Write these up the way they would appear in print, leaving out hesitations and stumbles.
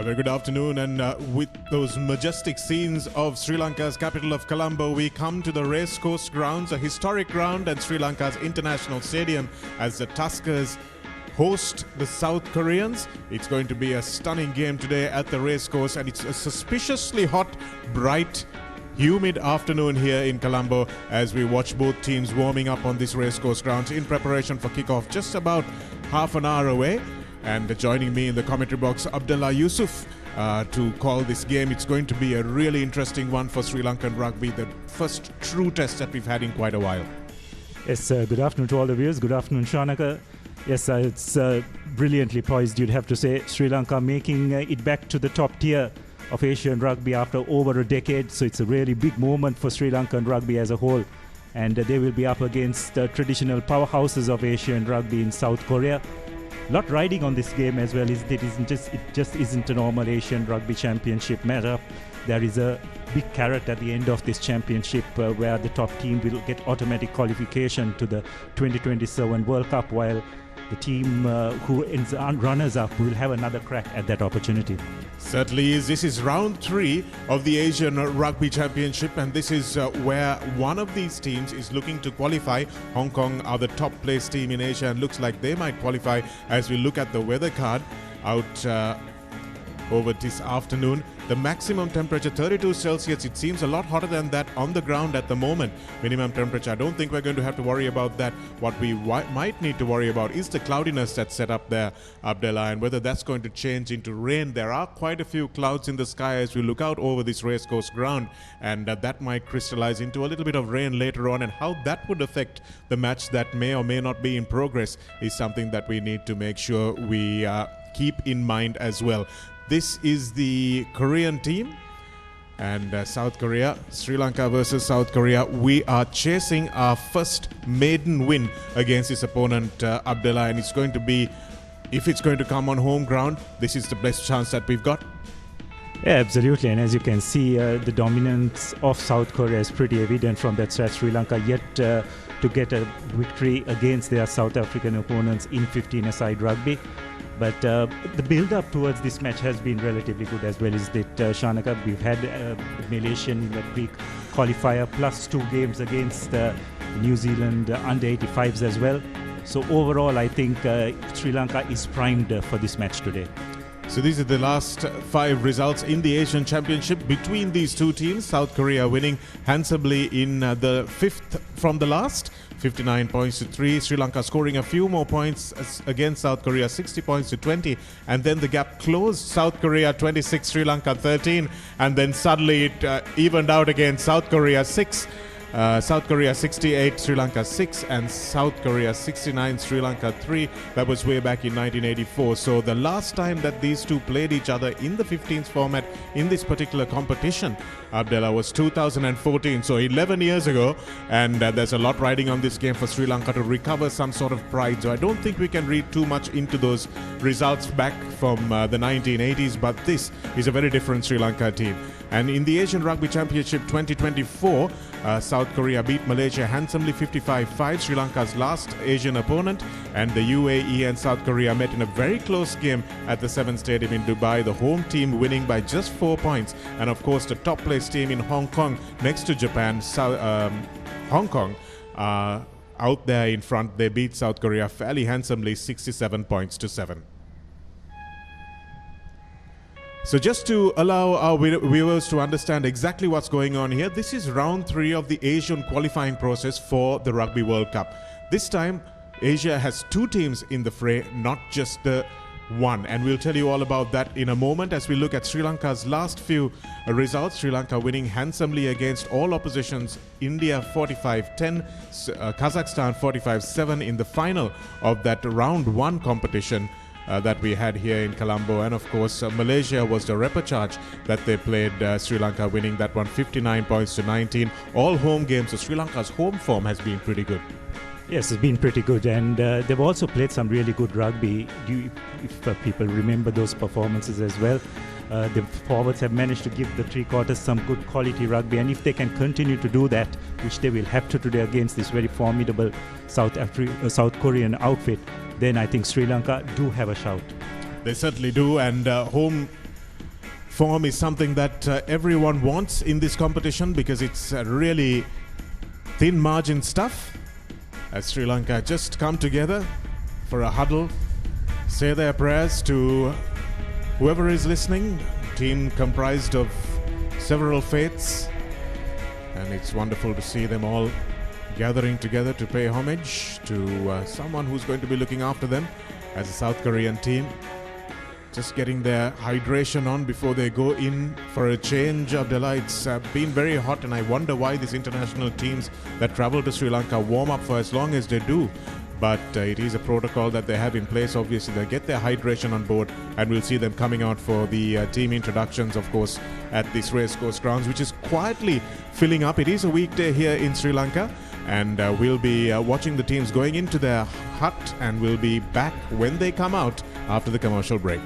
A very good afternoon, and with those majestic scenes of Sri Lanka's capital of Colombo, we come to the Racecourse Grounds, a historic ground and Sri Lanka's international stadium, as the Tuskers host the South Koreans. It's going to be a stunning game today at the Racecourse, and it's a suspiciously hot, bright, humid afternoon here in Colombo as we watch both teams warming up on this Racecourse Grounds in preparation for kickoff just about half an hour away. And joining me in the commentary box, Abdullah Yusuf, to call this game. It's going to be a really interesting one for Sri Lankan rugby, the first true test that we've had in quite a while. Yes, good afternoon to all the viewers. Good afternoon, Shanaka. Yes, it's brilliantly poised, you'd have to say. Sri Lanka making it back to the top tier of Asian rugby after over a decade. So it's a really big moment for Sri Lankan rugby as a whole. And they will be up against the traditional powerhouses of Asian rugby in South Korea. A lot riding on this game as well. It just isn't a normal Asian Rugby Championship matchup. There is a big carrot at the end of this championship where the top team will get automatic qualification to the 2027 World Cup, while the team who ends runners-up will have another crack at that opportunity. Certainly is. This is round 3 of the Asian Rugby Championship, and this is where one of these teams is looking to qualify. Hong Kong are the top placed team in Asia and looks like they might qualify as we look at the weather card out over this afternoon. The maximum temperature 32 Celsius. It seems a lot hotter than that on the ground at the moment. Minimum temperature, I don't think we're going to have to worry about that. What we might need to worry about is the cloudiness that's set up there, Abdullah, and whether that's going to change into rain. There are quite a few clouds in the sky as we look out over this Racecourse ground, and that might crystallize into a little bit of rain later on, and how that would affect the match that may or may not be in progress is something that we need to make sure we keep in mind as well. This is the Korean team, and South Korea, Sri Lanka versus South Korea. We are chasing our first maiden win against this opponent, Abdullah, and it's going to be, if it's going to come on home ground, this is the best chance that we've got. Yeah, absolutely. And as you can see, the dominance of South Korea is pretty evident from that stretch. Sri Lanka yet to get a victory against their South African opponents in 15-a-side rugby. But the build-up towards this match has been relatively good as well, is that, Shanaka? We've had the Malaysian pre-qualifier plus 2 games against New Zealand under-85s as well. So overall, I think Sri Lanka is primed for this match today. So these are the last 5 results in the Asian Championship between these two teams. South Korea winning handsomely in the 5th from the last, 59 points to 3. Sri Lanka scoring a few more points against South Korea, 60 points to 20. And then the gap closed. South Korea 26, Sri Lanka 13. And then suddenly it evened out again. South Korea 6. South Korea 68, Sri Lanka 6, and South Korea 69, Sri Lanka 3. That was way back in 1984. So the last time that these two played each other in the 15th format in this particular competition, Abdullah, was 2014, so 11 years ago. And there's a lot riding on this game for Sri Lanka to recover some sort of pride. So I don't think we can read too much into those results back from the 1980s, but this is a very different Sri Lanka team. And in the Asian Rugby Championship 2024, South Korea beat Malaysia handsomely 55-5, Sri Lanka's last Asian opponent, and the UAE and South Korea met in a very close game at the 7th Stadium in Dubai, the home team winning by just 4 points. And of course, the top place team in Hong Kong next to Japan, Hong Kong, out there in front, they beat South Korea fairly handsomely, 67 points to 7. So just to allow our viewers to understand exactly what's going on here, this is round 3 of the Asian qualifying process for the Rugby World Cup. This time, Asia has 2 teams in the fray, not just the one. And we'll tell you all about that in a moment as we look at Sri Lanka's last few results. Sri Lanka winning handsomely against all oppositions. India 45-10, Kazakhstan 45-7 in the final of that round 1 competition that we had here in Colombo. And of course, Malaysia was the repechage that they played, Sri Lanka winning that one 59 points to 19. All home games, so Sri Lanka's home form has been pretty good. Yes, it's been pretty good, and they've also played some really good rugby. If people remember those performances as well, the forwards have managed to give the three quarters some good quality rugby, and if they can continue to do that, which they will have to today against this very formidable South Korean outfit, then I think Sri Lanka do have a shout. They certainly do, and home form is something that everyone wants in this competition because it's really thin margin stuff. As Sri Lanka just come together for a huddle, say their prayers to whoever is listening, team comprised of several faiths, and it's wonderful to see them all gathering together to pay homage to someone who's going to be looking after them as a South Korean team. Just getting their hydration on before they go in for a change. Abdullah, it's been very hot, and I wonder why these international teams that travel to Sri Lanka warm up for as long as they do. But it is a protocol that they have in place. Obviously, they get their hydration on board, and we'll see them coming out for the team introductions, of course, at this Racecourse Grounds, which is quietly filling up. It is a weekday here in Sri Lanka, and we'll be watching the teams going into their hut, and we'll be back when they come out after the commercial break.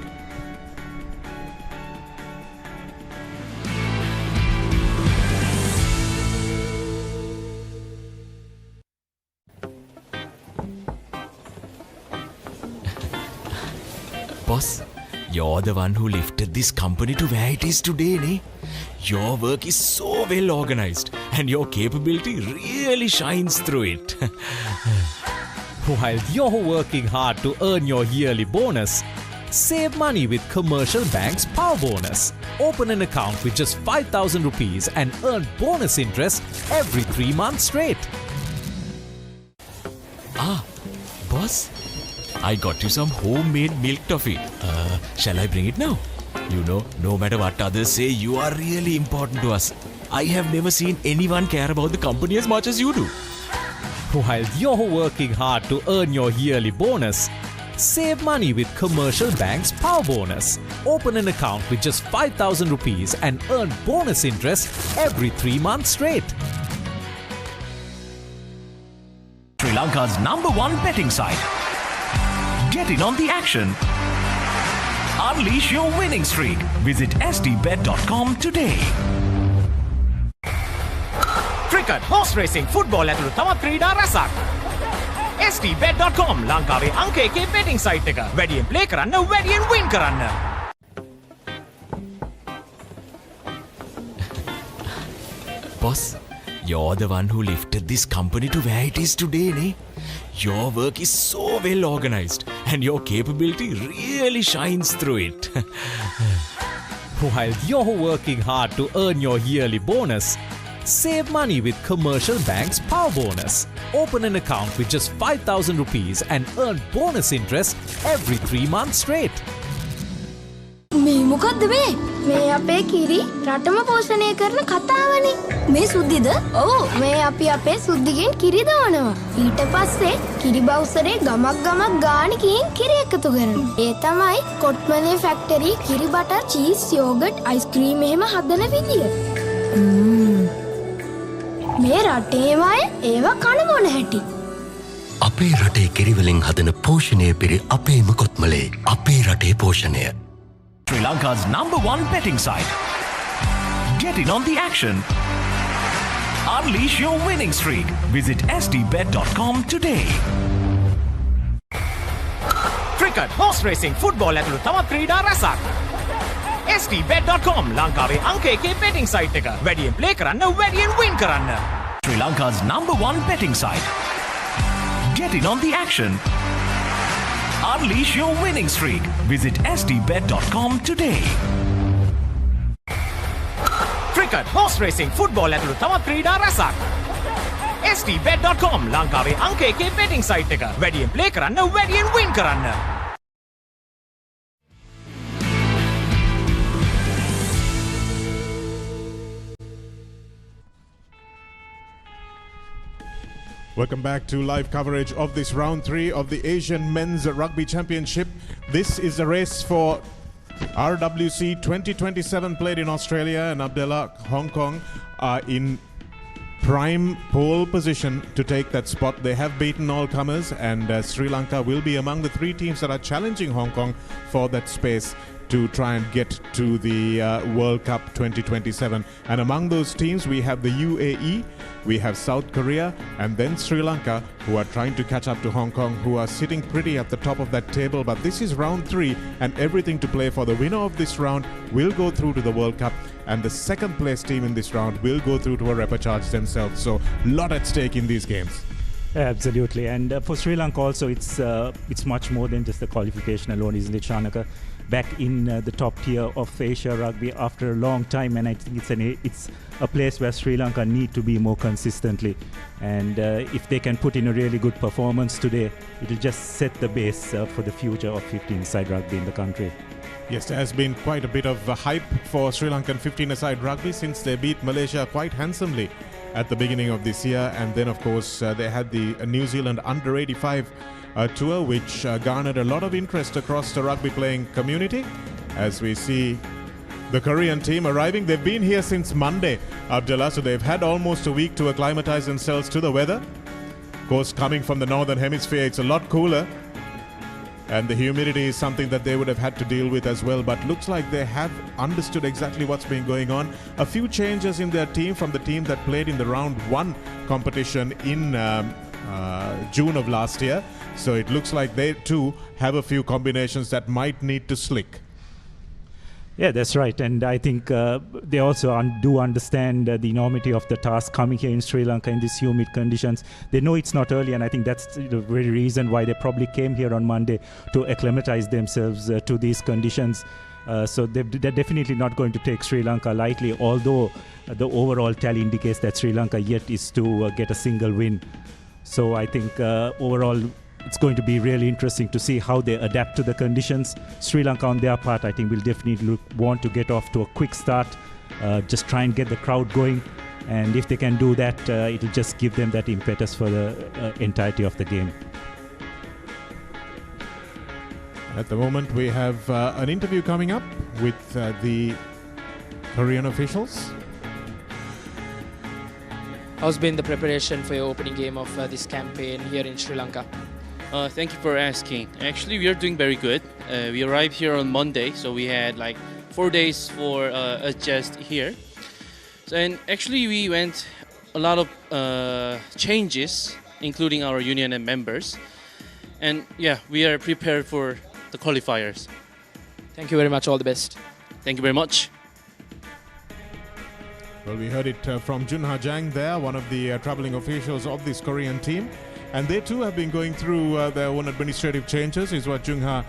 Boss, you're the one who lifted this company to where it is today, ne? Your work is so well organized and your capability really shines through it. While you're working hard to earn your yearly bonus, save money with Commercial Bank's Power Bonus. Open an account with just 5,000 rupees and earn bonus interest every 3 months straight. Boss, I got you some homemade milk toffee. Shall I bring it now? You know, no matter what others say, you are really important to us. I have never seen anyone care about the company as much as you do. While you're working hard to earn your yearly bonus, save money with Commercial Bank's Power Bonus. Open an account with just 5,000 rupees and earn bonus interest every 3 months straight. Sri Lanka's #1 betting site. Get in on the action. Unleash your winning streak. Visit sdbet.com today. Cricket, horse racing, football ඇතුළු තවත් ක්‍රීඩා රැසක්. sdbet.com ලංකාවේ අංක 1 betting site එක. වැඩියෙන් play කරන්න, වැඩියෙන් win කරන්න. Boss, you're the one who lifted this company to where it is today, ne? Your work is so well organized and your capability really shines through it. While you're working hard to earn your yearly bonus, save money with Commercial Bank's Power Bonus. Open an account with just 5,000 rupees and earn bonus interest every 3 months straight. මේ මොකද්ද මේ? මේ අපේ කිරි රටම පෝෂණය කරන කතාවනේ. මේ සුද්ධිද? ඔව් මේ අපි අපේ සුද්ධිගෙන් කිරි දවනවා. ඊට පස්සේ කිරි බවුසරේ ගමක් ගානේ කින් කිරි එකතු කරනවා. ඒ තමයි කොට්මලේ ෆැක්ටරි කිරි බටර් චීස් යෝගට් අයිස්ක්‍රීම් එහෙම හදන විදිය. මේ රටේම අය ඒවා කන මොන හැටි? අපේ රටේ කිරි වලින් හදන පෝෂණය පිරි අපේම කොත්මලේ අපේ රටේ පෝෂණය. Sri Lanka's #1 betting site. Get in on the action. Unleash your winning streak. Visit sdbet.com today. Cricket, horse racing, football ඇතුළු තවත් ක්‍රීඩා රැසක්. sdbet.com ලංකාවේ අංක 1 betting site එක. වැඩියෙන් play කරන්න, වැඩියෙන් win කරන්න. Sri Lanka's #1 betting site. Get in on the action. Unleash your winning streak. Visit sdbet.com today. Cricket, horse racing, football ඇතුළු තවත් ක්‍රීඩා රැසක්. sdbet.com ලංකාවේ අංක 1 betting site එක. වැඩියෙන් play කරන්න, වැඩියෙන් win කරන්න. Welcome back to live coverage of this round 3 of the Asian Men's Rugby Championship. This is a race for RWC 2027 played in Australia, and Abdullah, Hong Kong are in prime pole position to take that spot. They have beaten all comers, and Sri Lanka will be among the 3 teams that are challenging Hong Kong for that space to try and get to the World Cup 2027. And among those teams, we have the UAE, We have South Korea and then Sri Lanka, who are trying to catch up to Hong Kong, who are sitting pretty at the top of that table. But this is round 3 and everything to play for. The winner of this round will go through to the World Cup, and the second place team in this round will go through to a repechage themselves. So a lot at stake in these games. Absolutely, and for Sri Lanka also, it's much more than just the qualification alone, isn't it, Shanaka? Back in the top tier of Asia Rugby after a long time, and I think it's a place where Sri Lanka need to be more consistently. And if they can put in a really good performance today, it'll just set the base for the future of 15-a-side rugby in the country. Yes, there has been quite a bit of hype for Sri Lankan 15-a-side rugby since they beat Malaysia quite handsomely at the beginning of this year. And then, of course, they had the New Zealand under-85 tour, which garnered a lot of interest across the rugby playing community. As we see the Korean team arriving, they've been here since Monday, Abdullah, so they've had almost a week to acclimatise themselves to the weather. Of course, coming from the northern hemisphere, it's a lot cooler, and the humidity is something that they would have had to deal with as well. But looks like they have understood exactly what's been going on. A few changes in their team from the team that played in the round 1 competition in June of last year. So it looks like they too have a few combinations that might need to slick. Yeah, that's right. And I think they also do understand the enormity of the task coming here in Sri Lanka in these humid conditions. They know it's not early, and I think that's the very reason why they probably came here on Monday to acclimatize themselves to these conditions. So they're definitely not going to take Sri Lanka lightly, although the overall tally indicates that Sri Lanka yet is to get a single win. So I think overall it's going to be really interesting to see how they adapt to the conditions. Sri Lanka on their part, I think, will definitely want to get off to a quick start, just try and get the crowd going. And if they can do that, it'll just give them that impetus for the entirety of the game. At the moment, we have an interview coming up with the Korean officials. How's been the preparation for your opening game of this campaign here in Sri Lanka? Thank you for asking. Actually, we are doing very good. We arrived here on Monday, so we had like 4 days for adjust here. So, and actually, we went a lot of changes, including our union and members. And yeah, we are prepared for the qualifiers. Thank you very much. All the best. Thank you very much. Well, we heard it from Junha Jang there, one of the travelling officials of this Korean team. And they too have been going through their own administrative changes, is what Junha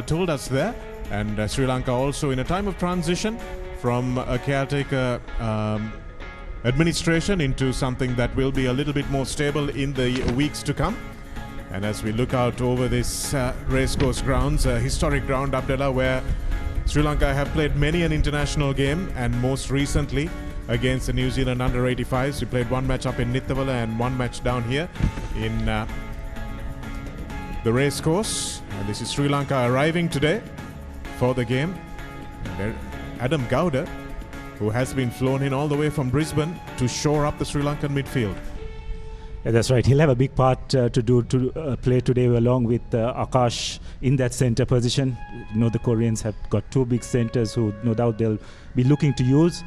told us there. And Sri Lanka also in a time of transition from a caretaker administration into something that will be a little bit more stable in the weeks to come. And as we look out over this Racecourse Grounds, a historic ground, Abdullah, where Sri Lanka have played many an international game, and most recently against the New Zealand under-85s. We played one match up in Nithavala and one match down here in the racecourse. And this is Sri Lanka arriving today for the game. Adam Gowda, who has been flown in all the way from Brisbane to shore up the Sri Lankan midfield. Yeah, that's right. He'll have a big part to play today along with Akash in that centre position. You know, the Koreans have got 2 big centres who no doubt they'll be looking to use.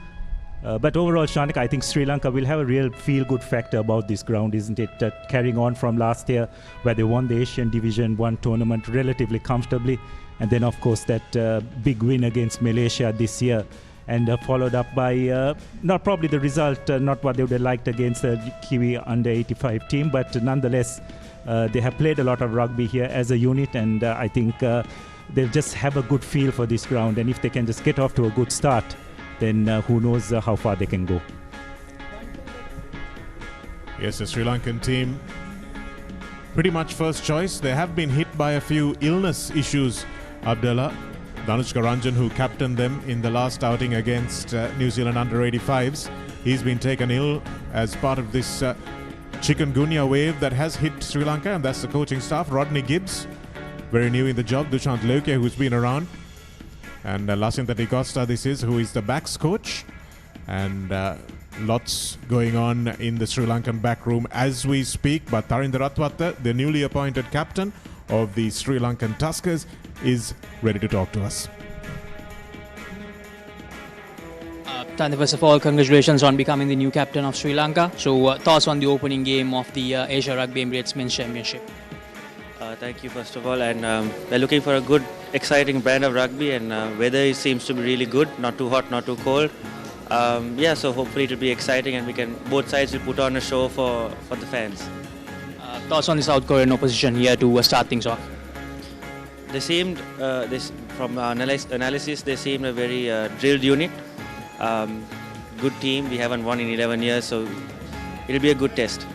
But overall, Shanika, I think Sri Lanka will have a real feel-good factor about this ground, isn't it? Carrying on from last year, where they won the Asian Division 1 tournament relatively comfortably. And then, of course, that big win against Malaysia this year. And followed up by, not probably the result, not what they would have liked against the Kiwi under-85 team, but nonetheless, they have played a lot of rugby here as a unit, and I think they'll just have a good feel for this ground. And if they can just get off to a good start, then who knows how far they can go. Yes, the Sri Lankan team, pretty much first choice. They have been hit by a few illness issues, Abdullah. Danushka Ranjan, who captained them in the last outing against New Zealand under-85s, he's been taken ill as part of this chikungunya wave that has hit Sri Lanka, and that's the coaching staff. Rodney Gibbs, very new in the job. Dushant Leuke, who's been around. And Lasinta Di Costa, this is, who is the backs coach. And lots going on in the Sri Lankan back room as we speak. But Tharinda Ratwatta, the newly appointed captain of the Sri Lankan Tuskers, is ready to talk to us. Tanya, first of all, congratulations on becoming the new captain of Sri Lanka. So, thoughts on the opening game of the Asia Rugby Emirates Men's Championship? Thank you, first of all. And we're looking for a good, exciting brand of rugby, and weather seems to be really good, not too hot, not too cold. So hopefully it'll be exciting, and both sides will put on a show for the fans. Thoughts on the South Korean opposition here to start things off? They seemed, from analysis, they seemed a very drilled unit. Good team. We haven't won in 11 years, so it'll be a good test.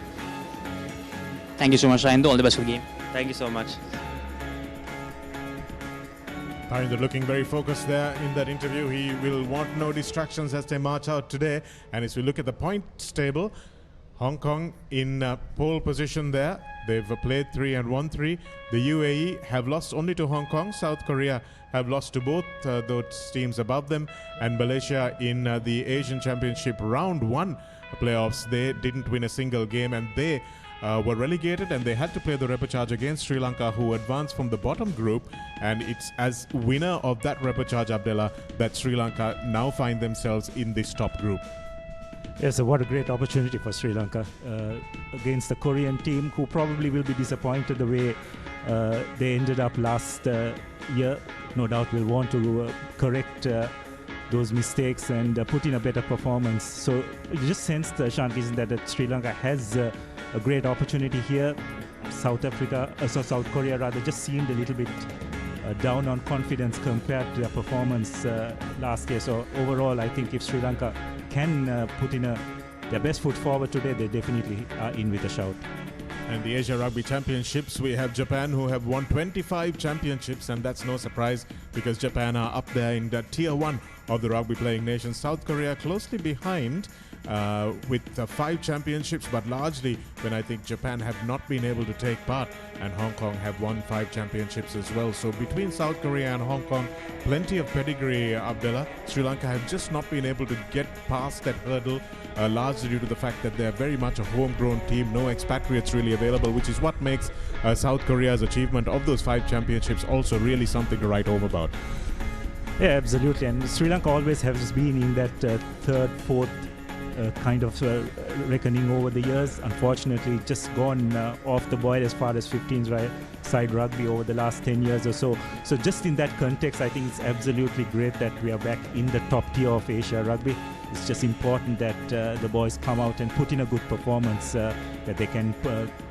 Thank you so much, Ryan. All the best for the game. Thank you so much. Harinder looking very focused there in that interview. He will want no distractions as they march out today. And as we look at the points table, Hong Kong in pole position there. They've played 3 and won 3. The UAE have lost only to Hong Kong. South Korea have lost to both those teams above them. And Malaysia in the Asian Championship round 1 playoffs, they didn't win a single game, and they were relegated, and they had to play the repechage against Sri Lanka, who advanced from the bottom group. And it's as winner of that repechage, Abdullah, that Sri Lanka now find themselves in this top group. Yes, so what a great opportunity for Sri Lanka against the Korean team, who probably will be disappointed the way they ended up last year. No doubt will want to correct those mistakes and put in a better performance. So you just sensed, Shanti, that Sri Lanka has a great opportunity here. South Korea rather just seemed a little bit down on confidence compared to their performance last year. So overall, I think if Sri Lanka can put in their best foot forward today, they definitely are in with a shout. And the Asia Rugby Championships, we have Japan, who have won 25 championships, and that's no surprise because Japan are up there in the tier 1 of the rugby playing nations. South Korea closely behind with 5 championships, but largely when I think Japan have not been able to take part, and Hong Kong have won 5 championships as well. So between South Korea and Hong Kong, plenty of pedigree, Abdullah. Sri Lanka have just not been able to get past that hurdle, largely due to the fact that they're very much a homegrown team, no expatriates really available, which is what makes South Korea's achievement of those 5 championships also really something to write home about. Yeah, absolutely. And Sri Lanka always has been in that third, fourth kind of reckoning over the years. Unfortunately, just gone off the boil as far as 15-side rugby over the last 10 years or so. So just in that context, I think it's absolutely great that we are back in the top tier of Asia rugby. It's just important that the boys come out and put in a good performance that they can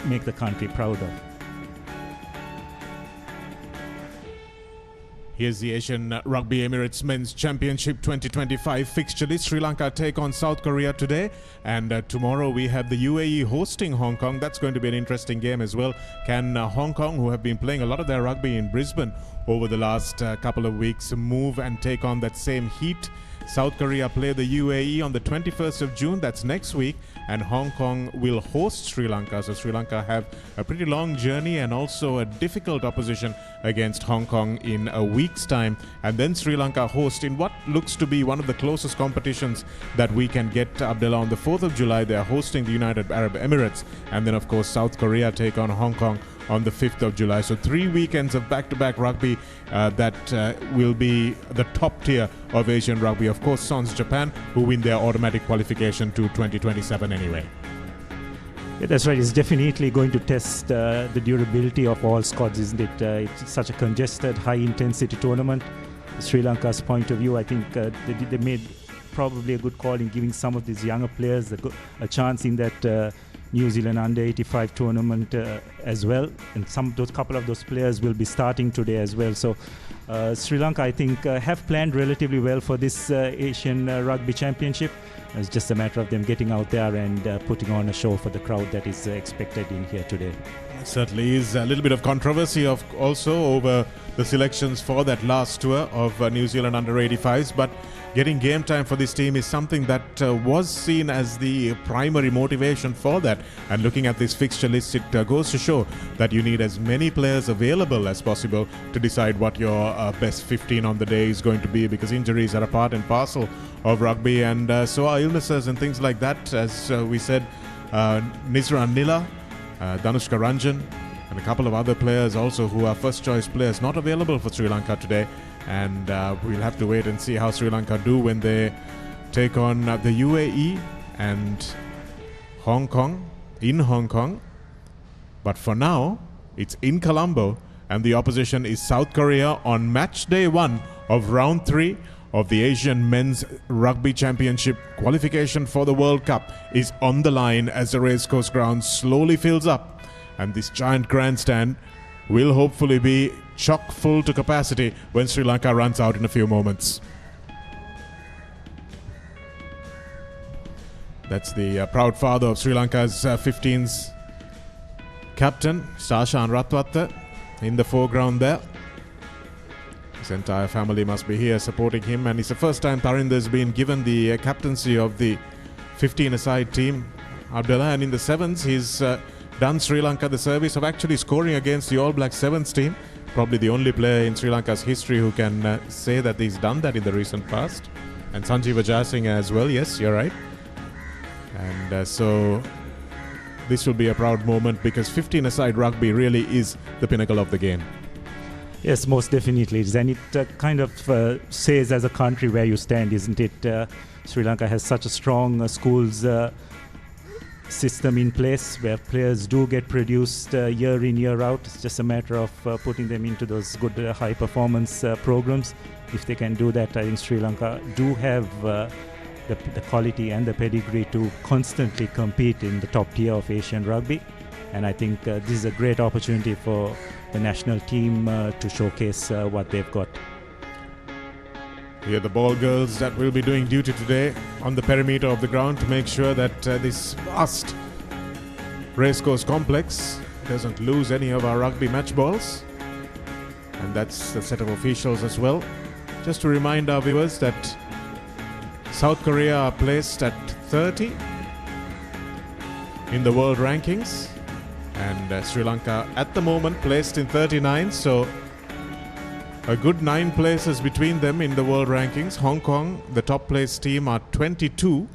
make the country proud of. Here's the Asian Rugby Emirates Men's Championship 2025 fixture list. Sri Lanka take on South Korea today, and tomorrow we have the UAE hosting Hong Kong. That's going to be an interesting game as well. Can Hong Kong, who have been playing a lot of their rugby in Brisbane over the last couple of weeks, move and take on that same heat? South Korea play the UAE on the 21st of June, that's next week, and Hong Kong will host Sri Lanka. So Sri Lanka have a pretty long journey and also a difficult opposition against Hong Kong in a week's time. And then Sri Lanka host in what looks to be one of the closest competitions that we can get, Abdullah. On the 4th of July, they are hosting the United Arab Emirates. And then, of course, South Korea take on Hong Kong on the 5th of July. So 3 weekends of back-to-back rugby that will be the top tier of Asian rugby. Of course, sans Japan, who win their automatic qualification to 2027 anyway. Yeah, that's right. It's definitely going to test the durability of all squads, isn't it? It's such a congested, high-intensity tournament. Sri Lanka's point of view, I think they made probably a good call in giving some of these younger players a chance in that New Zealand under-85 tournament as well, and couple of those players will be starting today as well. So Sri Lanka, I think, have planned relatively well for this Asian Rugby Championship. It's just a matter of them getting out there and putting on a show for the crowd that is expected in here today. It certainly is a little bit of controversy also over the selections for that last tour of New Zealand under-85s, but getting game time for this team is something that was seen as the primary motivation for that. And looking at this fixture list, it goes to show that you need as many players available as possible to decide what your best 15 on the day is going to be, because injuries are a part and parcel of rugby, and so are illnesses and things like that. As we said, Nisra Nila, Danushka Ranjan, and a couple of other players also who are first choice players not available for Sri Lanka today. And we'll have to wait and see how Sri Lanka do when they take on the UAE and Hong Kong, in Hong Kong. But for now, it's in Colombo, and the opposition is South Korea on match day 1 of round 3 of the Asian Men's Rugby Championship. Qualification for the World Cup is on the line as the Racecourse Grounds slowly fills up, and this giant grandstand will hopefully be chock full to capacity when Sri Lanka runs out in a few moments. That's the proud father of Sri Lanka's 15s captain, Sashan Ratwatta, in the foreground there. His entire family must be here supporting him, and it's the first time Tarinder's been given the captaincy of the 15-a-side team, Abdullah, and in the 7s he's done Sri Lanka the service of actually scoring against the All Black 7s team. Probably the only player in Sri Lanka's history who can say that he's done that in the recent past. And Sanjeeva Jayasinghe as well, yes, you're right. And so this will be a proud moment, because 15-a-side rugby really is the pinnacle of the game. Yes, most definitely. And it kind of says as a country where you stand, isn't it? Sri Lanka has such a strong schools system in place where players do get produced year in, year out. It's just a matter of putting them into those good high performance programs. If they can do that, I think Sri Lanka do have the quality and the pedigree to constantly compete in the top tier of Asian rugby. And I think this is a great opportunity for the national team to showcase what they've got. Here are the ball girls that will be doing duty today on the perimeter of the ground to make sure that this vast racecourse complex doesn't lose any of our rugby match balls. And that's the set of officials as well. Just to remind our viewers that South Korea are placed at 30 in the world rankings, and Sri Lanka at the moment placed in 39, so a good 9 places between them in the world rankings. Hong Kong, the top placed team, are 22.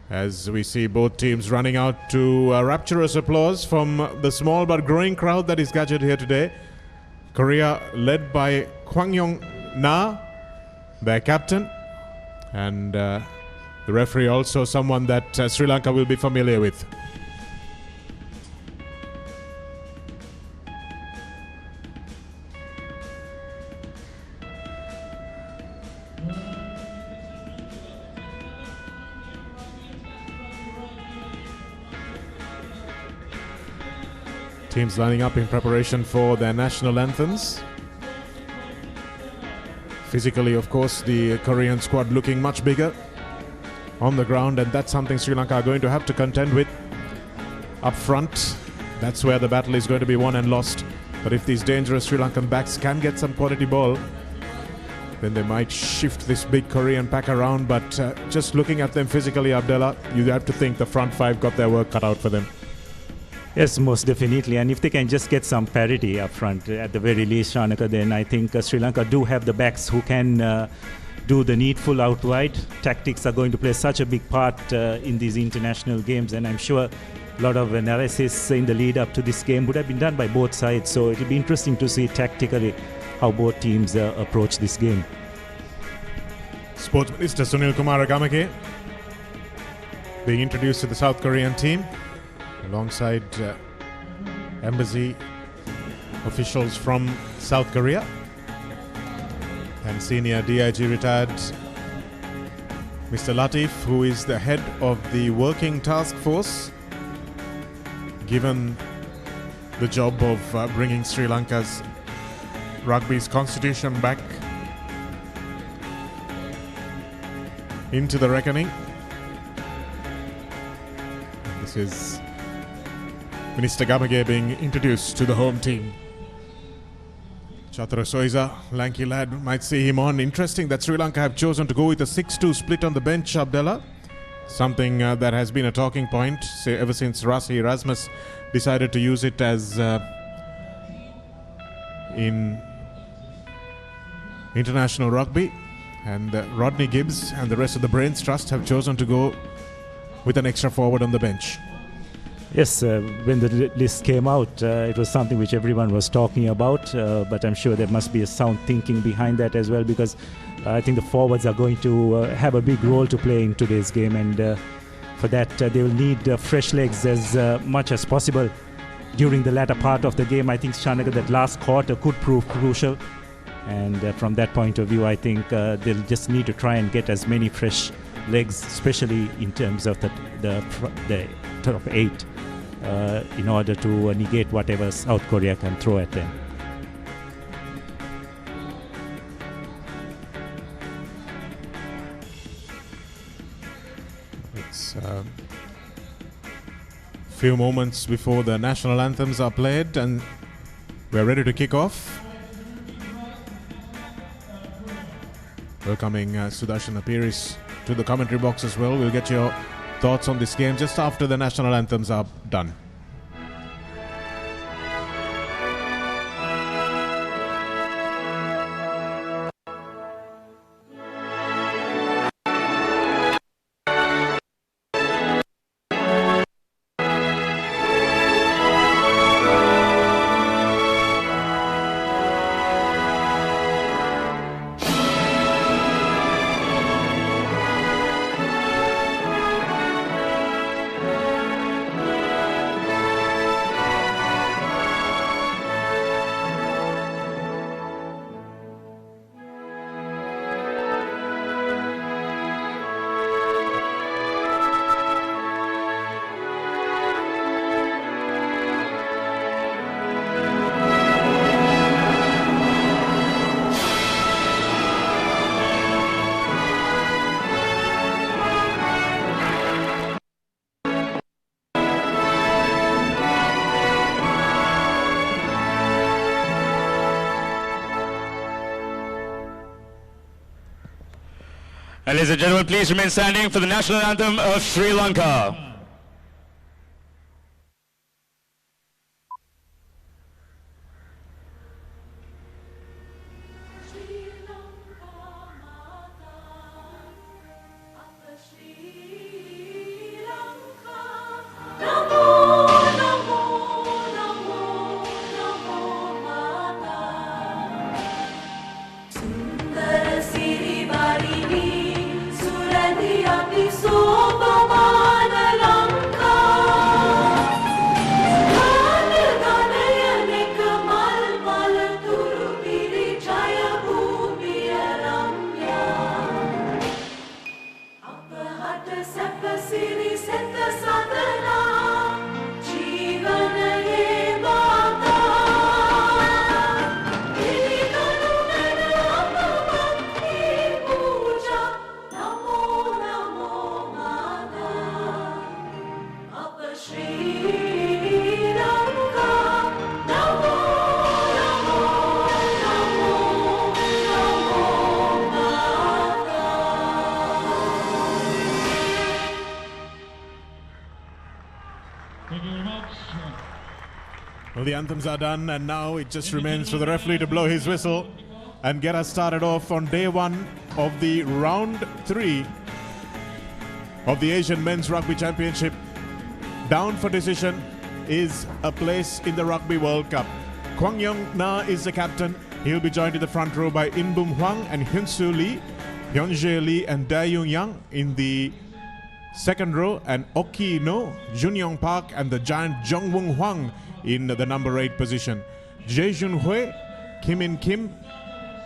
As we see both teams running out to rapturous applause from the small but growing crowd that is gathered here today. Korea led by Kwangyong Na, their captain, and the referee also someone that Sri Lanka will be familiar with. Teams lining up in preparation for their national anthems. Physically, of course, the Korean squad looking much bigger on the ground, and that's something Sri Lanka are going to have to contend with. Up front, that's where the battle is going to be won and lost. But if these dangerous Sri Lankan backs can get some quality ball, then they might shift this big Korean pack around. But just looking at them physically, Abdullah, you have to think the front 5 got their work cut out for them. Yes, most definitely. And if they can just get some parity up front, at the very least, Shanaka, then I think Sri Lanka do have the backs who can do the needful out wide. Tactics are going to play such a big part in these international games, and I'm sure a lot of analysis in the lead up to this game would have been done by both sides. So it'll be interesting to see tactically how both teams approach this game. Sports Minister Sunil Kumar Gamage being introduced to the South Korean team, alongside embassy officials from South Korea and senior DIG retired Mr. Latif, who is the head of the working task force given the job of bringing Sri Lanka's rugby's constitution back into the reckoning. This is Minister Gamage being introduced to the home team. Chatara Soiza, lanky lad, might see him on. Interesting that Sri Lanka have chosen to go with a 6-2 split on the bench, Abdullah. Something that has been a talking point ever since Rasi Erasmus decided to use it as in international rugby. And Rodney Gibbs and the rest of the Brains Trust have chosen to go with an extra forward on the bench. Yes, when the list came out, it was something which everyone was talking about, but I'm sure there must be a sound thinking behind that as well, because I think the forwards are going to have a big role to play in today's game, and for that they will need fresh legs as much as possible during the latter part of the game. I think, Shanaka, that last quarter could prove crucial, and from that point of view, I think they'll just need to try and get as many fresh legs, especially in terms of the top 8, in order to negate whatever South Korea can throw at them. It's few moments before the national anthems are played, and we're ready to kick off. Welcoming Sudarshan Apiris to the commentary box as well. We'll get your thoughts on this game just after the national anthems are done. Ladies and gentlemen, please remain standing for the national anthem of Sri Lanka. Well, the anthems are done, and now it just remains for the referee to blow his whistle and get us started off on day 1 of the round 3 of the Asian Men's Rugby Championship. Down for decision is a place in the Rugby World Cup. Kwang Yong Na is the captain. He'll be joined in the front row by In Bum Hwang and Hyun Soo Lee, Hyun Jae Lee and Dae Yoon Yang in the second row, and Oki No, Jun Yong Park and the giant Jong Woong Hwang in the number 8 position. Jae Jun Hui, Kim In Kim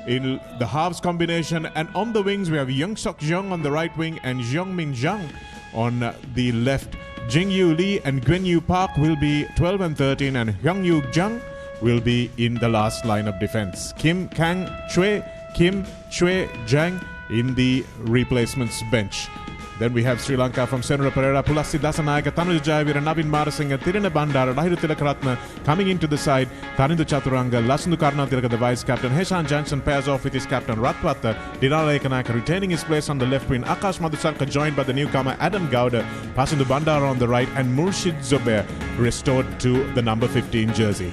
in the halves combination, and on the wings we have Young Sok Jeong on the right wing and Jeong Min Jang on the left. Jing Yu Lee and Gwen Yu Park will be 12 and 13, and Hyung Yu Jang will be in the last line of defense. Kim Kang Chue, Kim Chue Jang in the replacements bench. Then we have Sri Lanka from Senura Pereira, Pulassi Dasanayaka, Tanuja Jayavira, Navin Marasinghe, Tirina Bandara, Rahiru Tilakaratne coming into the side, Tanindu Chaturanga, Lasundu Karnatilaka, the vice captain, Heshan Johnson pairs off with his captain Ratpata, Dinala Ekanaka retaining his place on the left wing, Akash Madhusanka joined by the newcomer Adam Gowda, Pasundu Bandara on the right, and Murshid Zubair restored to the number 15 jersey.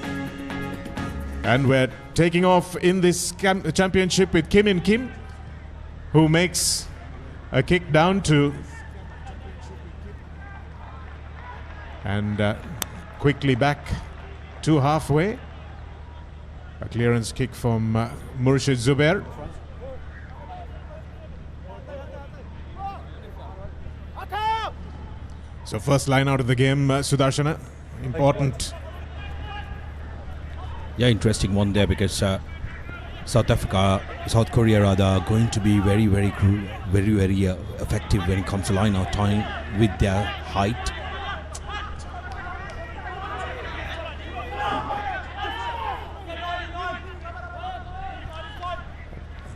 And we're taking off in this championship with Kim In Kim, who makes a kick down to And quickly back to halfway. A clearance kick from Murshid Zubair. So first line out of the game, Sudarshana, important. Yeah, interesting one there because South Korea rather going to be very effective when it comes to line out time with their height.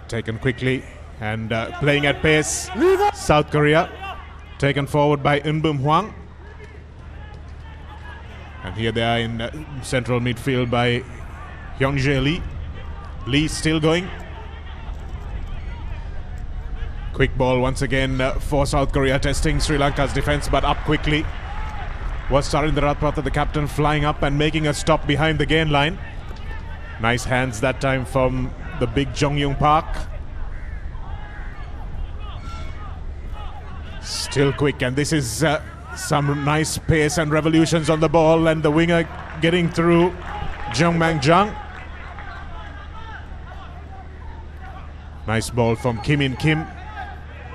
Taken quickly and playing at pace. South Korea taken forward by Eunbum Hwang. And here they are in central midfield by Hyungjae Lee. Lee still going. Quick ball once again for South Korea, testing Sri Lanka's defense, but up quickly was Sarinder Ratpatha, the captain, flying up and making a stop behind the gain line. Nice hands that time from the big Jong Young Park. Still quick, and this is some nice pace and revolutions on the ball, and the winger getting through Jung Mang Jang. Nice ball from Kim In Kim.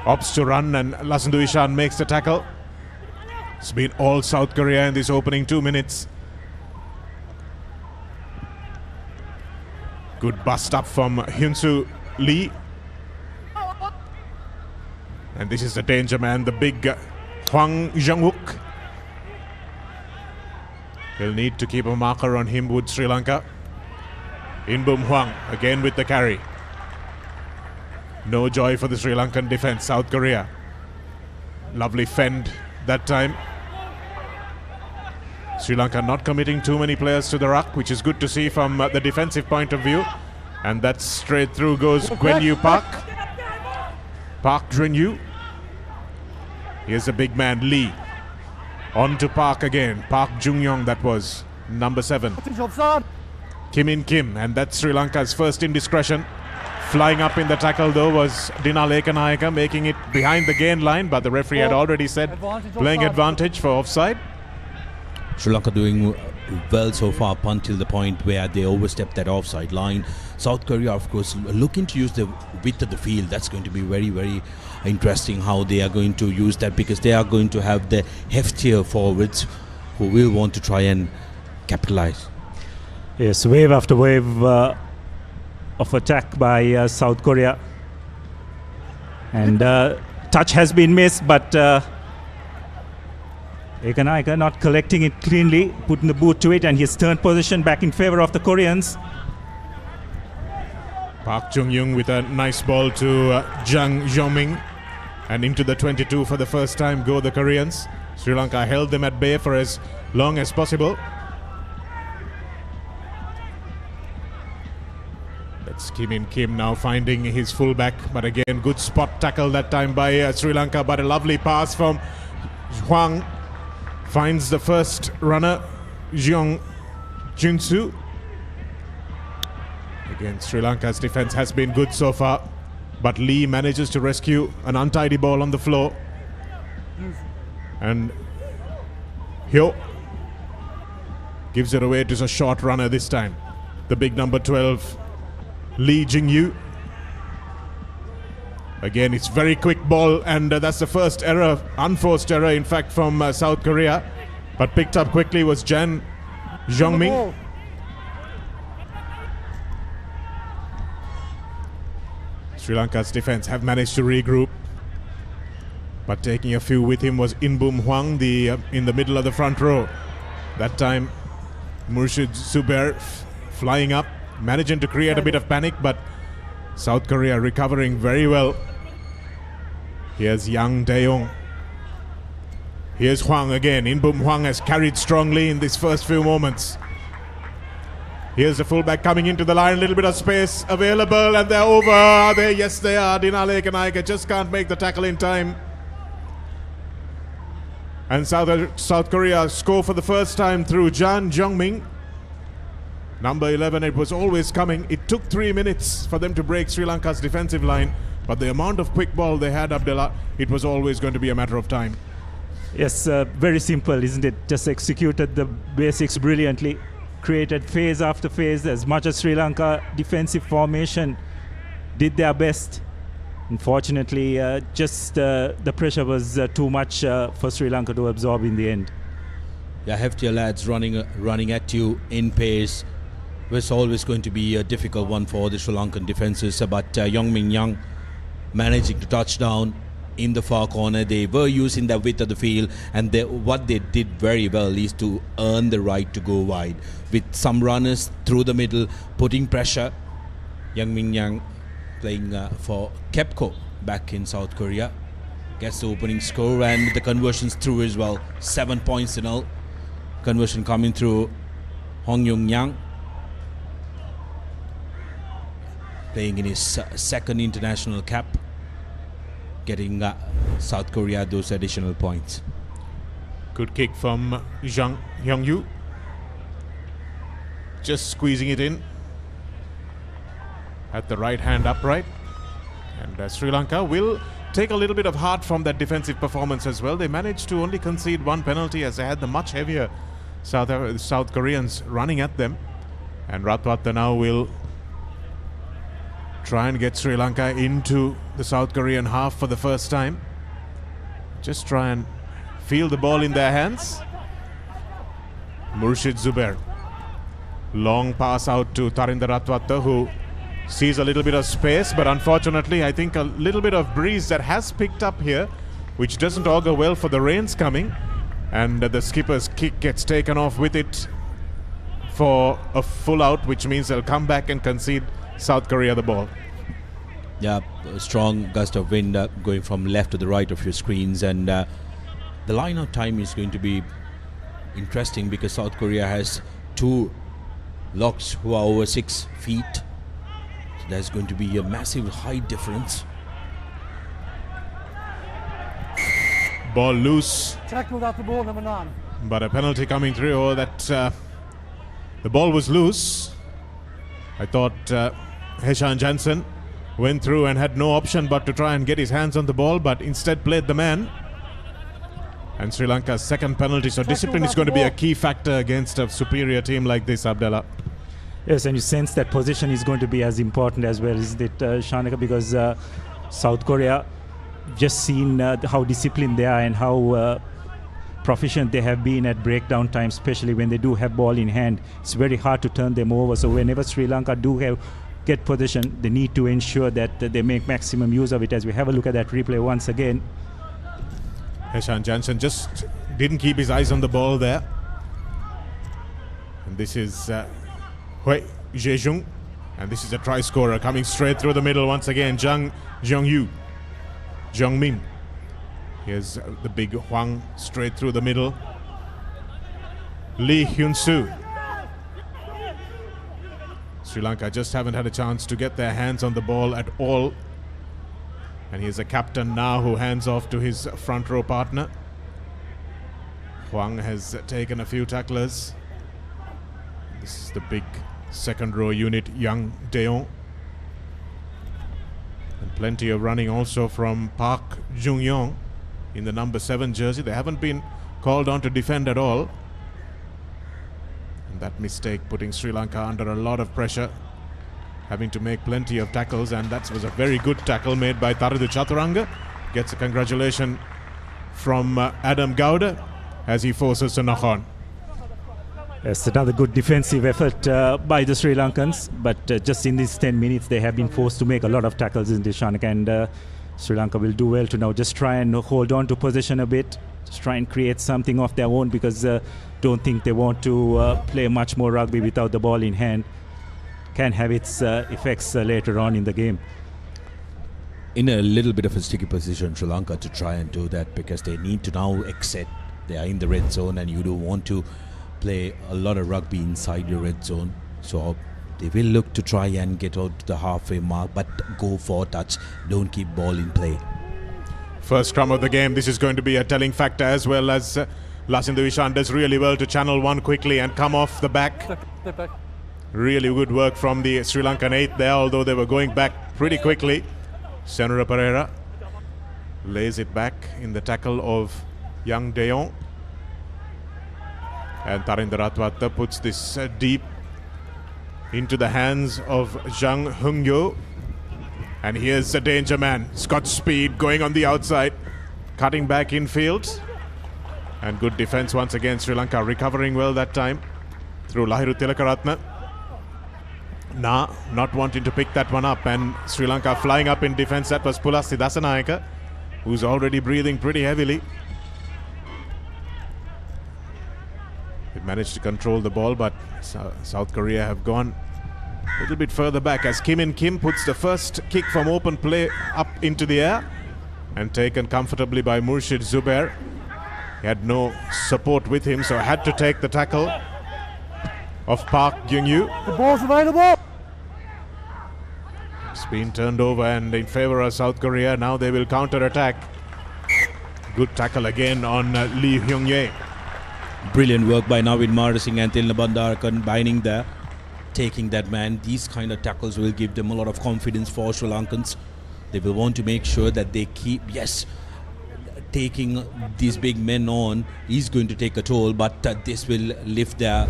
Opts to run, and Lasandu Ishan makes the tackle. It's been all South Korea in this opening 2 minutes. Good bust up from Hyunsu Lee. And this is the danger man, the big Hwang Jung-wook. He'll need to keep a marker on him, would Sri Lanka. Eunbum Hwang again with the carry. No joy for the Sri Lankan defense. South Korea. Lovely fend that time. Sri Lanka not committing too many players to the ruck, which is good to see from the defensive point of view. And that's straight through goes Gwen-Yu Park. Park Jun-Yu. Here's the big man Lee. On to Park again. Park Jung-yong, that was number 7. Kim In Kim, and that's Sri Lanka's first indiscretion. Flying up in the tackle though was Dina Lekanayaka, making it behind the gain line, but the referee had already said playing advantage for offside. Sri Lanka doing well so far up until the point where they overstepped that offside line. South Korea, of course, looking to use the width of the field. That's going to be very interesting how they are going to use that, because they are going to have the heftier forwards who will want to try and capitalize. Yes, wave after wave of attack by South Korea. And touch has been missed, but Lekanayaka not collecting it cleanly, putting the boot to it, and his turned position back in favor of the Koreans. Park Jung-young with a nice ball to Jang Joming, and into the 22 for the first time go the Koreans. Sri Lanka held them at bay for as long as possible. That's Kim In Kim now finding his fullback, but again good spot tackle that time by Sri Lanka, but a lovely pass from Hwang. Finds the first runner, Jeong Junsu. Again, Sri Lanka's defense has been good so far, but Lee manages to rescue an untidy ball on the floor. And Hyo gives it away to a short runner this time. The big number 12, Lee Jing-yu. Again, it's very quick ball, and that's the first error, unforced error in fact, from South Korea. But picked up quickly was Jan Jongmin. Sri Lanka's defense have managed to regroup, but taking a few with him was Eunbum Hwang, in the middle of the front row. That time, Murshid Zubair flying up, managing to create a bit of panic, but South Korea recovering very well. Here's Yang Dae-yong. Here's Hwang again. Eunbum Hwang has carried strongly in these first few moments. Here's the fullback coming into the line, a little bit of space available, and they're over. Are they? Yes, they are. Dina Lekanayaka just can't make the tackle in time. And South Korea score for the first time through Jan Jongmin. Number 11, it was always coming. It took 3 minutes for them to break Sri Lanka's defensive line, but the amount of quick ball they had, Abdullah, it was always going to be a matter of time. Yes, very simple, isn't it? Just executed the basics brilliantly. Created phase after phase. As much as Sri Lanka defensive formation did their best. Unfortunately, just the pressure was too much for Sri Lanka to absorb in the end. Yeah, heftier lads running at you in pace was always going to be a difficult one for the Sri Lankan defences. But Yong Min Young managing to touch down in the far corner. They were using the width of the field, and what they did very well is to earn the right to go wide with some runners through the middle, putting pressure. Yong Min Young playing for Kepco back in South Korea gets the opening score, and the conversions through as well. 7 points in all. Conversion coming through Hong Yung Yang, playing in his second international cap, getting South Korea those additional points. Good kick from Zhang Hyung-yu. Just squeezing it in at the right hand upright. And Sri Lanka will take a little bit of heart from that defensive performance as well. They managed to only concede one penalty as they had the much heavier South Koreans running at them. And Ratwatta now will try and get Sri Lanka into the South Korean half for the first time. Just try and feel the ball in their hands. Murshid Zubair. Long pass out to Tarinder Ratwatta, who sees a little bit of space, but unfortunately I think a little bit of breeze that has picked up here, which doesn't augur well for the rains coming, and the skipper's kick gets taken off with it for a full out, which means they'll come back and concede South Korea the ball. Yeah, a strong gust of wind going from left to the right of your screens, and the line-out time is going to be interesting because South Korea has two locks who are over 6 feet. So there's going to be a massive height difference. Ball loose. Tackled out the ball, number 9. But a penalty coming through. Oh, that the ball was loose. I thought Heshan Jansen went through and had no option but to try and get his hands on the ball, but instead played the man. And Sri Lanka's second penalty. So discipline is going to be a key factor against a superior team like this, Abdallah. Yes, and you sense that position is going to be as important as well, isn't it, Shanaka? Because South Korea, just seen how disciplined they are and how proficient they have been at breakdown time, especially when they do have ball in hand. It's very hard to turn them over. So whenever Sri Lanka do get position, they need to ensure that they make maximum use of it. As we have a look at that replay once again. Heshan Jansen just didn't keep his eyes on the ball there. And this is Hui Zhejung. And this is a try scorer coming straight through the middle once again. Jang Jong-yu. Jong Min. Here's the big Huang straight through the middle. Lee Hyun-soo. Sri Lanka just haven't had a chance to get their hands on the ball at all. And here's a captain now who hands off to his front row partner. Huang has taken a few tacklers. This is the big second row unit, Yang Deon. And plenty of running also from Park Jung-yong in the number 7 jersey. They haven't been called on to defend at all. And that mistake putting Sri Lanka under a lot of pressure, having to make plenty of tackles, and that was a very good tackle made by Taridu Chaturanga. Gets a congratulation from Adam Gowda as he forces to knock on. Yes, another good defensive effort by the Sri Lankans, but just in these 10 minutes they have been forced to make a lot of tackles in this, Shanak, and Sri Lanka will do well to now just try and hold on to possession a bit, just try and create something of their own, because don't think they want to play much more rugby without the ball in hand. Can have its effects later on in the game. In a little bit of a sticky position, Sri Lanka to try and do that, because they need to now exit. They are in the red zone and you don't want to play a lot of rugby inside your red zone. So they will look to try and get out to the halfway mark, but go for touch. Don't keep ball in play. First scrum of the game. This is going to be a telling factor, as well as Lasindu Vishan does really well to channel one quickly and come off the back. Really good work from the Sri Lankan 8 there, although they were going back pretty quickly. Senura Pereira lays it back in the tackle of Young De Jong. And Tarinder Ratwatta puts this deep into the hands of Zhang Hungyo. And here's the danger man. Scott Speed going on the outside, cutting back infield. And good defense once again. Sri Lanka recovering well that time through Lahiru Tilakaratne. Not wanting to pick that one up, and Sri Lanka flying up in defense. That was Pulasti Dasanayaka, who's already breathing pretty heavily. It managed to control the ball, but South Korea have gone a little bit further back as Kim In Kim puts the first kick from open play up into the air and taken comfortably by Murshid Zubair. He had no support with him, so had to take the tackle of Park Gyung-yu. The ball's available. It's been turned over and in favor of South Korea. Now they will counter-attack. Good tackle again on Lee Hyung-ye. Brilliant work by Navid Marasing and Tilna Bandar combining there, taking that man. These kind of tackles will give them a lot of confidence for Sri Lankans. They will want to make sure that they keep, yes, taking these big men on is going to take a toll, but this will lift their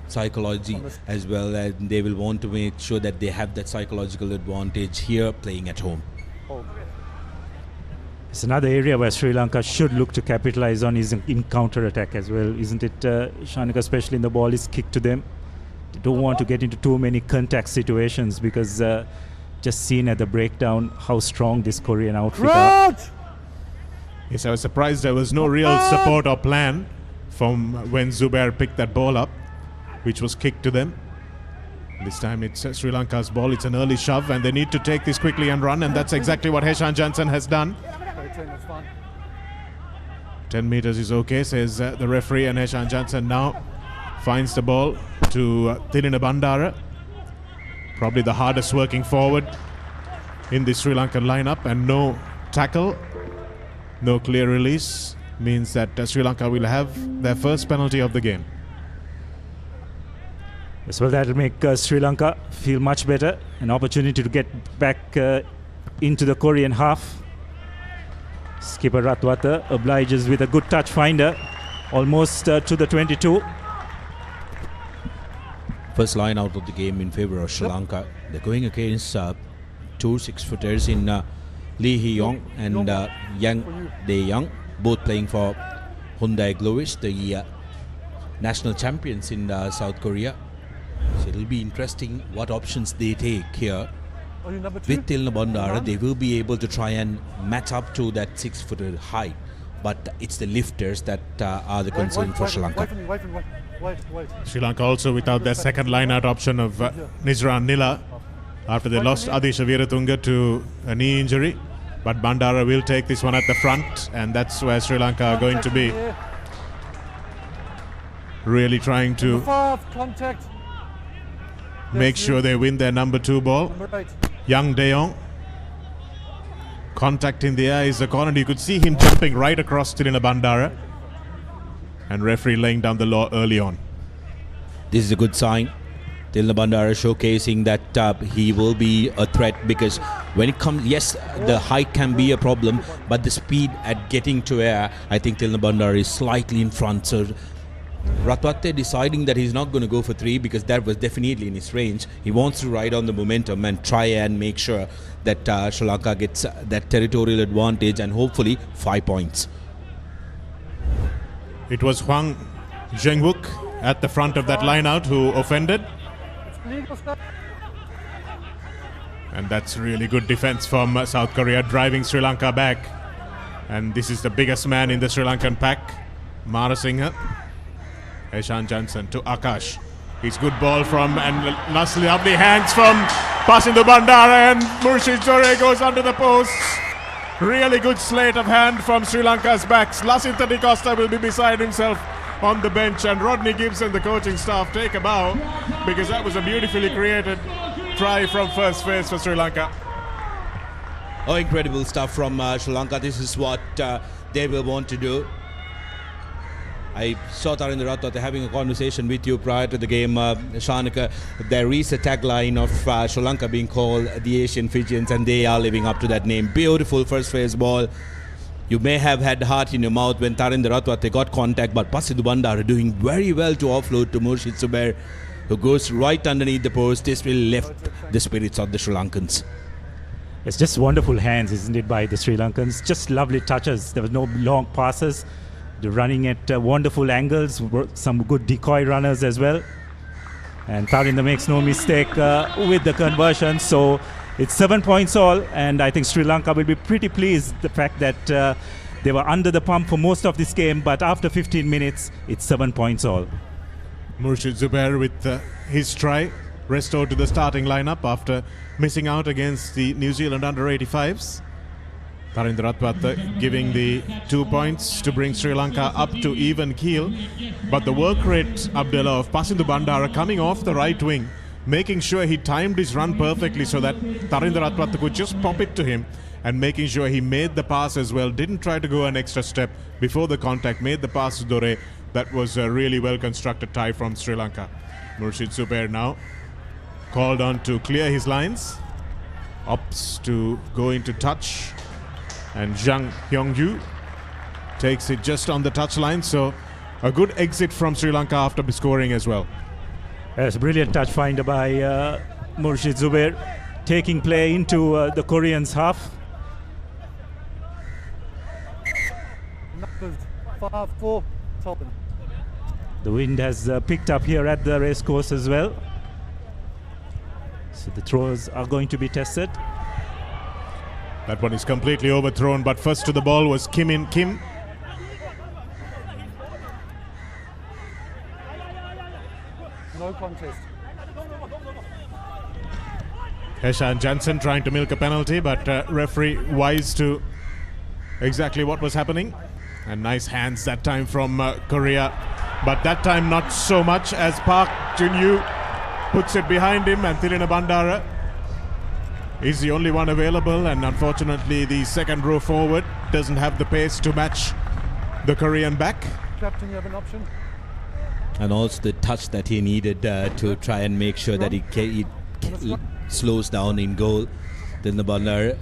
psychology as well, and they will want to make sure that they have that psychological advantage here playing at home. It's another area where Sri Lanka should look to capitalize on is in counter-attack as well, isn't it, Shanika, especially when the ball is kicked to them. They don't want to get into too many contact situations because just seen at the breakdown how strong this Korean outfit are. Yes, I was surprised there was no real support or plan from when Zubair picked that ball up, which was kicked to them. This time it's Sri Lanka's ball. It's an early shove and they need to take this quickly and run, and that's exactly what Heshan Jansen has done. 10 meters is okay, says the referee, and Heshan Jansen now finds the ball to Thilina Bandara. Probably the hardest working forward in the Sri Lankan lineup, and no tackle, no clear release means that Sri Lanka will have their first penalty of the game. Yes, well, that'll make Sri Lanka feel much better. An opportunity to get back into the Korean half. Skipper Ratwatta obliges with a good touch finder, almost to the 22. First line out of the game in favor of Sri Lanka. They're going against two 6-footers in Lee Hee-yong and Yang De-young, both playing for Hyundai Glovis, the national champions in South Korea. So it'll be interesting what options they take here. With Tilna Bandara, they will be able to try and match up to that 6-footer height, but it's the lifters that are the concern for Sri Lanka. Sri Lanka also without their second line-out option of Nizran Nila after they lost Adisha Veeratunga to a knee injury. But Bandara will take this one at the front, and that's where Sri Lanka are going to be really trying to make sure they win their number 2 ball. Young De Jong. Contact in the air is the corner. You could see him jumping right across Tilina Bandara. And referee laying down the law early on. This is a good sign. Tilna Bandara showcasing that he will be a threat, because when it comes, yes, the height can be a problem, but the speed at getting to air, I think Tilna Bandara is slightly in front. So Ratwatte deciding that he's not going to go for 3 because that was definitely in his range. He wants to ride on the momentum and try and make sure that Sri Lanka gets that territorial advantage and hopefully 5 points. It was Hwang Zhengwook at the front of that line out who offended. And that's really good defense from South Korea, driving Sri Lanka back. And this is the biggest man in the Sri Lankan pack, Marasinghe. Heshan Jansen to Akash. It's good ball from, and lovely hands from Pasindu Bandara, and Murshid Zore goes under the post. Really good sleight of hand from Sri Lanka's backs. Lasinta Di Costa will be beside himself on the bench, and Rodney Gibson, the coaching staff, take a bow because that was a beautifully created try from first phase for Sri Lanka. Oh, incredible stuff from Sri Lanka. This is what they will want to do. I saw Tarinder Ratwatte having a conversation with you prior to the game, Shanika. There is a tagline of Sri Lanka being called the Asian Fijians, and they are living up to that name. Beautiful first phase ball. You may have had heart in your mouth when Tarinder Ratwate got contact, but Pasidhu Bandara doing very well to offload to Murshid Zubair, who goes right underneath the post. This really left the spirits of the Sri Lankans. It's just wonderful hands, isn't it, by the Sri Lankans? Just lovely touches. There was no long passes. They're running at wonderful angles. Some good decoy runners as well. And Tarinder makes no mistake with the conversion. So it's 7 points all, and I think Sri Lanka will be pretty pleased the fact that they were under the pump for most of this game, but after 15 minutes, it's 7 points all. Murshid Zubair with his try, restored to the starting lineup after missing out against the New Zealand under-85s. Tarinder Ratwate giving the 2 points to bring Sri Lanka up to even keel. But the work rate, Abdullah, of Pasidhu Bandara coming off the right wing, making sure he timed his run perfectly so that Tarinder Ratwate could just pop it to him, and making sure he made the pass as well. Didn't try to go an extra step before the contact, made the pass to Dore. That was a really well-constructed tie from Sri Lanka. Murshid Zubair now called on to clear his lines. Opts to go into touch. And Zhang Hyong-yu takes it just on the touchline. So a good exit from Sri Lanka after scoring as well. Yes, a brilliant touch finder by Murshid Zubair, taking play into the Koreans' half. The wind has picked up here at the racecourse as well. So the throws are going to be tested. That one is completely overthrown, but first to the ball was Kim In Kim. No contest. Heshan Jansen trying to milk a penalty, but referee wise to exactly what was happening. And nice hands that time from Korea, but that time not so much as Park Jun-yu puts it behind him, and Thilina Bandara is the only one available, and unfortunately the second row forward doesn't have the pace to match the Korean back. Captain, you have an option. And also the touch that he needed to try and make sure that he slows down in goal. Then the bowler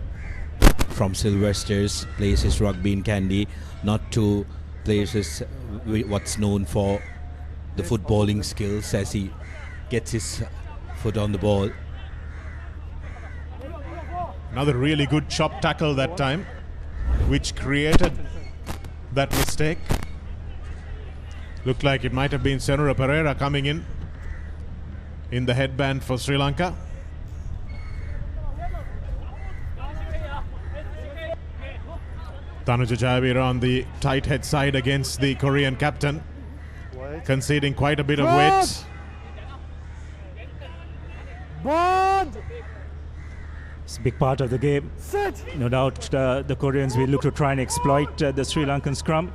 from Sylvester's places Rugby in Kandy, not to places what's known for the footballing skills as he gets his foot on the ball. Another really good chop tackle that time, which created that mistake. Looked like it might have been Senora Pereira coming in the headband for Sri Lanka. Tanuja Jayavira on the tight head side against the Korean captain, conceding quite a bit of weight. It's a big part of the game. No doubt the Koreans will look to try and exploit the Sri Lankan scrum.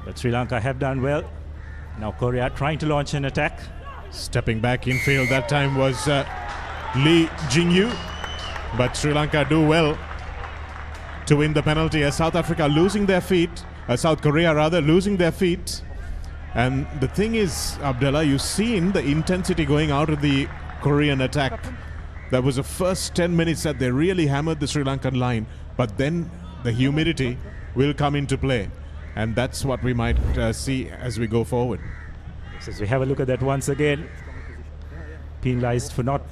But Sri Lanka have done well. Now Korea trying to launch an attack. Stepping back infield that time was Lee Jing-yu. But Sri Lanka do well to win the penalty as South Africa losing their feet. South Korea rather losing their feet. And the thing is, Abdullah, you've seen the intensity going out of the Korean attack. That was the first 10 minutes that they really hammered the Sri Lankan line. But then the humidity will come into play. And that's what we might see as we go forward. So as we have a look at that once again, penalized for not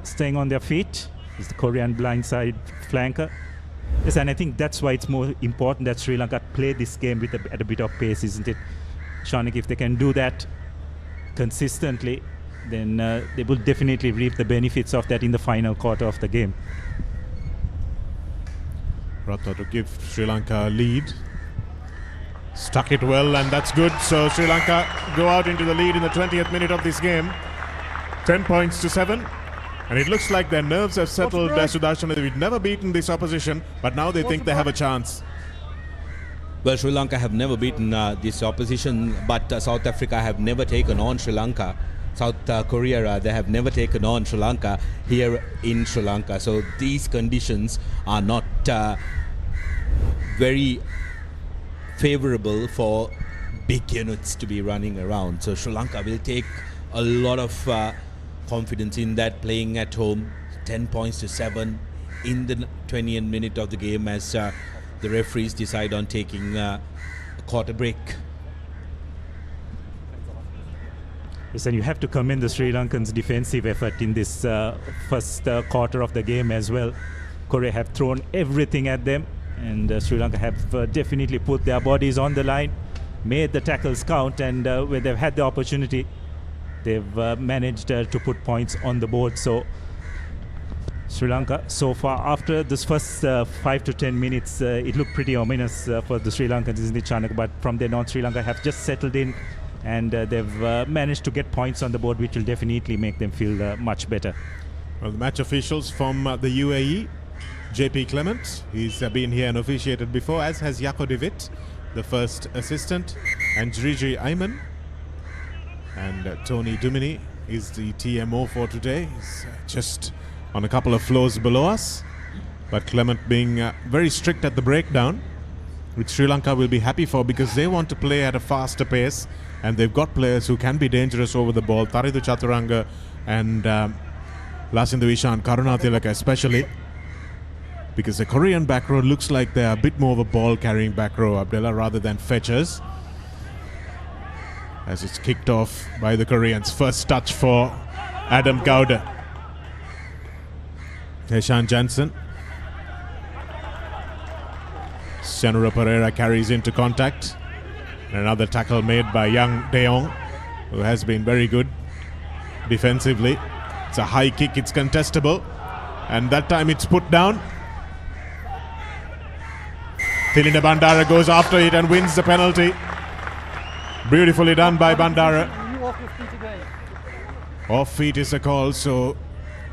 staying on their feet is the Korean blindside flanker. Yes, and I think that's why it's more important that Sri Lanka play this game with at a bit of pace, isn't it? Shanik, if they can do that consistently, then they will definitely reap the benefits of that in the final quarter of the game. Ratha to give Sri Lanka a lead. Stuck it well, and that's good. So Sri Lanka go out into the lead in the 20th minute of this game. 10 points to 7. And it looks like their nerves have settled, Sudarshan. They've never beaten this opposition, but now they think they have a chance. Well, Sri Lanka have never beaten this opposition, but South Africa have never taken on Sri Lanka. South Korea, they have never taken on Sri Lanka here in Sri Lanka. So these conditions are not very favorable for big units to be running around. So Sri Lanka will take a lot of confidence in that, playing at home. 10 points to 7 in the 20th minute of the game as the referees decide on taking a quarter break. Yes, and you have to commend the Sri Lankans' defensive effort in this first quarter of the game as well. Korea have thrown everything at them, and Sri Lanka have definitely put their bodies on the line, made the tackles count, and when they've had the opportunity, they've managed to put points on the board. So Sri Lanka, so far, after this first 5 to 10 minutes, it looked pretty ominous for the Sri Lankans, isn't it, Chanaka? But from then on, Sri Lanka have just settled in, and they've managed to get points on the board, which will definitely make them feel much better. Well, the match officials from the UAE, JP Clement, he's been here and officiated before, as has Yako Divit, the first assistant, and Jriji Ayman. And Tony Dumini is the TMO for today. He's just on a couple of floors below us. But Clement being very strict at the breakdown, which Sri Lanka will be happy for because they want to play at a faster pace, and they've got players who can be dangerous over the ball. Taridu Chaturanga and Lasindu Ishan, Karunathilaka especially, because the Korean back row looks like they're a bit more of a ball-carrying back row, Abdullah, rather than fetchers. As it's kicked off by the Koreans. First touch for Adam Gowda. Heshan Jansen. Senura Pereira carries into contact. Another tackle made by young De Jong, who has been very good defensively. It's a high kick, it's contestable, and that time it's put down. Thilinda Bandara goes after it and wins the penalty. Beautifully done by Bandara. Off feet is the call, so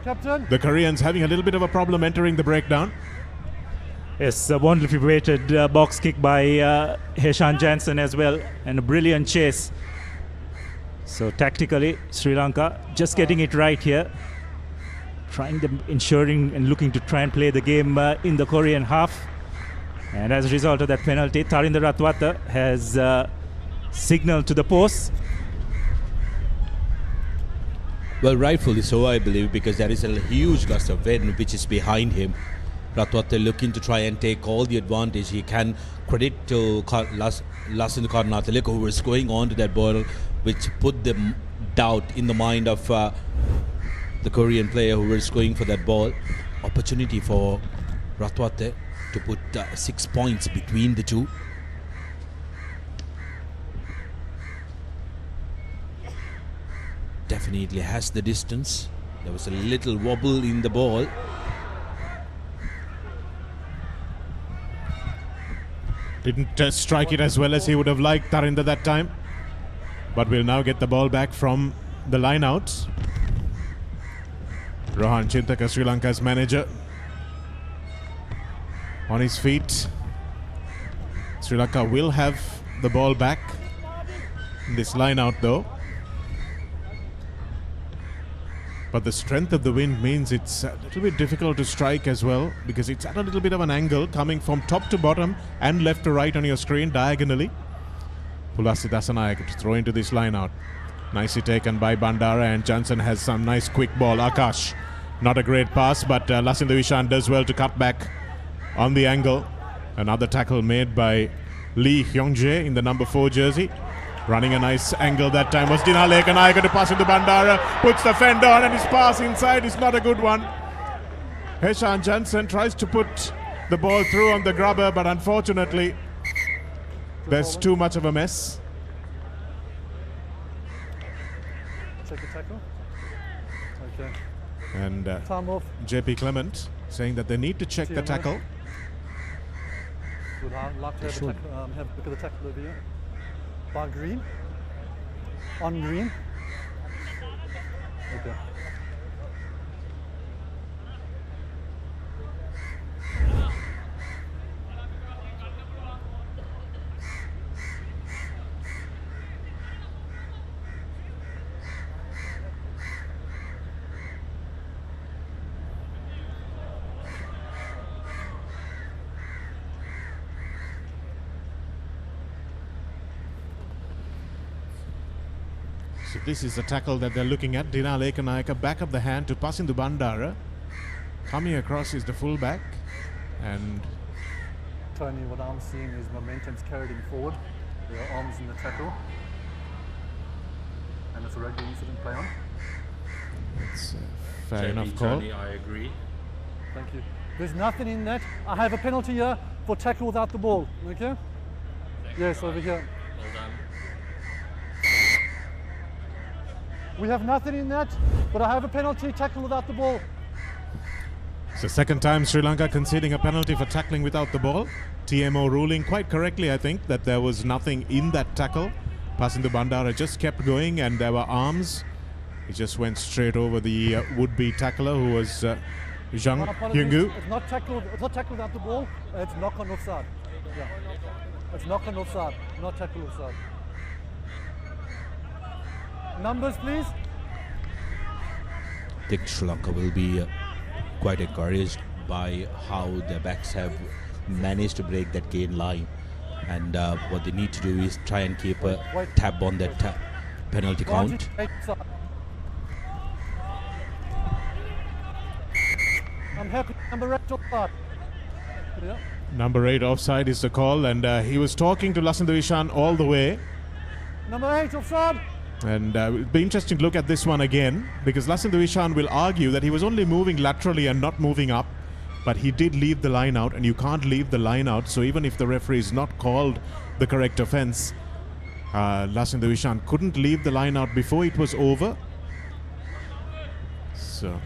Captain. The Koreans having a little bit of a problem entering the breakdown. Yes, a wonderfully weighted box kick by Heshan Jansen as well, and a brilliant chase. So tactically, Sri Lanka just getting it right here, ensuring and looking to try and play the game in the Korean half. And as a result of that penalty, Tarinder Ratwata has signaled to the post. Well, rightfully so, I believe, because there is a huge gust of wind which is behind him. Ratwata looking to try and take all the advantage he can. Credit to Lasindu Karunathilaka, who was going on to that ball, which put the doubt in the mind of the Korean player who was going for that ball. Opportunity for Ratwata to put 6 points between the two. Definitely has the distance. There was a little wobble in the ball. Didn't strike it as well as he would have liked, Tarinder, that time. But we'll now get the ball back from the line out. Rohan Chintaka, Sri Lanka's manager, on his feet. Sri Lanka will have the ball back in this line out though. But the strength of the wind means it's a little bit difficult to strike as well, because it's at a little bit of an angle coming from top to bottom and left to right on your screen diagonally. Pulasi Dasanayak to throw into this line out. Nicely taken by Bandara, and Johnson has some nice quick ball. Akash, not a great pass, but Lasindu Ishan does well to cut back on the angle. Another tackle made by Lee Hyung-jae in the number 4 jersey. Running a nice angle that time was Dinale Kanayaka to pass into Bandara. Puts the fend on, and his pass inside is not a good one. Heshan Jansen tries to put the ball through on the grubber, but unfortunately there's too much of a mess. Check the tackle. Okay. And Time off. JP Clement saying that they need to check the tackle. Would I like to have a look at the tackle over here? By green. On green. Okay. So this is the tackle that they're looking at. Dina Lekanayaka back of the hand to pass into Bandara. Coming across is the fullback, and Tony, what I'm seeing is momentum's carried him forward. There are arms in the tackle. And it's a rugby incident play on. It's a fair enough call. Tony, I agree. Thank you. There's nothing in that. I have a penalty here for tackle without the ball. Okay? Yes, over here. Well done. We have nothing in that, but I have a penalty, tackle without the ball. It's the second time Sri Lanka conceding a penalty for tackling without the ball. TMO ruling quite correctly, I think, that there was nothing in that tackle. Pasindu Bandara just kept going and there were arms. He just went straight over the would-be tackler who was Zhang Hyungu. It's not tackle without the ball, it's knock on offside. Yeah. It's knock on offside, not tackle offside. Numbers, please. I think Sri Lanka will be quite encouraged by how the backs have managed to break that gain line, and what they need to do is try and keep a tab on that penalty count. I'm happy. Number 8 offside. Yeah. Number 8 offside is the call, and he was talking to Lasindhu Ishan all the way. Number 8 offside. And it'll be interesting to look at this one again, because Lasindhu Ishan will argue that he was only moving laterally and not moving up, but he did leave the line out, and you can't leave the line out. So even if the referee is not called the correct offence, Lasindhu Ishan couldn't leave the line out before it was over. So you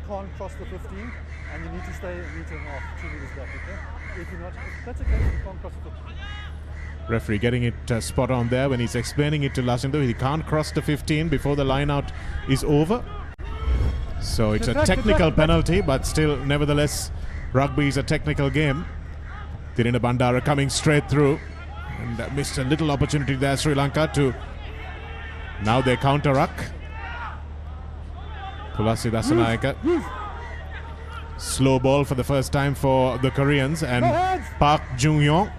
can't cross the 15, and you need to stay a metre and a half, 2 metres back. Okay? If you're not, that's okay. You can't cross the 15. Referee getting it spot on there when he's explaining it to Lasindhu. He can't cross the 15 before the line out is over. So it's a technical penalty, but still, nevertheless, rugby is a technical game. Tirina Bandara coming straight through and missed a little opportunity there, Sri Lanka, to now they counter-ruck. Pulasi Dasanayaka. Slow ball for the first time for the Koreans, and Park Jung-yong.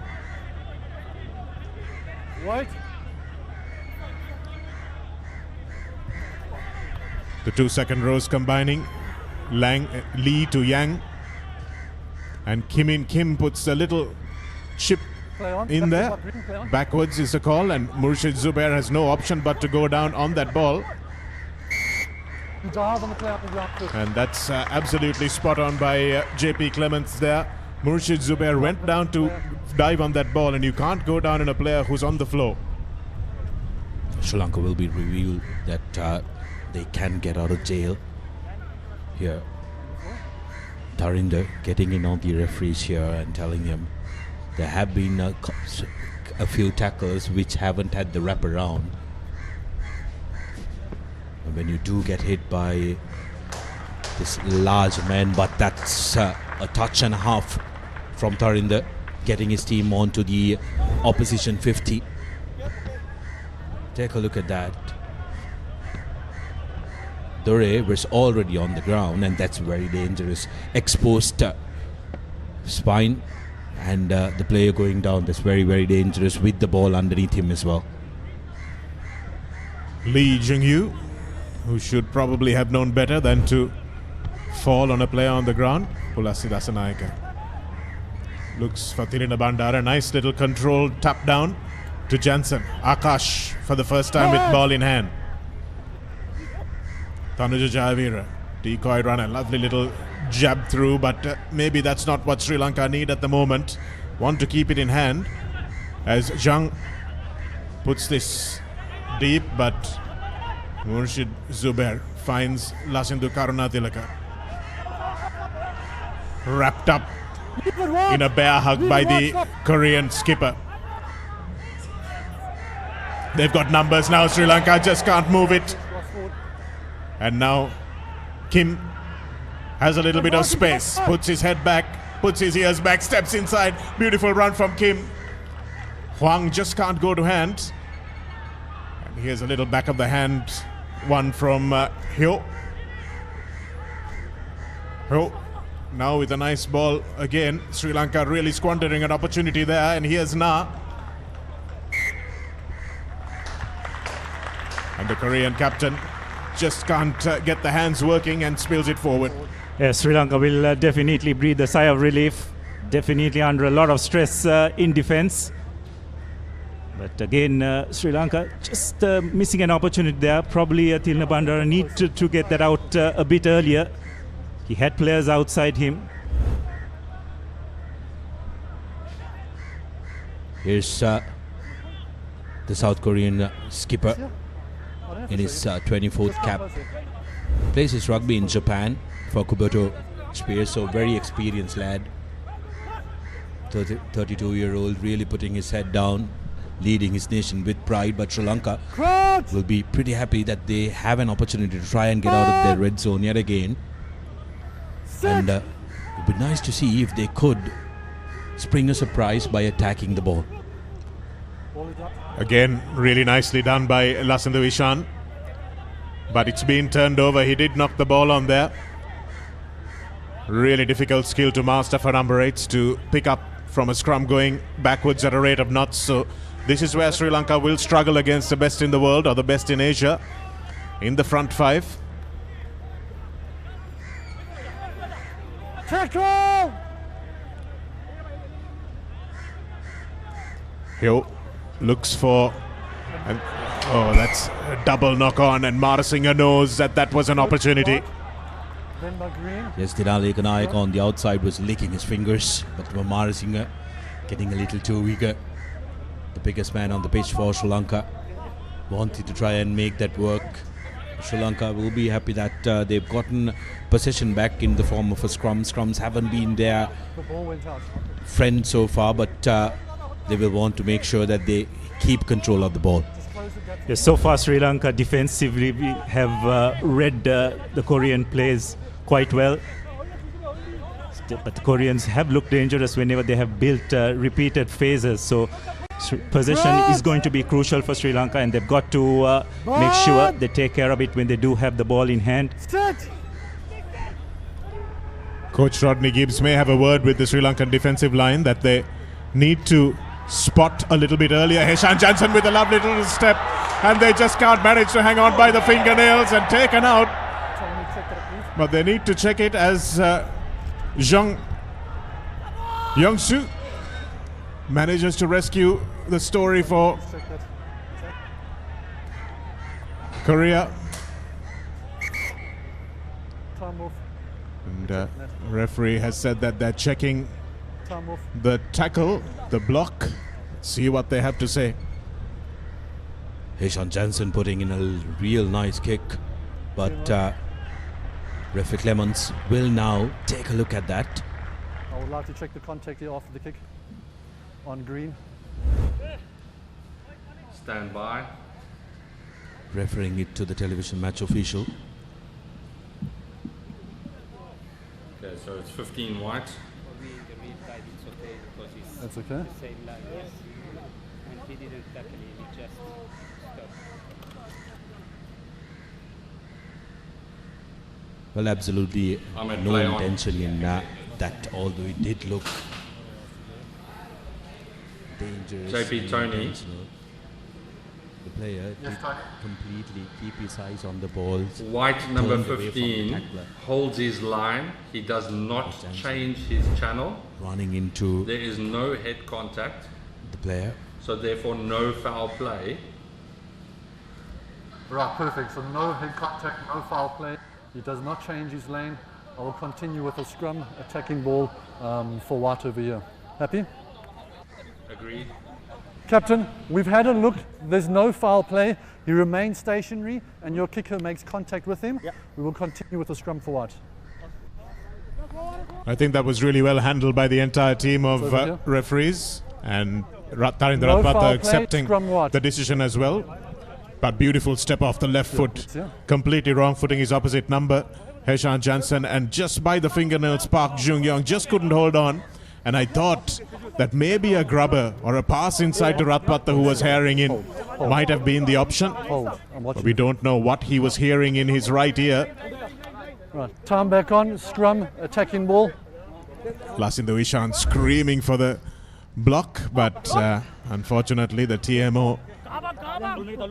Right. The 2 second rows combining. Lee to Yang. And Kim puts a little chip in there. Backwards is the call, and Murshid Zubair has no option but to go down on that ball. And that's absolutely spot on by JP Clements there. Murshid Zubair went down to dive on that ball, and you can't go down on a player who's on the floor. Sri Lanka will be revealed that they can get out of jail here. Dharinder getting in on the referees here and telling him there have been a few tackles which haven't had the wraparound. And when you do get hit by this large man, but that's a touch and a half from Dharinder, getting his team onto the opposition 50. Take a look at that. Dore was already on the ground, and that's very dangerous. Exposed spine, and the player going down, that's very, very dangerous with the ball underneath him as well. Lee Jung-yu, who should probably have known better than to fall on a player on the ground. Pulasi Dasanayaka looks for Tirina Bandara. Nice little controlled tap down to Jansen. Akash for the first time with ball in hand. Tanuja Jayavira, decoy runner, lovely little jab through, but maybe that's not what Sri Lanka need at the moment. Want to keep it in hand as Zhang puts this deep, but Murshid Zubair finds Lasindhu Karunatilaka. Wrapped up in a bear hug by the Korean skipper. They've got numbers now, Sri Lanka just can't move it. And now Kim has a little bit of space, puts his head back, puts his ears back, steps inside. Beautiful run from Kim. Huang just can't go to hand. And here's a little back of the hand one from Hyo. Hyo now with a nice ball again. Sri Lanka really squandering an opportunity there, and here's Na. And the Korean captain just can't get the hands working and spills it forward. Yes, Sri Lanka will definitely breathe a sigh of relief. definitely under a lot of stress in defense. But again, Sri Lanka just missing an opportunity there. Probably Tilna Bandara need to get that out a bit earlier. He had players outside him. Here's the South Korean skipper in his 24th cap. Plays his rugby in Japan for Kuboto Spears, so very experienced lad. 32-year-old, really putting his head down, leading his nation with pride. But Sri Lanka will be pretty happy that they have an opportunity to try and get out of their red zone yet again. And it would be nice to see if they could spring a surprise by attacking the ball. Again, really nicely done by Lasandhu Ishan. But it's been turned over. He did knock the ball on there. Really difficult skill to master for number 8s to pick up from a scrum going backwards at a rate of knots. So this is where Sri Lanka will struggle against the best in the world or the best in Asia in the front 5. Tackle! Hill looks for, and oh, that's a double knock on, and Marasinghe knows that was an opportunity. Yes, Dinali Kanayak on the outside was licking his fingers, but Marasinghe getting a little too eager. The biggest man on the pitch for Sri Lanka wanted to try and make that work. Sri Lanka will be happy that they've gotten possession back in the form of a scrum. Scrums haven't been their friend so far, but they will want to make sure that they keep control of the ball. Yes, so far Sri Lanka defensively have read the Korean plays quite well. But the Koreans have looked dangerous whenever they have built repeated phases. So possession is going to be crucial for Sri Lanka, and they've got to make sure they take care of it when they do have the ball in hand. Coach Rodney Gibbs may have a word with the Sri Lankan defensive line that they need to spot a little bit earlier. Heshan Jansen with a lovely little step, and they just can't manage to hang on by the fingernails and taken out. But they need to check it as Zhang Yongsu manages to rescue the story for Korea. And referee has said that they're checking the tackle, the block. See what they have to say. Heshan Jansen putting in a real nice kick, but referee Clements will now take a look at that. I would like to check the contact here after the kick on green. Stand by. Referring it to the television match official. Okay, so it's 15 white. That's okay. Well, absolutely no intention in that, although it did look dangerous. JP Tony. The player did completely keep his eyes on the ball. White number 15 holds his line. He does not change his channel. Running into there is no head contact. The player. So therefore no foul play. Right, perfect. So no head contact, no foul play. He does not change his lane. I will continue with a scrum attacking ball for white over here. Happy? Agreed. Captain, we've had a look. There's no foul play. He remains stationary and your kicker makes contact with him. Yep. We will continue with the scrum for white. I think that was really well handled by the entire team of referees, and Tarinder Ratpata accepting the decision as well. But beautiful step off the left foot, completely wrong footing his opposite number, Heshan Jansen, and just by the fingernails Park Jung-young just couldn't hold on. And I thought that maybe a grubber or a pass inside to Ratpata, who was herring in, might have been the option. But we don't know what he was hearing in his right ear. Right, time back on, scrum, attacking ball. Lasandhu Ishan screaming for the block, but unfortunately the TMO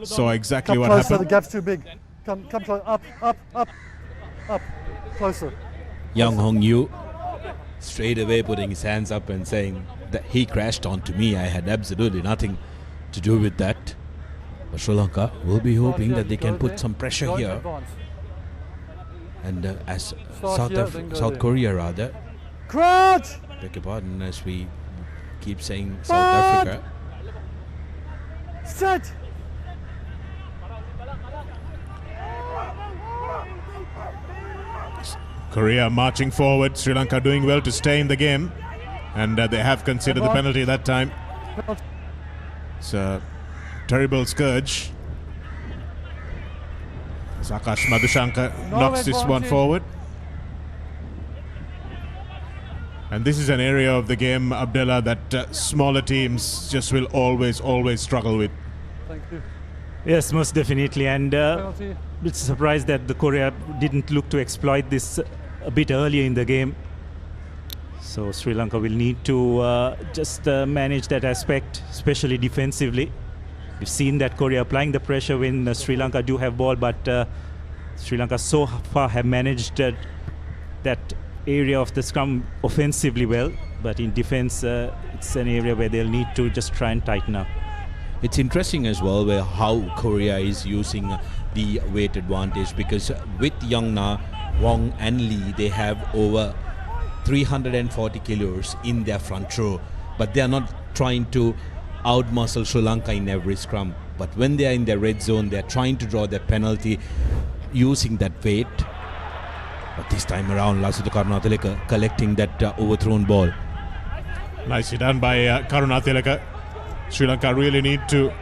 saw exactly what happened. The gap's too big. Come close, up, closer. Young Hong Yu straight away putting his hands up and saying that he crashed onto me. I had absolutely nothing to do with that. But Sri Lanka will be hoping that they can put some pressure here. And as South Korea rather. Crouch! Beg your pardon, as we keep saying South Africa. Set! Korea marching forward, Sri Lanka doing well to stay in the game, and they have considered the penalty that time. It's a terrible scourge. Akash Madhushankar knocks this one forward. And this is an area of the game, Abdullah, that smaller teams just will always struggle with. Thank you. Yes, most definitely. And it's a surprise that the Korea didn't look to exploit this a bit earlier in the game. So Sri Lanka will need to just manage that aspect, especially defensively. We've seen that Korea applying the pressure when Sri Lanka do have ball, but Sri Lanka so far have managed that area of the scrum offensively well, but in defense it's an area where they'll need to just try and tighten up. It's interesting as well where how Korea is using the weight advantage, because with Youngna, Wong and Lee, they have over 340 kilos in their front row, but they are not trying to outmuscle Sri Lanka in every scrum. But when they are in their red zone, they are trying to draw their penalty using that weight. But this time around, Lasitha Karunatilaka collecting that overthrown ball. Nicely done by Karunatilaka. Sri Lanka really need to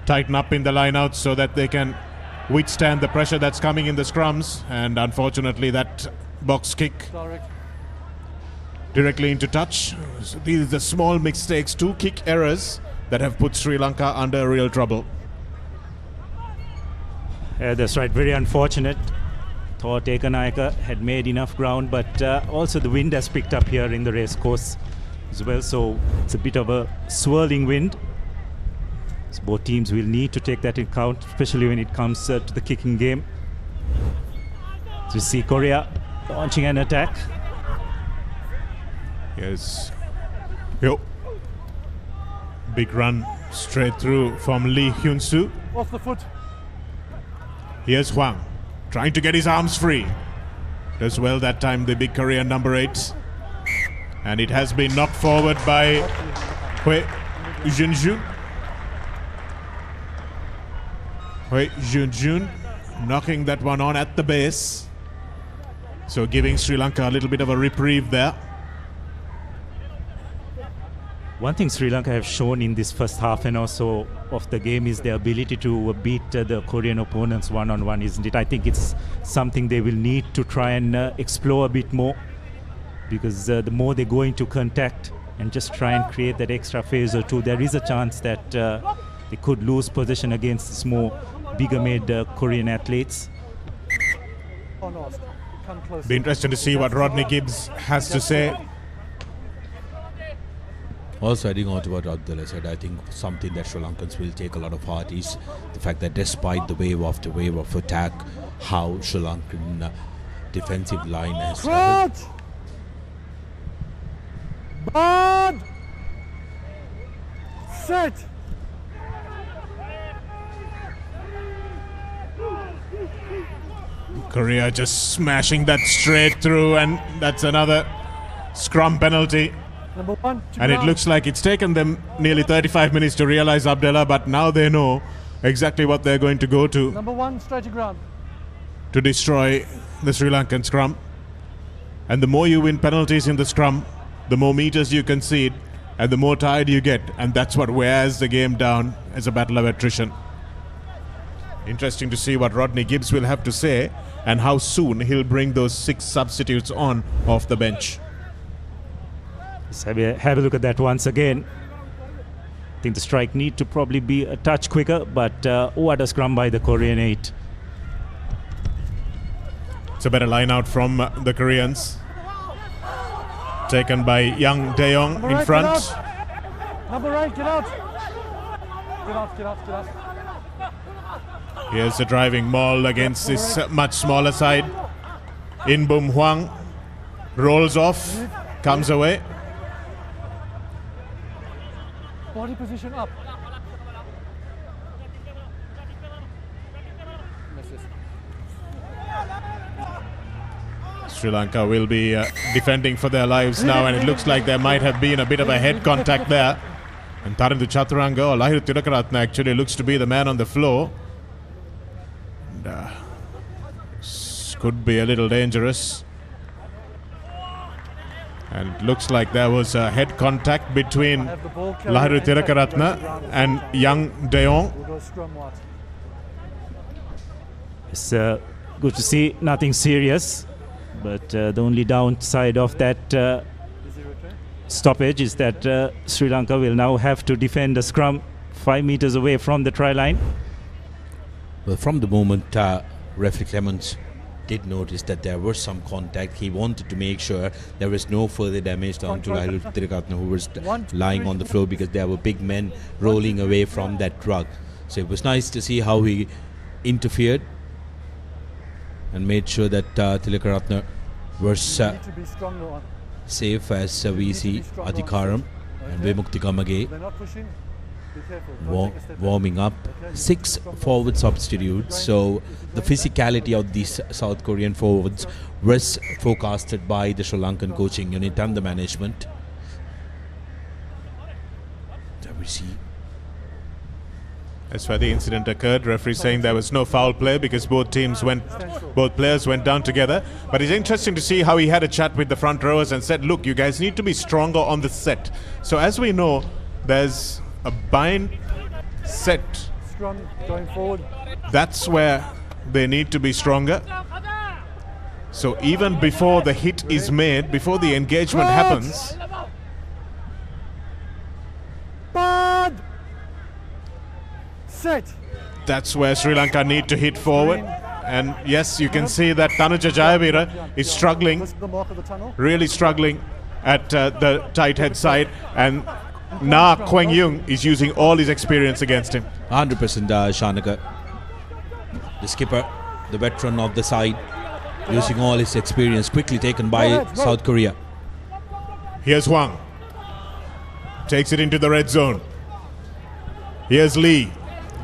tighten up in the line-out so that they can withstand the pressure that's coming in the scrums. And unfortunately, that box kick directly into touch. So these are the small mistakes, 2 kick errors that have put Sri Lanka under real trouble. That's right, very unfortunate. Thought Ekanayaka had made enough ground, but also the wind has picked up here in the race course as well, so it's a bit of a swirling wind. So both teams will need to take that into account, especially when it comes to the kicking game. So you see Korea launching an attack. Yes. Yo. Big run straight through from Lee Hyun-soo. Off the foot. Here's Hwang, trying to get his arms free. Does well that time, the big Korean number 8. And it has been knocked forward by Hui Junjun. Hui Junjun knocking that one on at the base. So giving Sri Lanka a little bit of a reprieve there. One thing Sri Lanka have shown in this first half and also of the game is their ability to beat the Korean opponents one-on-one, isn't it? I think it's something they will need to try and explore a bit more, because the more they go into contact and just try and create that extra phase or two, there is a chance that they could lose possession against this more bigger-made Korean athletes. Be interesting to see what Rodney Gibbs has to say. Also adding on to what Abdullah said, I think something that Sri Lankans will take a lot of heart is the fact that despite the wave after wave of attack, how Sri Lankan defensive line has Crouch! Bad! Set! Korea just smashing that straight through, and that's another scrum penalty. Number 1, and it looks like it's taken them nearly 35 minutes to realize, Abdullah, but now they know exactly what they're going to go to. Number 1, straight to ground. To destroy the Sri Lankan scrum. And the more you win penalties in the scrum, the more meters you concede, and the more tired you get. And that's what wears the game down as a battle of attrition. Interesting to see what Rodney Gibbs will have to say and how soon he'll bring those 6 substitutes on off the bench. Let's have a look at that once again. I think the strike need to probably be a touch quicker, but what a scrum by the Korean 8. It's a better line out from the Koreans. Taken by Yang Dae-yong in front. Number 8, get out. Get out, get out, get out. Here's the driving maul against this much smaller side. In Bum Hwang rolls off. comes away. Body position up. Sri Lanka will be defending for their lives now, and it looks like there might have been a bit of a head contact there. And Tarindu Chaturanga, or Lahiru Tilakaratne, actually looks to be the man on the floor. And, could be a little dangerous. And it looks like there was a head contact between Lahiru Tilakaratne and young De Jong. It's good to see nothing serious. But the only downside of that stoppage is that Sri Lanka will now have to defend a scrum 5 meters away from the try line. Well, from the moment referee Clements did notice that there was some contact, he wanted to make sure there was no further damage down to Lahiru Tilakaratne, who was lying on the floor, because there were big men rolling away from that rug. So it was nice to see how he interfered and made sure that Tilakaratne was safe, as we see Adhikaram and Vemuktika Mage warming up. 6 forward substitutes, so the physicality of these South Korean forwards was forecasted by the Sri Lankan coaching unit and the management. There we see. That's where the incident occurred. Referee saying there was no foul play because both players went down together. But it's interesting to see how he had a chat with the front rowers and said, look, you guys need to be stronger on the set. So as we know, there's a bind set. Scrum going forward. That's where they need to be stronger. So even before the hit is made, before the engagement happens, set. That's where Sri Lanka need to hit forward. And yes, you can see that Tanuja Jayavira is struggling, really struggling at the tight head side, and Na Kweng Yung is using all his experience against him. 100% Shanaka. The skipper, the veteran of the side, using all his experience, quickly taken by South Korea. Here's Hwang. Takes it into the red zone. Here's Lee.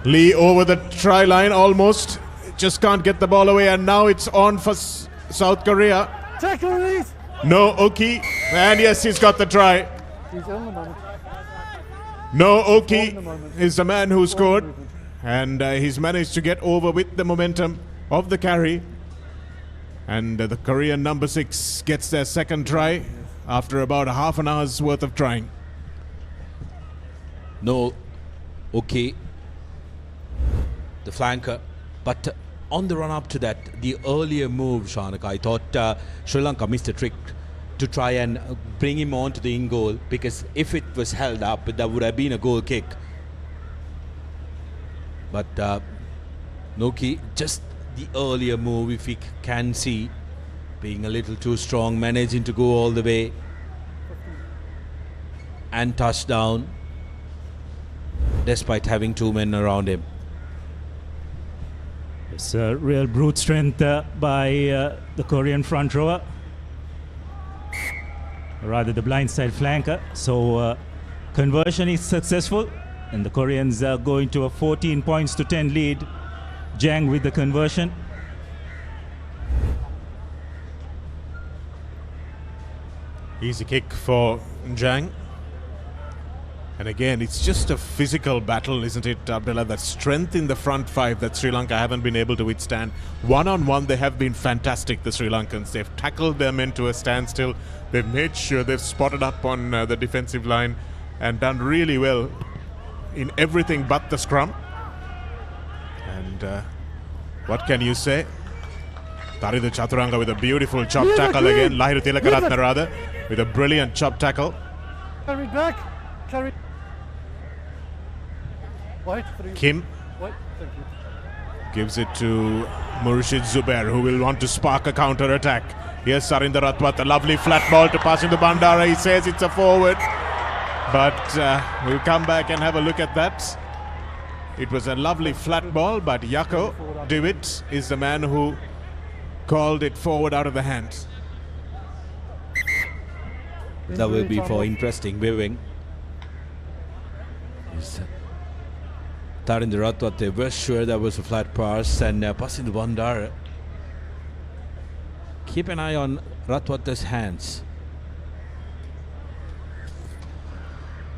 Lee over the try line almost. Just can't get the ball away, and now it's on for South Korea. Tackle release. No Oki. And yes, he's got the try. No Oki is the man who scored. And he's managed to get over with the momentum of the carry. And the Korean number 6 gets their second try after about a half an hour's worth of trying. No Oki, the flanker, but on the run up to that, the earlier move, Shanaka, I thought Sri Lanka missed a trick to try and bring him on to the in goal, because if it was held up, that would have been a goal kick. But Noki, just the earlier move, if we can see, being a little too strong, managing to go all the way and touchdown despite having 2 men around him. It's a real brute strength by the Korean front rower, rather the blindside flanker. So conversion is successful, and the Koreans are going to a 14 points to 10 lead. Jang with the conversion. Easy kick for Jang. And again, it's just a physical battle, isn't it, Abdullah? That strength in the front 5 that Sri Lanka haven't been able to withstand. One-on-one, they have been fantastic, the Sri Lankans. They've tackled them into a standstill. They've made sure they've spotted up on the defensive line and done really well in everything but the scrum. And what can you say? Tarindu Chaturanga with a beautiful chop tackle again. Lahiru Tilakaratne rather, with a brilliant chop tackle. Carry back. Carry. White, Kim White, thank you. gives it to Murshid Zubair, who will want to spark a counter attack. Here's Sarinder Ratwat, a lovely flat ball to pass into Bandara. He says it's a forward, but we'll come back and have a look at that. It was a lovely flat ball, but Yako Dewitt is the man who called it forward out of the hands. That will be for interesting viewing. Tarinder Ratwate was sure that was a flat pass, and passing the Bandara. Keep an eye on Ratwate's hands.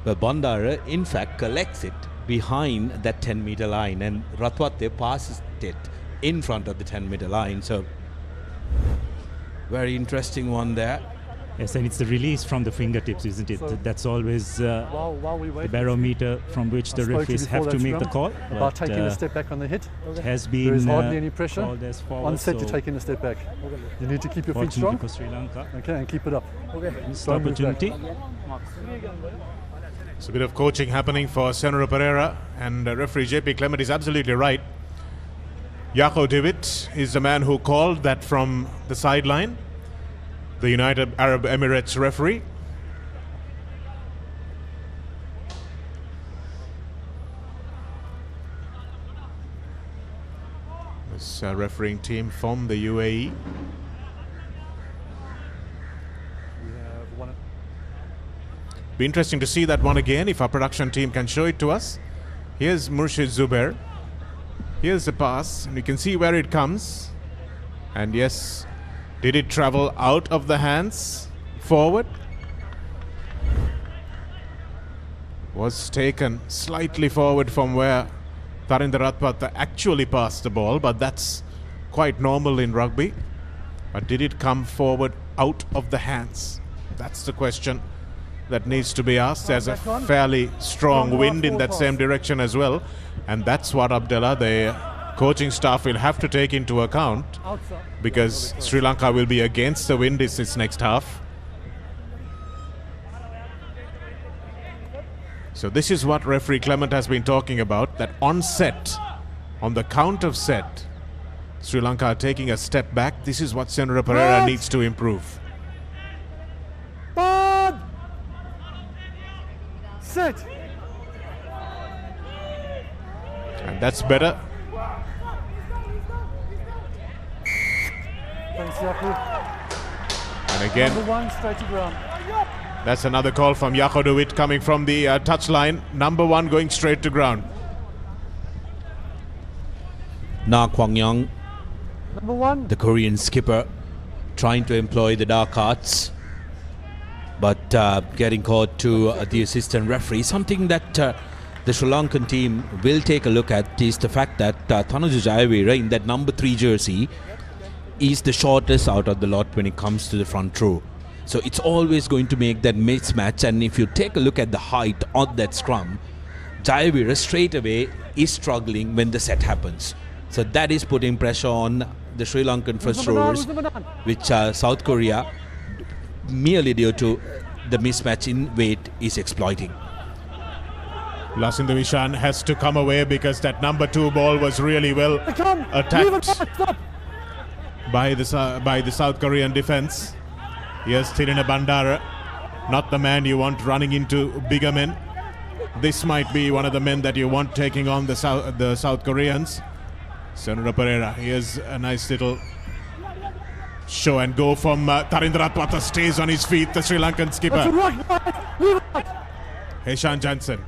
But Bandara in fact collects it behind that 10-meter line, and Ratwate passes it in front of the 10-meter line. So very interesting one there. Yes, and it's the release from the fingertips, isn't it? So That's always while we wait, the barometer from which the referees have to make the call. About taking a step back on the hit. It has been there is hardly any pressure. Forward, on set, you're taking a step back. You need to keep your feet strong. For Sri Lanka. Okay, and keep it up. Missed opportunity. It's a bit of coaching happening for Senra Pereira, and referee JP Clement is absolutely right. Jaco de Wit is the man who called that from the sideline, the United Arab Emirates referee. This refereeing team from the UAE. Be interesting to see that one again, if our production team can show it to us. Here's Murshid Zubair. Here's the pass, and you can see where it comes. And yes, did it travel out of the hands forward? Was taken slightly forward from where Tarinder Ratwate actually passed the ball, but that's quite normal in rugby. But did it come forward out of the hands? That's the question that needs to be asked. There's a fairly strong wind in that same direction as well, and that's what Abdullah, the coaching staff, will have to take into account, because Sri Lanka will be against the wind this next half. So this is what referee Clement has been talking about, that on set, on the count of set, Sri Lanka are taking a step back. This is what Senra Pereira needs to improve. Set. And that's better. Thanks, Jaco. And again, Number one, straight to ground. that's another call from Jaco de Wit coming from the touchline. Number one going straight to ground. Na Kwang Young, Number one. the Korean skipper, trying to employ the dark arts, but getting caught to the assistant referee. Something that the Sri Lankan team will take a look at is the fact that Tanuja Jayavira in that number 3 jersey is the shortest out of the lot when it comes to the front row. So it's always going to make that mismatch, and if you take a look at the height on that scrum, Jayavira straight away is struggling when the set happens. So that is putting pressure on the Sri Lankan first rowers, which South Korea, merely due to the mismatch in weight, is exploiting. Lasinda Vishan has to come away because that number 2 ball was really well attacked by the South Korean defense. Yes, Tirina Bandara, not the man you want running into bigger men. This might be one of the men that you want taking on the South Koreans. Senra Pereira, here's a nice little show and go from Tarinder Ratwate, stays on his feet, the Sri Lankan skipper. Heshan Jansen.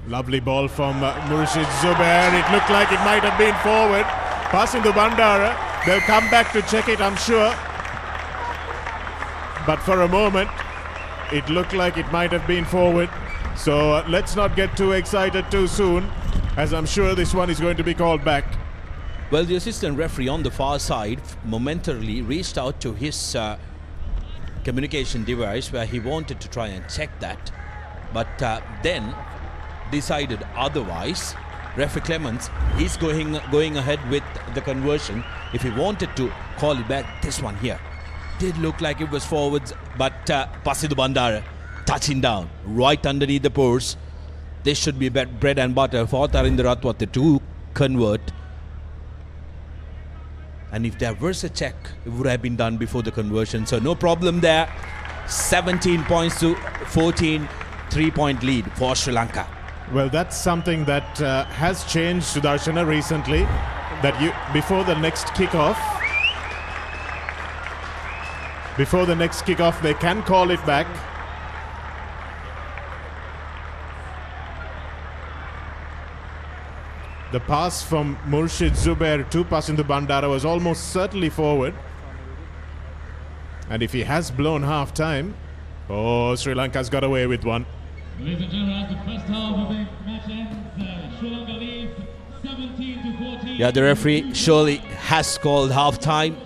Lovely ball from Murshid Zubair. It looked like it might have been forward. Passing to Bandara. They'll come back to check it, I'm sure. But for a moment, it looked like it might have been forward. So let's not get too excited too soon, as I'm sure this one is going to be called back. Well, the assistant referee on the far side momentarily reached out to his communication device where he wanted to try and check that, but then decided otherwise. Referee Clements is going ahead with the conversion. If he wanted to call it back, this one here did look like it was forwards, but Pasidu Bandara touching down right underneath the pores. This should be bread and butter for Tarinder Ratwate to convert. And if there was a check, it would have been done before the conversion. So no problem there. 17 points to 14, 3-point lead for Sri Lanka. Well, that's something that has changed, Sudarshana, recently. That before the next kickoff, before the next kickoff. They can call it back. The pass from Murshid Zubair to Pasindu Bandara was almost certainly forward. And if he has blown half time, Sri Lanka's got away with one. Ladies and gentlemen, as the first half of the match ends, Sri Lanka leads 17-14. Yeah, the referee surely has called half-time.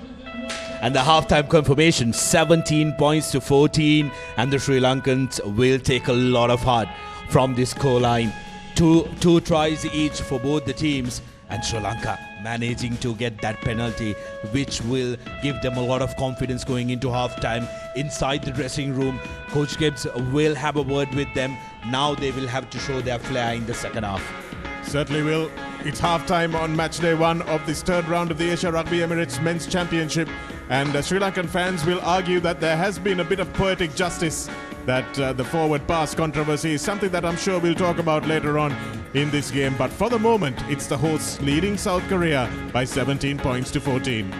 And the half-time confirmation, 17 points to 14. And the Sri Lankans will take a lot of heart from this scoreline. Two tries each for both the teams. And Sri Lanka managing to get that penalty, which will give them a lot of confidence going into half-time. Inside the dressing room, Coach Gibbs will have a word with them. Now they will have to show their flair in the second half. Certainly will. It's half-time on match day 1 of this third round of the Asia Rugby Emirates Men's Championship. And Sri Lankan fans will argue that there has been a bit of poetic justice, that the forward pass controversy is something that I'm sure we'll talk about later on in this game. But for the moment, it's the hosts leading South Korea by 17 points to 14.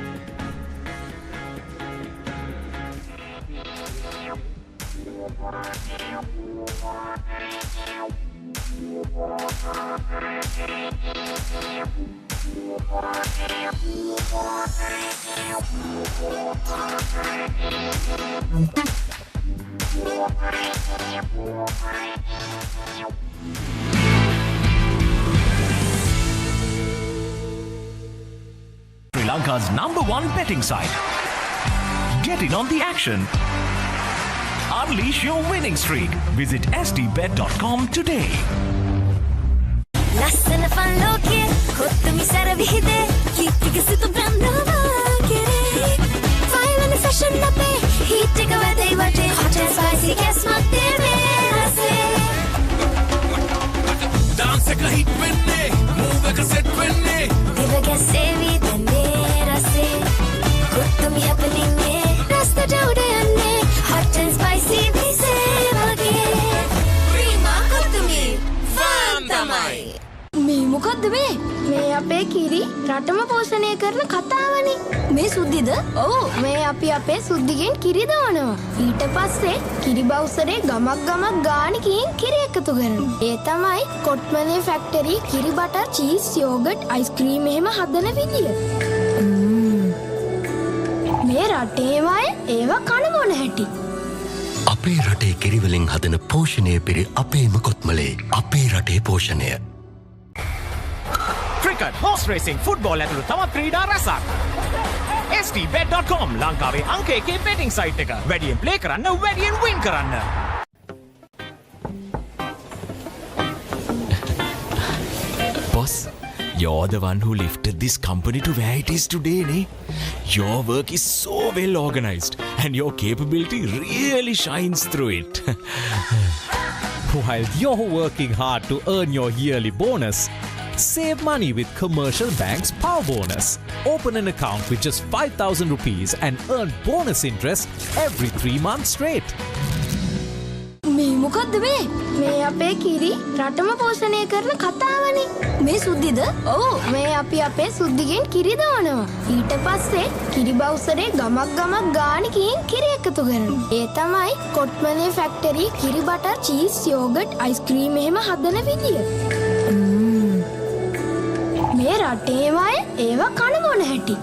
Sri Lanka's #1 betting site. Get in on the action. Unleash your winning streak. Visit sdbet.com today. ලස්සන fun ලෝකයේ කොත්තමි සැර විහිදේ කීර්තික සිත බ්‍රන්දවා කෙරේ ෆයිවන fashion අපේ heat එක වැදේ වටේ hot and spicy guess මත්තේ මේ රසේ dance එක hit වෙන්නේ move එක set වෙන්නේ දිව ගැසෙවි දැන්නේ රසේ කොත්තමි happening මේ රස්තට උඩ යන්නේ hot and spicy විසේ වගේ ප්‍රීමා කොත්තමි ෆන් තමයි මේ මොකද්ද මේ? මේ අපේ කිරි රටම පෝෂණය කරන කතාවනේ. මේ සුද්ධිද? ඔව් මේ අපි අපේ සුද්ධිගෙන් කිරි දවනවා. ඊට පස්සේ කිරි බවුසරේ ගමක් ගානකින් කිරි එකතු කරනවා. ඒ තමයි කොට්මලේ ෆැක්ටරි කිරි බටර් චීස් යෝගට් අයිස්ක්‍රීම් එහෙම හදන විදිය. මේ රටේම අය ඒවා කන මොන හැටි? අපේ රටේ කිරි වලින් හදන පෝෂණය පිරි අපේම කොත්මලේ අපේ රටේ පෝෂණය. Cricket, horse racing, football ඇතුළු තවත් ක්‍රීඩා රැසක්. SDBet.com ලංකාවේ අංක එකේ betting site එක. වැඩියෙන් play කරන්න, වැඩියෙන් win කරන්න. Boss, you're the one who lifted this company to where it is today, ne? Your work is so well organized and your capability really shines through it. While you're working hard to earn your yearly bonus, save money with Commercial Bank's Power Bonus. Open an account with just 5,000 rupees and earn bonus interest every 3 months straight. මේ මොකද්ද මේ? මේ අපේ කිරි රටම පෝෂණය කරන කතාවනේ. මේ සුද්ධිද? ඔව් මේ අපි අපේ සුද්ධිගෙන් කිරි දවනවා. ඊට පස්සේ කිරි බවුසරේ ගමක් ගානකින් කිරි එකතු කරනවා. ඒ තමයි කොට්මලේ ෆැක්ටරි කිරි බටර් චීස් යෝගට් අයිස්ක්‍රීම් එහෙම හදන විදිය. මේ රටේම අය ඒවා කන මොන හැටි?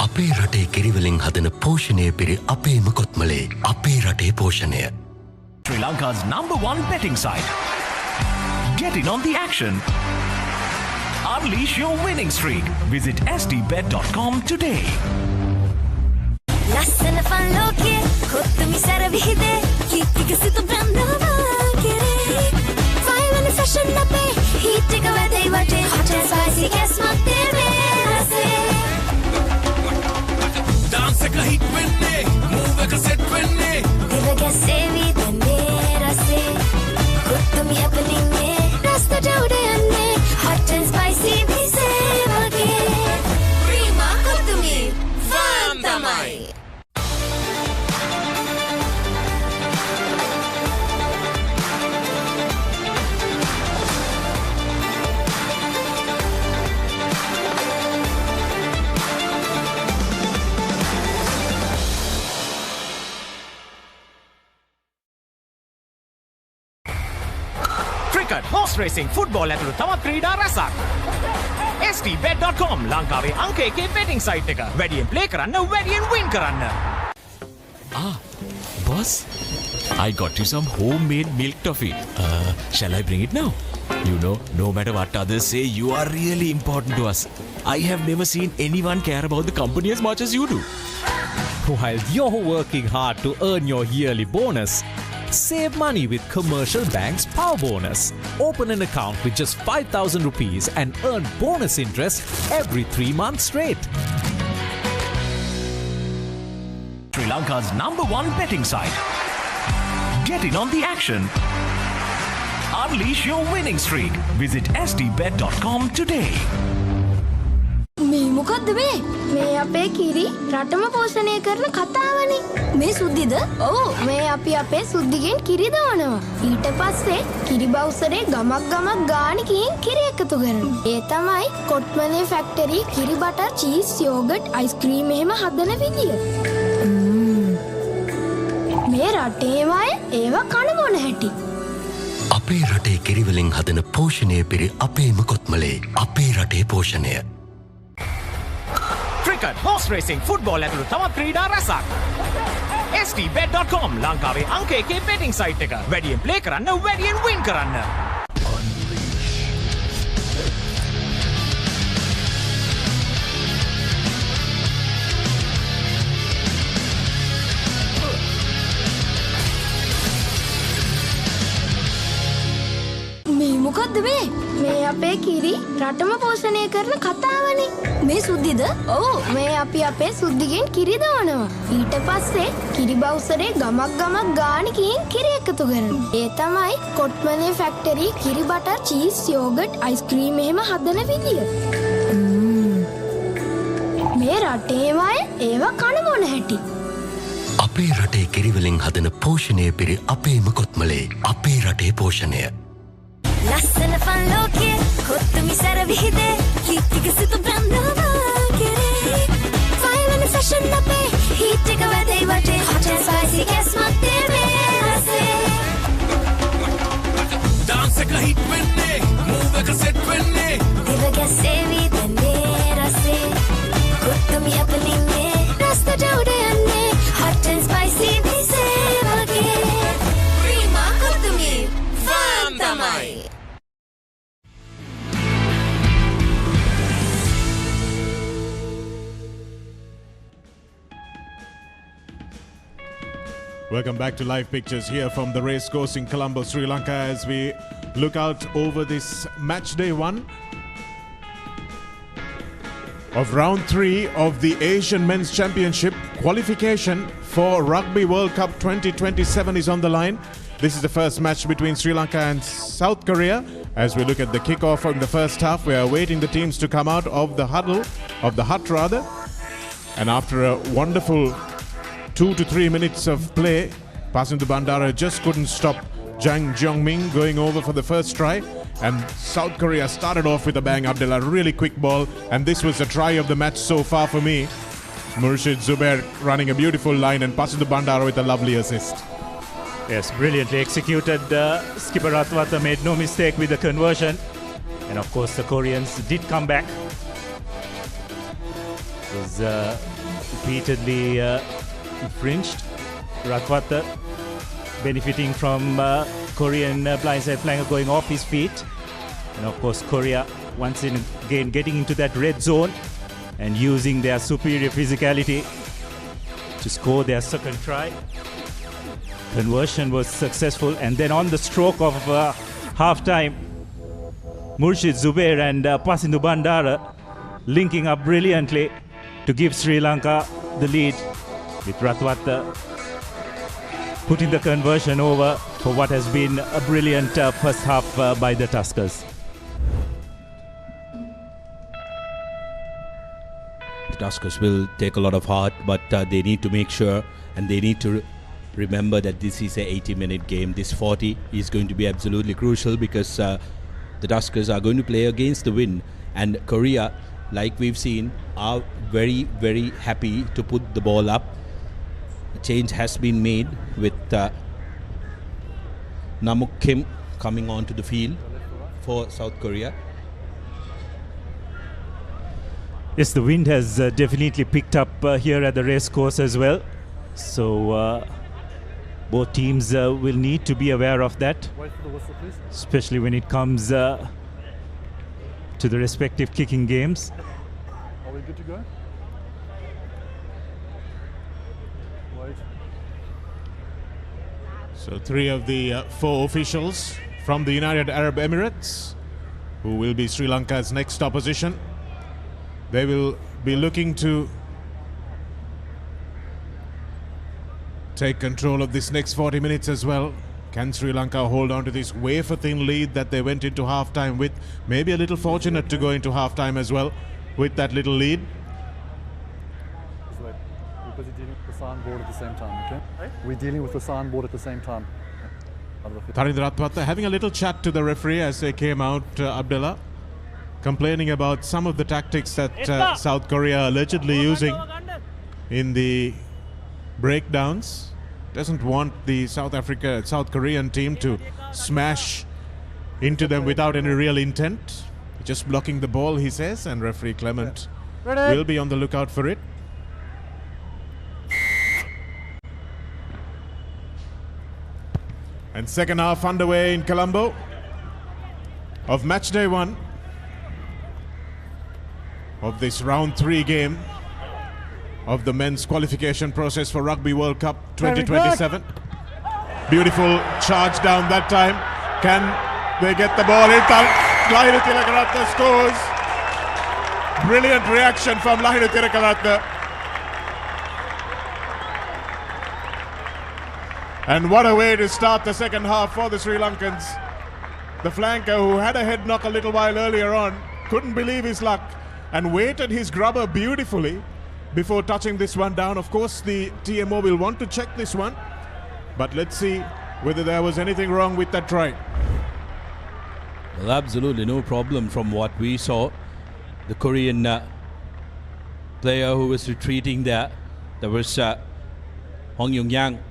අපේ රටේ කිරි වලින් හදන පෝෂණය පිරි අපේම කොත්මලේ අපේ රටේ පෝෂණය. Sri Lanka's #1 betting site. Get in on the action. Unleash your winning streak. Visit sdbet.com today. ලස්සන ෆන් ලෝකයේ කොත්තමි සැර විහිදේ කීර්තික සිත බ්‍රන්දවා කෙරේ ෆයිවන ෆැෂන් අපේ හීට් එක වැදේ වටේ hot and spicy guess මත්තේ මේ රසේ dance එක hit වෙන්නේ move එක set වෙන්නේ දිව ගැසෙවි දැන්නේ රසේ කොත්තමි happening මේ රස්තට උඩ යන්නේ hot and spicy විසේ වගේ ප්‍රීමා කොත්තමි ෆන් තමයි cricket, horse racing, football ඇතුළු තවත් ක්‍රීඩා රැසක්. stbet.com ලංකාවේ අංක 1 betting site එක. වැඩියෙන් play කරන්න, වැඩියෙන් win කරන්න. Boss, I got you some homemade milk toffee. Shall I bring it now? You know, no matter what others say, you are really important to us. I have never seen anyone care about the company as much as you do. While you're working hard to earn your yearly bonus, save money with Commercial Bank's Power Bonus. Open an account with just 5,000 rupees and earn bonus interest every 3 months straight. Sri Lanka's #1 betting site. Get in on the action. Unleash your winning streak. Visit sdbet.com today. මේ මොකද්ද මේ? මේ අපේ කිරි රටම පෝෂණය කරන කතාවනේ. මේ සුද්දිද? ඔව් මේ අපි අපේ සුද්දිගෙන් කිරි දවනවා. ඊට පස්සේ කිරි බවුසරේ ගමක් ගානකින් කිරි එකතු කරනවා. ඒ තමයි කොට්මලේ ෆැක්ටරි කිරි බටර් චීස් යෝගට් අයිස්ක්‍රීම් එහෙම හදන විදිය. මේ රටේම අය ඒවා කන බොන හැටි. අපේ රටේ කිරිවලින් හදන පෝෂණය පිරි අපේම කොත්මලේ අපේ රටේ පෝෂණය. cricket, horse racing, football ඇතුළු තවත් ක්‍රීඩා රැසක්. stbet.com ලංකාවේ අංක 1 betting site එක. වැඩියෙන් play කරන්න, වැඩියෙන් win කරන්න. මේ මොකද්ද මේ? මේ අපේ කිරි රටම පෝෂණය කරන කතාවනේ. මේ සුද්දිද? ඔව් මේ අපි අපේ සුද්දිගෙන් කිරි දවනවා. ඊට පස්සේ කිරි බවුසරේ ගමක් ගානකින් කිරි එකතු කරනවා. ඒ තමයි කොට්මලේ ෆැක්ටරි කිරි බටර් චීස් යෝගට් අයිස්ක්‍රීම් එහෙම හදන විදිය. මේ රටේම අය ඒවා කන බොන හැටි. අපේ රටේ කිරිවලින් හදන පෝෂණය පිරි අපේම කොත්මලේ අපේ රටේ පෝෂණය. ලස්සන ෆන් ලෝකයේ කොත්තුමි සැර විහිදේ කීර්තික සිත බ්‍රන්දවා කෙරේ ෆයිවන ෆැෂන් අපේ හීට් එක වැදේ වටේ hot and spicy gas මැත්තේ මේ රසේ Dance එක hit වෙන්නේ, move එක set වෙන්නේ. දිව ගැසෙවි දැන්නේ රසේ කොත්තුමි හැපෙන්නේ රස්තට උඩ යන්නේ hot and spicy විසේ වගේ ප්‍රීමා කොත්තුමි ෆන් තමයි. Welcome back to live pictures here from the Racecourse in Colombo, Sri Lanka, as we look out over this match day 1 of round 3 of the Asian Men's Championship. Qualification for Rugby World Cup 2027 is on the line. This is the first match between Sri Lanka and South Korea. As we look at the kickoff in the first half, we are waiting the teams to come out of the hut rather. And after a wonderful 2 to 3 minutes of play, Pasindu Bandara just couldn't stop Jang Jeongming going over for the first try, and South Korea started off with a bang. Abdullah, really quick ball, and this was the try of the match so far for me. Murshid Zubair running a beautiful line, and Pasindu Bandara with a lovely assist. Yes, brilliantly executed. Skipper Ratwata made no mistake with the conversion, and of course the Koreans did come back. It was repeatedly infringed. Ratwata benefiting from Korean blindside flanker going off his feet, and of course Korea once again getting into that red zone and using their superior physicality to score their second try. Conversion was successful, and then on the stroke of half-time, Murshid Zubair and Pasindu Bandara linking up brilliantly to give Sri Lanka the lead, with Ratwata putting the conversion over for what has been a brilliant first half by the Tuskers. The Tuskers will take a lot of heart, but they need to make sure, and they need to remember that this is a 80-minute game. This 40 is going to be absolutely crucial, because the Tuskers are going to play against the wind, and Korea, like we've seen, are very, very happy to put the ball up. A change has been made with Namuk Kim coming onto the field. for South Korea. Yes, the wind has definitely picked up here at the racecourse as well. So both teams will need to be aware of that. Wait for the whistle, please. Especially when it comes to the respective kicking games. Are we good to go? Wait. So 3 of the 4 officials from the United Arab Emirates, who will be Sri Lanka's next opposition. They will be looking to take control of this next 40 minutes as well. Can Sri Lanka hold on to this wafer-thin lead that they went into half-time with? Maybe a little fortunate to go into half-time as well with that little lead. Just wait. We're busy dealing with the signboard at the same time, okay? We're dealing with the signboard at the same time. Tharindra Ratwatha having a little chat to the referee as they came out, Abdullah, complaining about some of the tactics that South Korea allegedly using in the breakdowns. Doesn't want the South Korean team to smash into them without any real intent. Just blocking the ball, he says, and referee Clement will be on the lookout for it. And second half underway in Colombo of match day 1 of this round 3 game of the men's qualification process for Rugby World Cup 2027. Beautiful charge down that time. Can they get the ball in? Lahiru Tilakaratne scores. Brilliant reaction from Lahiru Tilakaratne. And what a way to start the second half for the Sri Lankans. The flanker, who had a head knock a little while earlier on, couldn't believe his luck and weighted his grubber beautifully before touching this one down. Of course, the TMO will want to check this one, but let's see whether there was anything wrong with that try. Well, absolutely no problem from what we saw. The Korean player who was retreating there was Hong Yung-yang,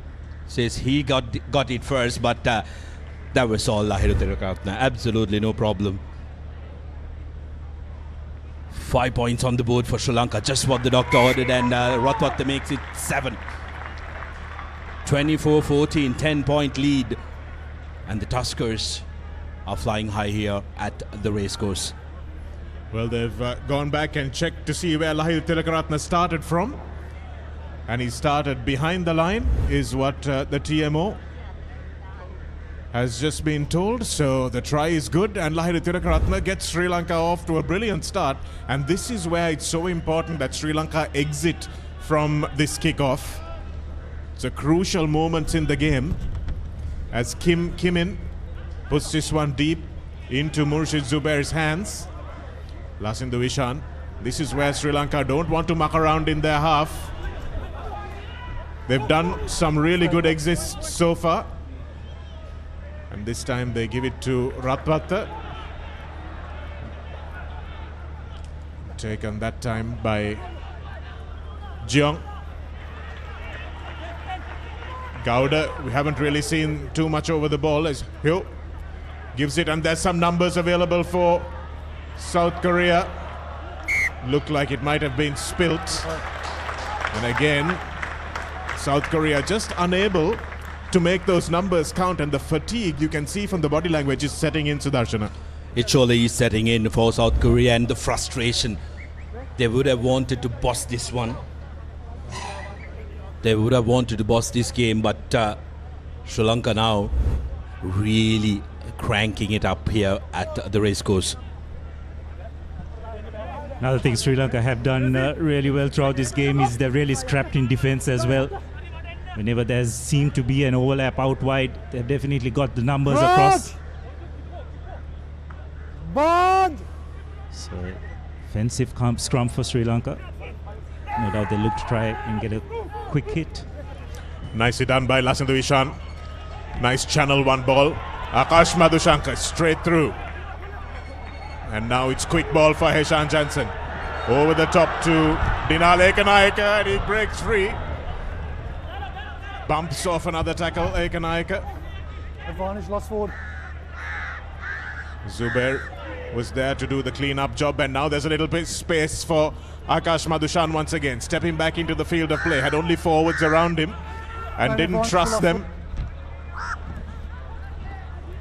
says he got it first, but that was all Lahiru Tilakaratne. Absolutely no problem. 5 points on the board for Sri Lanka, just what the doctor ordered, and Ratwatha makes it 7. 24-14, 10-point lead, and the Tuskers are flying high here at the racecourse. Well, they've gone back and checked to see where Lahiru Tilakaratne started from, and he started behind the line, is what the TMO has just been told. So the try is good, and Lahiru Tilakaratne gets Sri Lanka off to a brilliant start. And this is where it's so important that Sri Lanka exit from this kickoff. It's a crucial moment in the game as Kim Kimin puts this one deep into Murshid Zubair's hands. Lasindu Vishan. This is where Sri Lanka don't want to muck around in their half. They've done some really good exits so far. And this time they give it to Ratwatha. Taken that time by Jeong. Gowda, we haven't really seen too much over the ball as Hyo gives it, and there's some numbers available for South Korea. Looked like it might have been spilt. And again, South Korea just unable to make those numbers count, and the fatigue you can see from the body language is setting in, Sudarshana. It surely is setting in for South Korea, and the frustration. They would have wanted to boss this one. They would have wanted to boss this game, but Sri Lanka now really cranking it up here at the racecourse. Another thing Sri Lanka have done really well throughout this game is they're really scrapped in defense as well. Whenever there's seemed to be an overlap out wide, they've definitely got the numbers across. Bond! So, offensive scrum for Sri Lanka. No doubt they look to try and get a quick hit. Nicely done by Lasindu Vishan. Nice channel one ball. Akash Madhushankar straight through. And now it's quick ball for Heshan Jansen. Over the top to Dinal Ekanayaka, and he breaks free. Bumps off another tackle, Ekanayaka. Advantage, lost forward. Zubair was there to do the clean-up job, and now there's a little bit space for Akash Madhushan once again, stepping back into the field of play. Had only forwards around him and didn't trust them.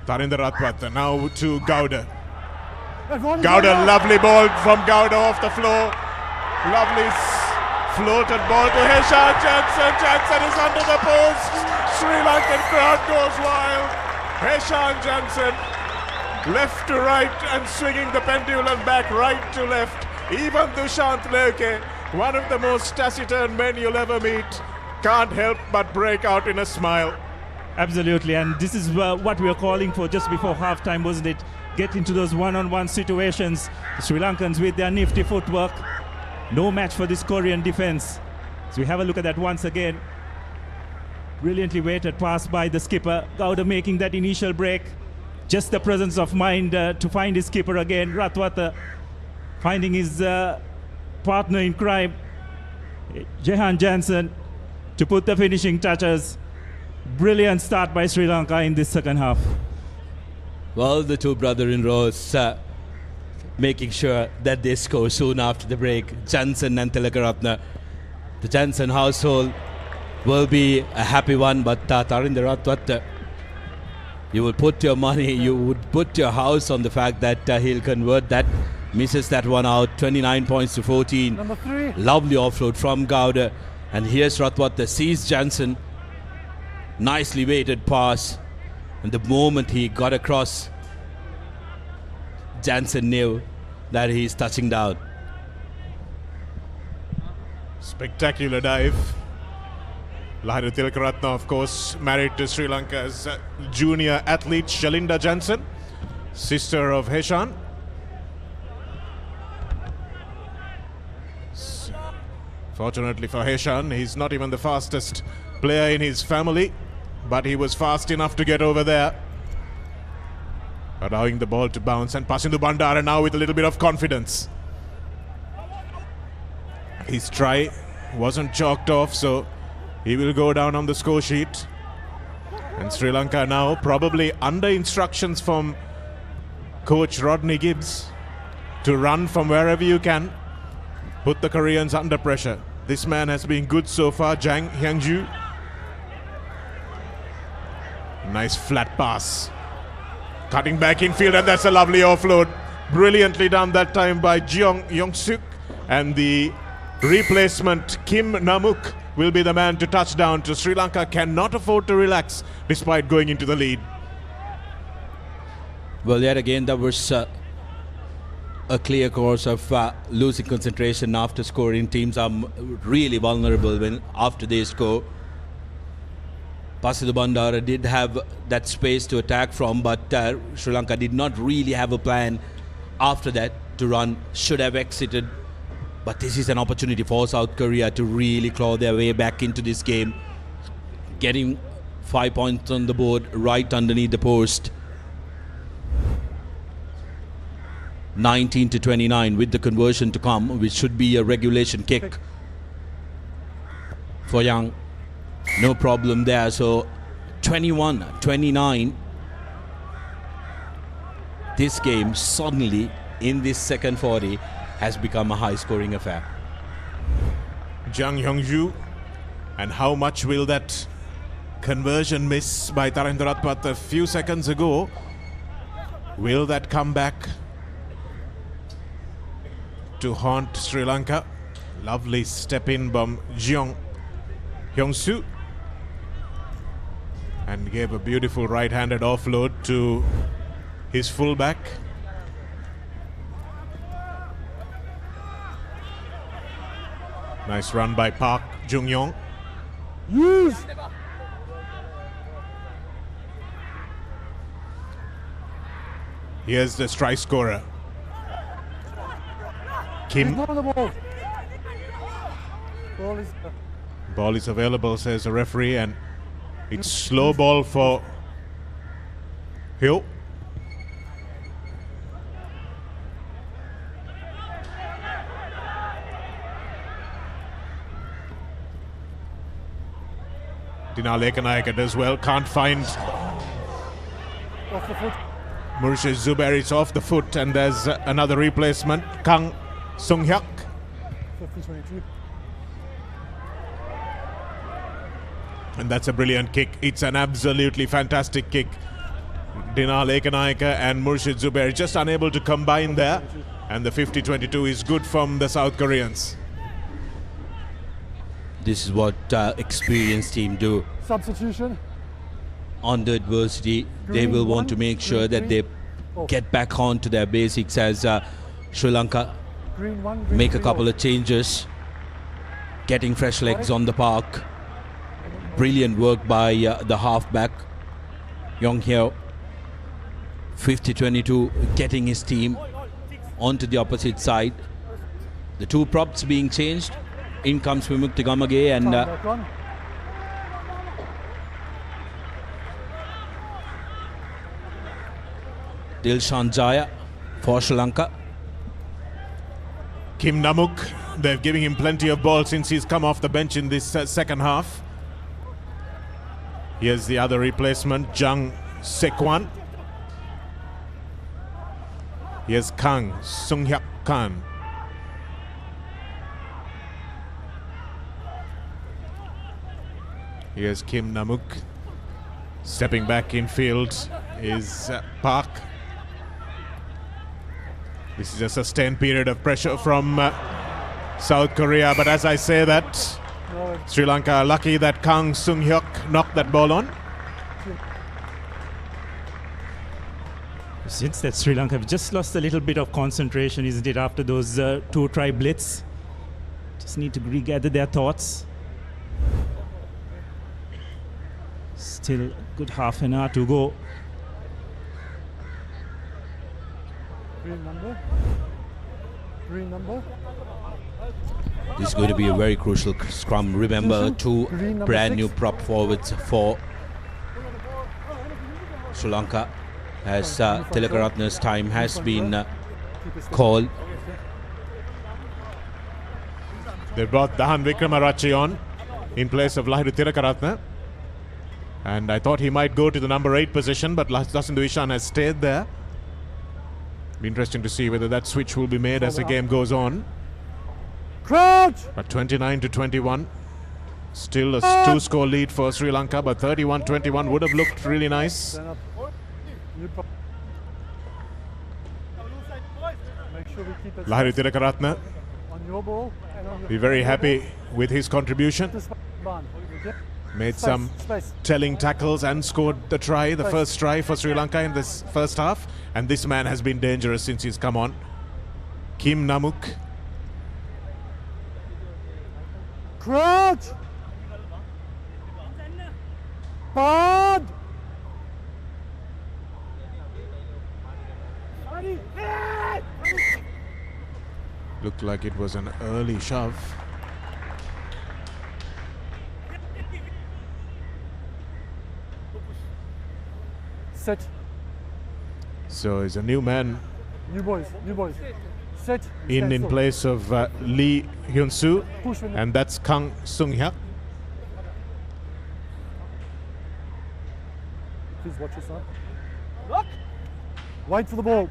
Tarinder Ratwata now to Gowda. Gowda, lovely ball from Gowda off the floor. Lovely floated ball to Heshan Jansen. Jansen is under the post. Sri Lankan crowd goes wild. Heshan Jansen, left to right and swinging the pendulum back right to left. Even Dushant Leke, one of the most taciturn men you'll ever meet, can't help but break out in a smile. Absolutely, and this is what we were calling for just before halftime, wasn't it? Get into those one-on-one situations. The Sri Lankans with their nifty footwork. No match for this Korean defense. So we have a look at that once again. Brilliantly weighted pass by the skipper. Gowda making that initial break. Just the presence of mind to find his skipper again. Ratwata finding his partner in crime, Jehan Jansen, to put the finishing touches. Brilliant start by Sri Lanka in this second half. Well, the two brother-in-laws making sure that they score soon after the break. Jansen and Tilakaratne. The Jansen household will be a happy one, but Tarinder Ratwata, you will put your money, you would put your house on the fact that he'll convert that. Misses that one out, 29 points to 14. Number 3. Lovely offload from Gowda. And here's Ratwata, sees Jansen. Nicely weighted pass. And the moment he got across, Jansen knew that he's touching down. Spectacular dive. Lahira Tilakaratne, of course, married to Sri Lanka's junior athlete Shalinda Jansen, sister of Heshan. Fortunately for Heshan, he's not even the fastest player in his family, but he was fast enough to get over there. Allowing the ball to bounce and passing to Bandara now with a little bit of confidence. His try wasn't chalked off, so he will go down on the score sheet. And Sri Lanka now probably under instructions from coach Rodney Gibbs to run from wherever you can. Put the Koreans under pressure. This man has been good so far, Jang Hyangju. Nice flat pass. Cutting back infield, and that's a lovely offload. Brilliantly done that time by Jeong Yong-suk. And the replacement, Kim Namuk, will be the man to touch down. To Sri Lanka cannot afford to relax despite going into the lead. Well, yet again, that was a clear course of losing concentration after scoring. Teams are really vulnerable when after they score. Pasida Bandara did have that space to attack from, but Sri Lanka did not really have a plan after that to run. Should have exited. But this is an opportunity for South Korea to really claw their way back into this game. Getting 5 points on the board right underneath the post. 19 to 29 with the conversion to come, which should be a regulation kick for Young. No problem there. So 21-29. This game suddenly in this second 40 has become a high-scoring affair. Jang Hyungju, and how much will that conversion miss by Tarinder Ratwata a few seconds ago? Will that come back to haunt Sri Lanka? Lovely step in from Jeong Hyung-soo, and gave a beautiful right-handed offload to his fullback. Nice run by Park Jung-yong. Here's the strike scorer. Kim. Ball is available, says the referee, and it's slow ball for Hill. Dina Lekanayaka does well, can't find. Off the foot. Murshid Zubair is off the foot, and there's another replacement, Kang Sung-hyuk. 50-22. And that's a brilliant kick. It's an absolutely fantastic kick. Dinar Lekanayaka and Murshid Zubair just unable to combine there. And the 50-22 is good from the South Koreans. This is what experienced team do. Substitution. Under adversity, they will want to make sure that they get back on to their basics as Sri Lanka make a couple of changes, getting fresh legs on the park. Brilliant work by the halfback, Yong Hyo. 50-22, getting his team onto the opposite side. The two props being changed. In comes Vimukti Gamage and Dilshan Jaya for Sri Lanka. Kim Namuk, they're giving him plenty of balls since he's come off the bench in this second half. Here's the other replacement, Jang Sekwan. Here's Kang Sung-hyuk Khan. Here's Kim Namuk. Stepping back in field is Park. This is a sustained period of pressure from South Korea, but as I say that, Sri Lanka are lucky that Kang Sung-hyuk knocked that ball on. Since that Sri Lanka have just lost a little bit of concentration, isn't it, after those two-try blitz? Just need to regather their thoughts. Still a good half an hour to go. Green number. This is going to be a very crucial scrum. Remember, two brand new prop forwards for Sri Lanka as Tilakaratne's time has been called. They brought Dahan Wickremarache on in place of Lahiru Tilakaratne. And I thought he might go to the number 8 position, but Lasindu Ishan has stayed there. Be interesting to see whether that switch will be made as the game goes on. Crouch! But 29-21. Still a 2-score lead for Sri Lanka, but 31-21 would have looked really nice. Lahiru Tilakaratne be very happy with his contribution. Made some telling tackles and scored the try, the first try for Sri Lanka in this first half. And this man has been dangerous since he's come on. Kim Namuk. Crouch! Bad! Looked like it was an early shove. Set. So he's a new man. New boys. Set. In place of Lee Hyun-soo, and that's Kang Sung-hyuk. Please watch your son. Wait for the ball.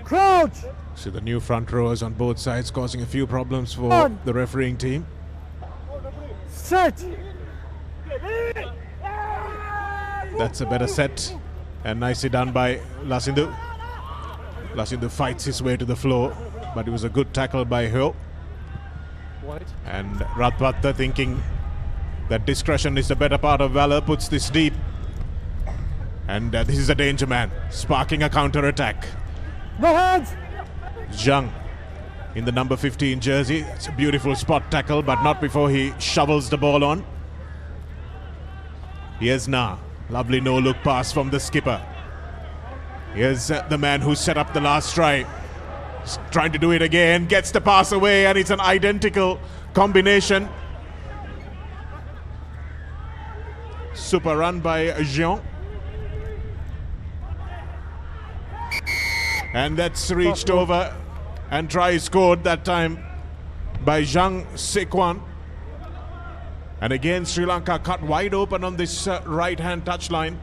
Crouch! So the new front rowers on both sides causing a few problems for the refereeing team. Set! That's a better set, and nicely done by Lasindu. Lasindu fights his way to the floor, but it was a good tackle by Hyo. And Ratwatta, thinking that discretion is the better part of valor, puts this deep. And this is a danger man, sparking a counter-attack. No hands! Zhang in the number 15 jersey. It's a beautiful spot tackle, but not before he shovels the ball on. Here's Na. Lovely no-look pass from the skipper. Here's the man who set up the last try. He's trying to do it again, gets the pass away, and it's an identical combination. Super run by Jean. And that's reached over, and try scored that time by Jang Sekwan. And again, Sri Lanka cut wide open on this right-hand touchline.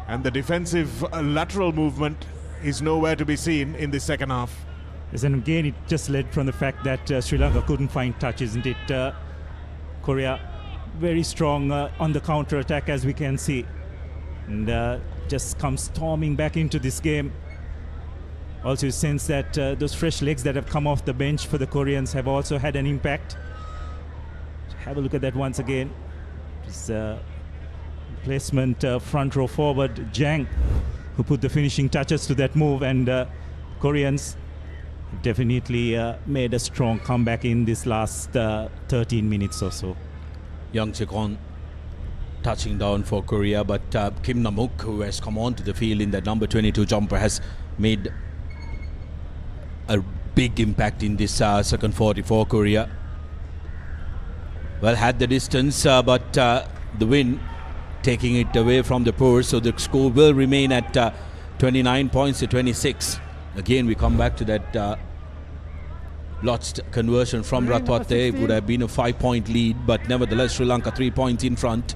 And the defensive lateral movement is nowhere to be seen in the second half. Yes, and again, it just led from the fact that Sri Lanka couldn't find touch, isn't it? Korea very strong on the counter-attack, as we can see. And just come storming back into this game. Also, you sense that those fresh legs that have come off the bench for the Koreans have also had an impact. Have a look at that once again. Just placement front row forward, Jang, who put the finishing touches to that move, and Koreans definitely made a strong comeback in this last 13 minutes or so. Young Chikon touching down for Korea, but Kim Namuk, who has come onto the field in that number 22 jumper, has made a big impact in this second 40 for Korea. Well, had the distance, but the win taking it away from the Poors, so the score will remain at 29 points to 26. Again, we come back to that lost conversion from Ratwate. It would have been a 5-point lead, but nevertheless, Sri Lanka 3 points in front.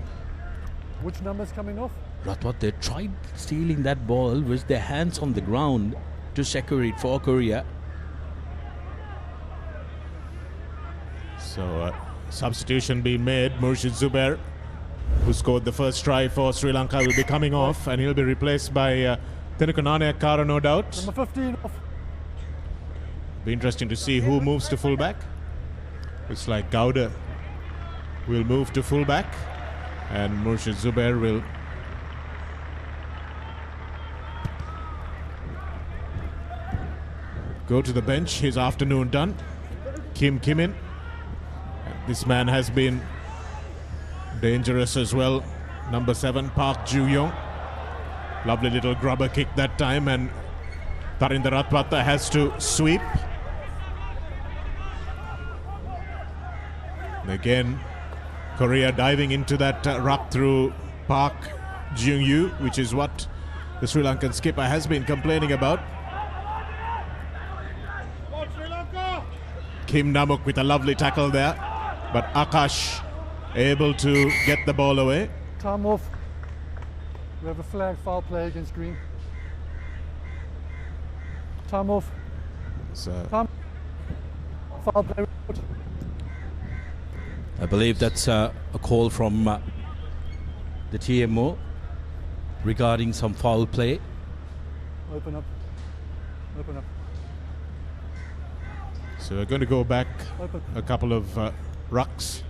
Which number's coming off? Ratwate tried stealing that ball with their hands on the ground to secure it for Korea. So, substitution being made. Murshid Zubair, who scored the first try for Sri Lanka, will be coming off, and he'll be replaced by Tenukanane Akara, no doubt. Number 15 off. Be interesting to see who moves to fullback. Looks like Gowda will move to fullback, and Murshid Zubair will go to the bench. His afternoon done. Kim Kimin. This man has been dangerous as well. Number 7, Park Ju-yong. Lovely little grubber kick that time, and Tarinder Ratwate has to sweep. And again, Korea diving into that ruck through Park Jung-yu, which is what the Sri Lankan skipper has been complaining about. Kim Namuk with a lovely tackle there, but Akash able to get the ball away. Time off. We have a flag, foul play against Green. Time off. Time. Foul play. I believe that's a call from the TMO regarding some foul play. Open up. Open up. So we're going to go back a couple of rucks.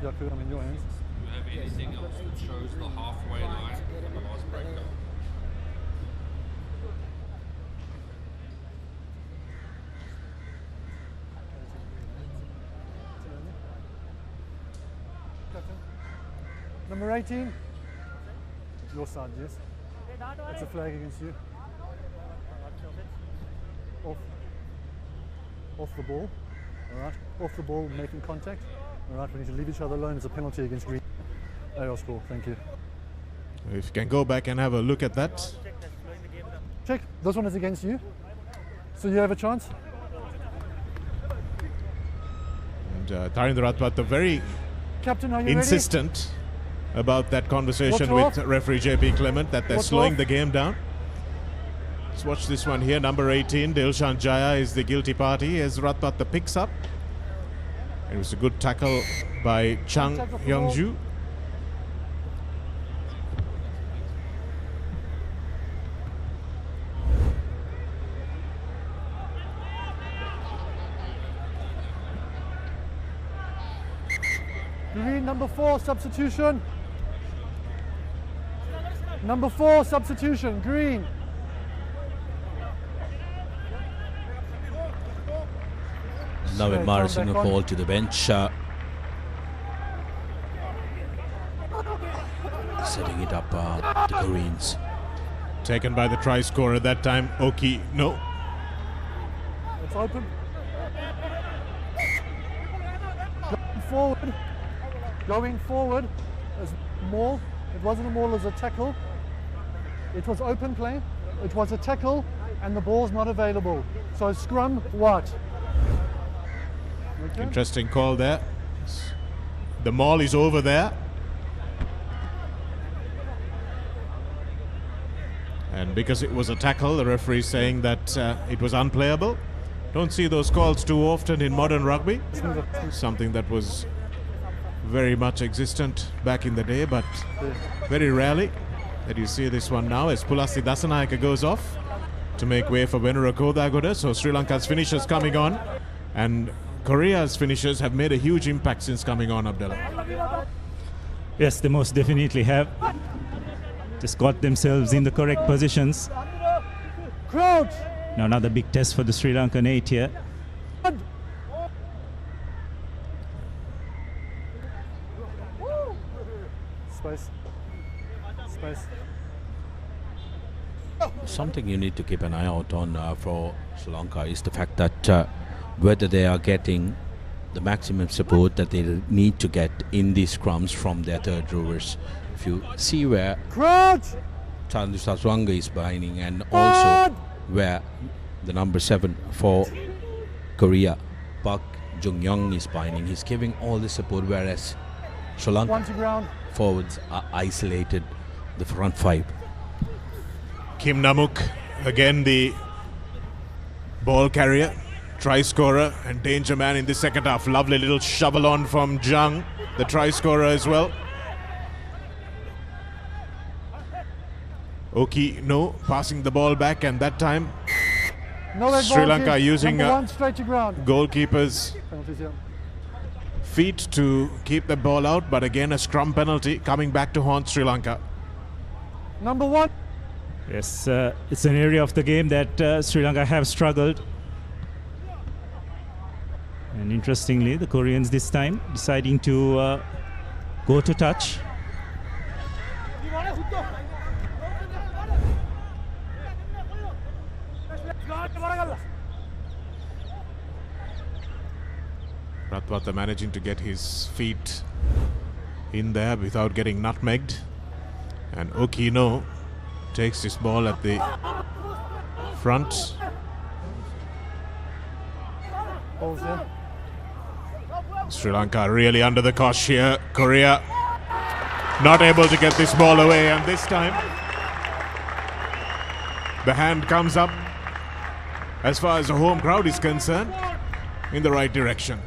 Yaku, I'm in your hands. Do you have anything else that shows the halfway line for the last breakdown? Number 18. Your side, yes. That's a flag against you. Off the ball. All right. Off the ball, making contact. All right. We need to leave each other alone as a penalty against Green. AR score. Thank you. If you can go back and have a look at that. Check. This one is against you. So you have a chance. And Tarinder Ratwate very Captain, are you insistent about that conversation with referee JP Clement that they're slowing the game down. Let's watch this one here. Number 18, Dilshan Jaya, is the guilty party as Ratwate picks up. It was a good tackle by Chang Hyungju. Green, number 4, substitution. Number 4, substitution, Green. Navin Morrison a call to the bench. Setting it up, the Koreans. Taken by the try scorer that time, Oki. No. It's open. Going forward. Going forward. As maul. It wasn't a maul, it was a tackle. It was open play. It was a tackle, and the ball's not available. So scrum, what? Okay. Interesting call there. The maul is over there. And because it was a tackle, the referee is saying that it was unplayable. Don't see those calls too often in modern rugby. Something that was very much existent back in the day, but very rarely that you see this one now as Pulasi Dasanayaka goes off to make way for Venura Kodagoda. So Sri Lanka's finishers coming on, and Korea's finishers have made a huge impact since coming on, Abdullah. Yes, they most definitely have. Just got themselves in the correct positions. Crouch. Now another big test for the Sri Lankan 8 here. Space. Space. Something you need to keep an eye out on for Sri Lanka is the fact that whether they are getting the maximum support that they need to get in these scrums from their third rowers. If you see where Chandu Saswanga is binding, and also where the number 7 for Korea, Park Jung-young, is binding, he's giving all the support, whereas Sri Lanka forwards are isolated, the front 5. Kim Namuk, again the ball carrier, try scorer and danger man in the second half. Lovely little shovel on from Jung, the try scorer as well. Oki no passing the ball back, and that time Sri Lanka using goalkeeper's feet to keep the ball out, but again a scrum penalty coming back to haunt Sri Lanka. Number 1. Yes, it's an area of the game that Sri Lanka have struggled. And interestingly, the Koreans this time deciding to go to touch. Ratwata managing to get his feet in there without getting nutmegged. And Okino takes this ball at the front. Sri Lanka really under the cosh here. Korea not able to get this ball away, and this time the hand comes up, as far as the home crowd is concerned, in the right direction.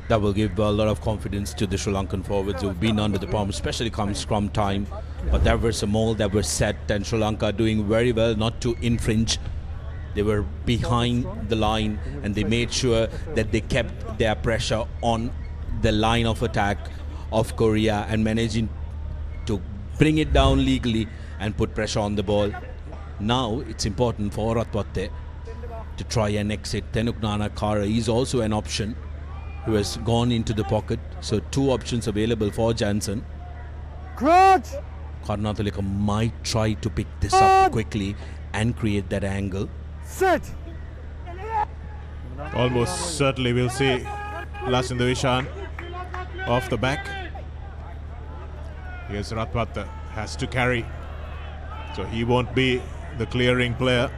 That will give a lot of confidence to the Sri Lankan forwards who've been under the palm, especially come scrum time. But there was a mold that was set, and Sri Lanka doing very well not to infringe. They were behind the line, and they made sure that they kept their pressure on the line of attack of Korea and managing to bring it down legally and put pressure on the ball. Now it's important for Ratwate to try and exit. Tenuknana Kara is also an option who has gone into the pocket. So 2 options available for Jansen. Karnathalika might try to pick this up quickly and create that angle. Sit. Almost certainly we'll see Lasinda Vishan off the back. Here's Ratwata, has to carry, so he won't be the clearing player.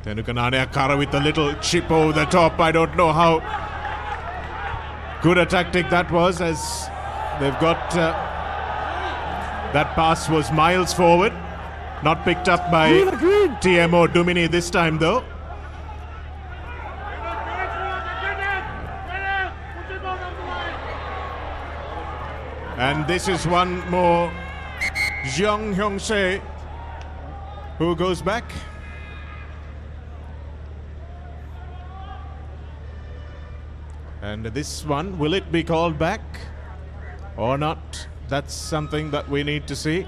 Tenukanane Akara with a little chip over the top. I don't know how good a tactic that was, as they've got that pass was miles forward, not picked up by TMO Dumini this time though. And this is one more Jeong Hyung-se who goes back. And this one, will it be called back or not? That's something that we need to see.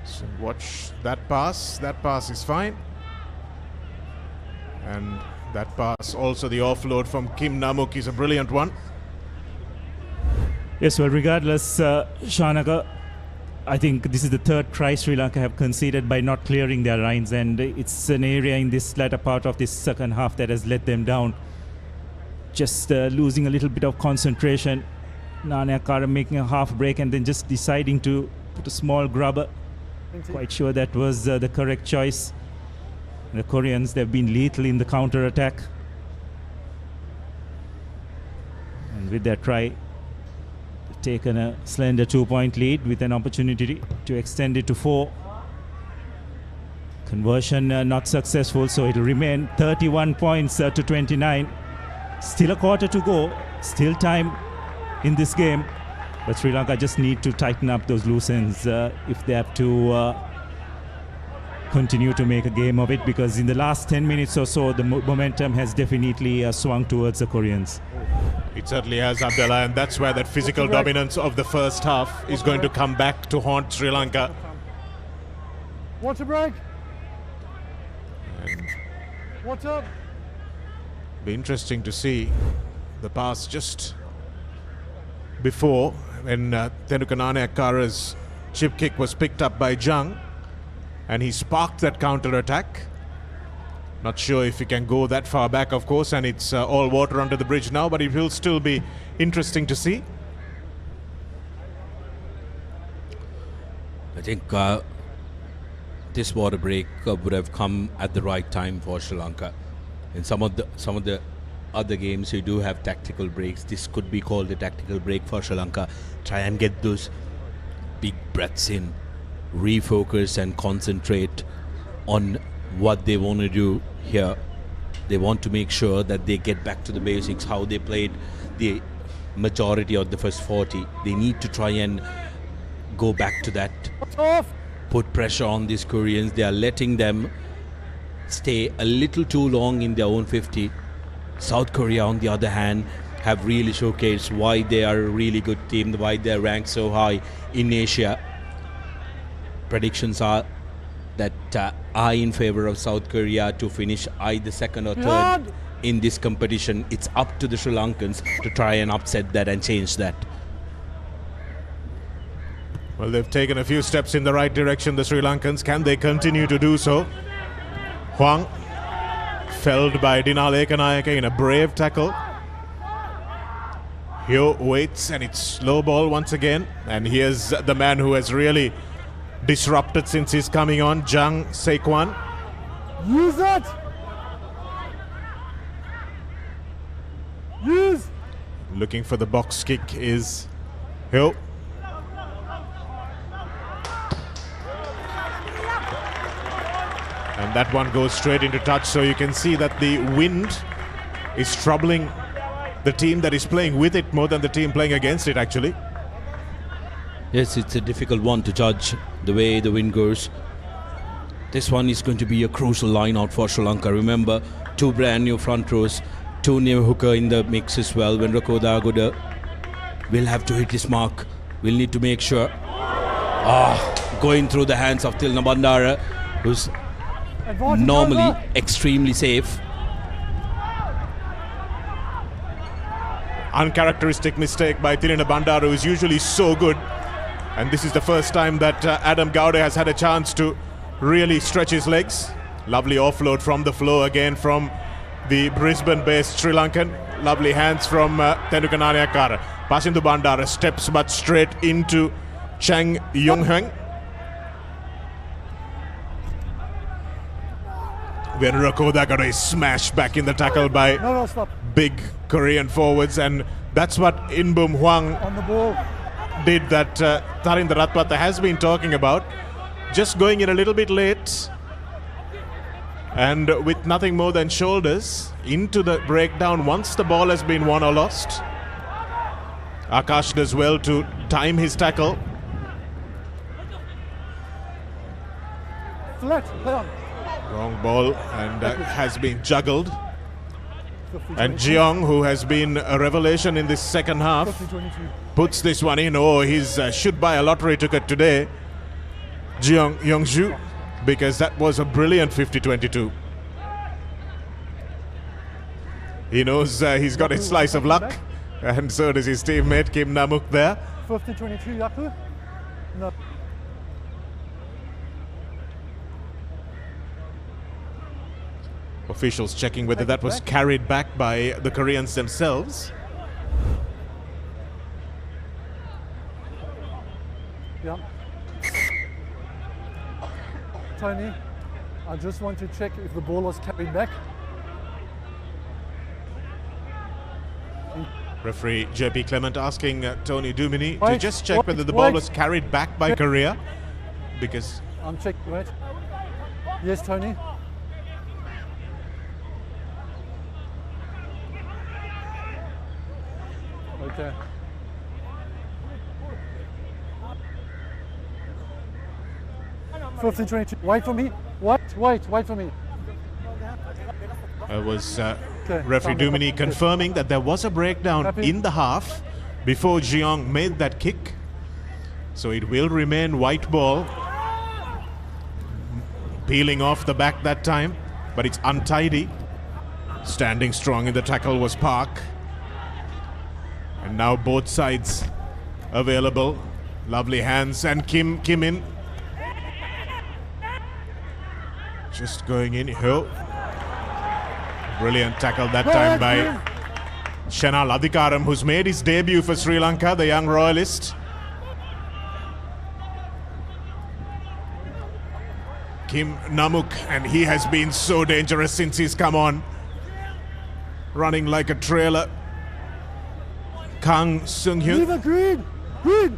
So watch that pass. That pass is fine. And that pass, also the offload from Kim Namuk, is a brilliant one. Yes, well, regardless, Shanaka, I think this is the third try Sri Lanka have conceded by not clearing their lines, and it's an area in this latter part of this second half that has let them down. Just losing a little bit of concentration. Nane Akara making a half break and then just deciding to put a small grubber. Quite sure that was the correct choice. The Koreans, they've been lethal in the counter-attack. And with their try, they've taken a slender 2-point lead with an opportunity to extend it to 4. Conversion not successful, so it will remain 31 points to 29. Still a quarter to go, still time in this game. But Sri Lanka just need to tighten up those loose ends if they have to continue to make a game of it, because in the last 10 minutes or so, the momentum has definitely swung towards the Koreans. It certainly has, Abdullah, and that's where that physical dominance of the first half is going to come back to haunt Sri Lanka. Water break. What's up? Be interesting to see the pass just before when Tenukananeyakara's chip kick was picked up by Jung, and he sparked that counter-attack. Not sure if he can go that far back, of course, and it's all water under the bridge now, but it will still be interesting to see. I think this water break would have come at the right time for Sri Lanka. In some of the other games, you do have tactical breaks. This could be called a tactical break for Sri Lanka. Try and get those big breaths in, refocus and concentrate on what they want to do here. They want to make sure that they get back to the basics, how they played the majority of the first 40. They need to try and go back to that. Put pressure on these Koreans. They are letting them stay a little too long in their own 50. South Korea, on the other hand, have really showcased why they are a really good team, why they are ranked so high in Asia. Predictions are that are in favor of South Korea to finish either second or third in this competition. It's up to the Sri Lankans to try and upset that and change that. Well, they've taken a few steps in the right direction, the Sri Lankans. Can they continue to do so? Huang felled by Dinal Ekanayake in a brave tackle. Hyo waits, and it's low ball once again. And here's the man who has really disrupted since he's coming on, Jung Saekwon. Use it! Use! Looking for the box kick is Hyo. And that one goes straight into touch, so you can see that the wind is troubling the team that is playing with it more than the team playing against it, actually. Yes, it's a difficult one to judge the way the wind goes. This one is going to be a crucial line out for Sri Lanka. Remember, 2 brand new front rows, 2 new hooker in the mix as well. When Rakoda will have to hit his mark, we'll need to make sure. Going through the hands of Tilna Bandara, who's normally extremely safe. Uncharacteristic mistake by Tilna Bandara, who is usually so good. And this is the first time that Adam Gowda has had a chance to really stretch his legs. Lovely offload from the floor again from the Brisbane-based Sri Lankan. Lovely hands from Tenukananeyakara. Passing to Bandara, steps but straight into Chang Yong-heng. When Rakoda got a smash back in the tackle by big Korean forwards, and that's what Inbum Hwang on the ball did that Tarinder Ratwata has been talking about. Just going in a little bit late and with nothing more than shoulders into the breakdown once the ball has been won or lost. Akash does well to time his tackle. Flat, play on. Wrong ball, and has been juggled. And Jeong, who has been a revelation in this second half, puts this one in. Oh, he's should buy a lottery ticket today, Jeong Yongju, because that was a brilliant 50-22. He knows he's got a slice of luck, and so does his teammate Kim Namuk there. 50-22, Yaku? No. Officials checking whether that was carried back by the Koreans themselves. Yeah. Tony. I just want to check if the ball was carried back. Referee JP Clement asking Tony Dumini to just check whether the ball was carried back by Korea, because I'm checking. Wait. Yes, Tony. Okay. $15.22. Wait for me. Wait for me. was referee Dumini confirming that there was a breakdown in the half before Jeong made that kick. So it will remain white ball. Peeling off the back that time, but it's untidy. Standing strong in the tackle was Park. And now both sides available. Lovely hands, and Kim in. Just going in. Brilliant tackle that time by Shanal Adhikaram, who's made his debut for Sri Lanka, the young royalist. Kim Namuk, and he has been so dangerous since he's come on. Running like a trailer. Kang Seung-hyun. Green.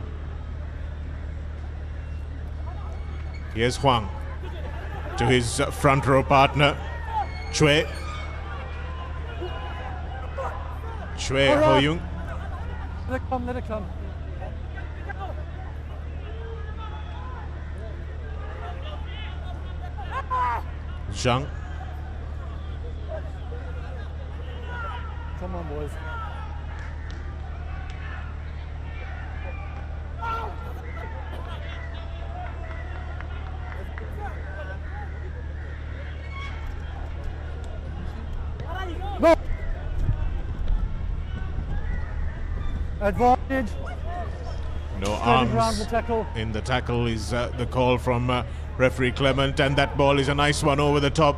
Here's Hwang to his front row partner, Chue. Ho-young. Let it come. Zhang. Come on, boys. No. Advantage. No arms in the tackle is the call from referee Clement, and that ball is a nice one over the top.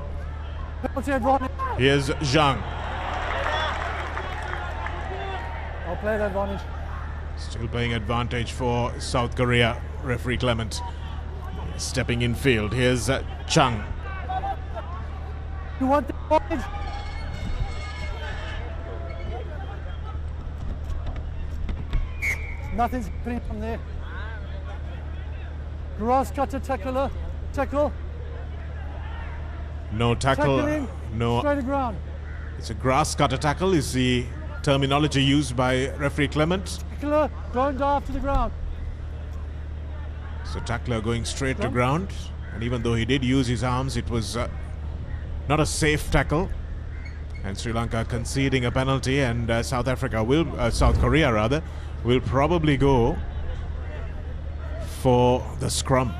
Here's Zhang. I'll play the advantage. Still playing advantage for South Korea, referee Clement. Stepping in field. Here's Chung. You want the advantage? Nothing's happening from there. Grass cutter tackle. No tackle. Tackling, no. straight to ground. It's a grass cutter tackle is the terminology used by referee Clement. Tackler going down to the ground. So tackler going straight to ground, and even though he did use his arms, it was not a safe tackle. And Sri Lanka conceding a penalty, and South Korea rather, will probably go for the scrum.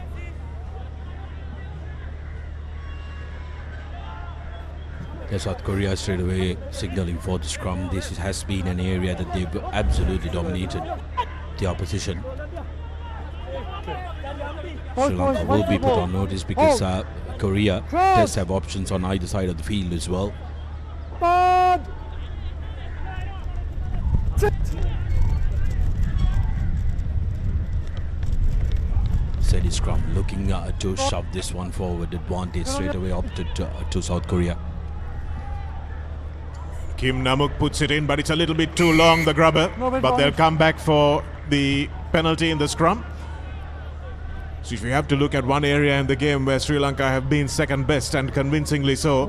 South Korea straight away signaling for the scrum. This has been an area that they've absolutely dominated the opposition. Sri Lanka will be put on notice because Korea does have options on either side of the field as well. Steady scrum, looking to shove this one forward. Advantage straight away opted to South Korea. Kim Namuk puts it in, but it's a little bit too long, the grubber. But they'll come back for the penalty in the scrum. So if you have to look at one area in the game where Sri Lanka have been second best, and convincingly so,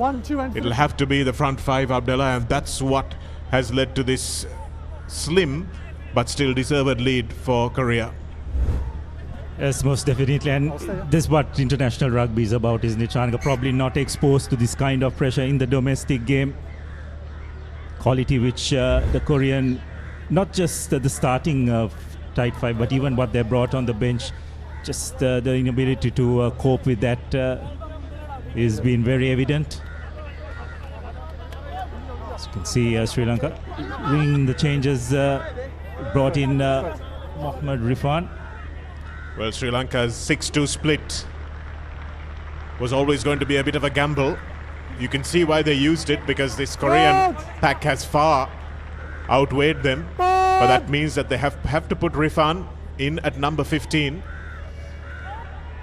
it'll have to be the front five, Abdullah, and that's what has led to this slim but still deserved lead for Korea. Yes, most definitely, and this is what international rugby is about, isn't it, Chanaka? Probably not exposed to this kind of pressure in the domestic game. Quality which the Korean, not just the starting tight five, but even what they brought on the bench, just the inability to cope with that is been very evident. As you can see, Sri Lanka bringing the changes, brought in Mohammad Rifan. Well, Sri Lanka's 6-2 split was always going to be a bit of a gamble. You can see why they used it, because this Korean pack has far outweighed them. But that means that they have to put Rifan in at number 15.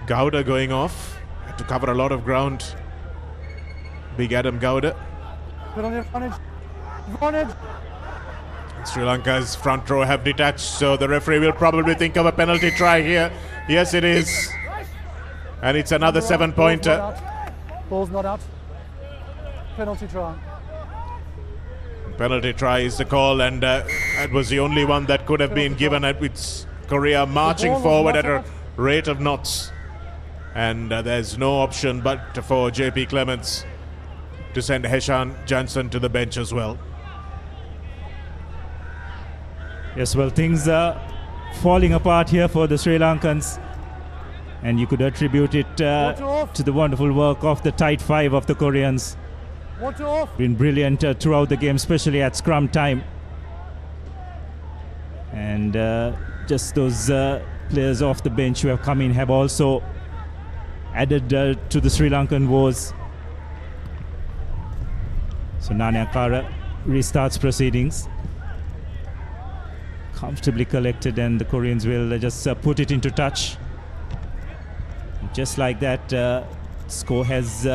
Gowda going off, had to cover a lot of ground Big Adam Gowda. Good on the advantage. Advantage. Sri Lanka's front row have detached, so the referee will probably think of a penalty try here. Yes, it is. And it's another 7-pointer. Ball's not out. Penalty try. Penalty try is the call, and that was the only one that could have been given. With Korea marching forward at a rate of knots. And there's no option but for JP Clements to send Heshan Johnson to the bench as well. Yes, well, things are falling apart here for the Sri Lankans. And you could attribute it to the wonderful work of the tight five of the Koreans. Been brilliant throughout the game, especially at scrum time. And just those players off the bench who have come in have also added to the Sri Lankan woes. So Nanayakkara restarts proceedings. Comfortably collected, and the Koreans will just put it into touch. Just like that, score has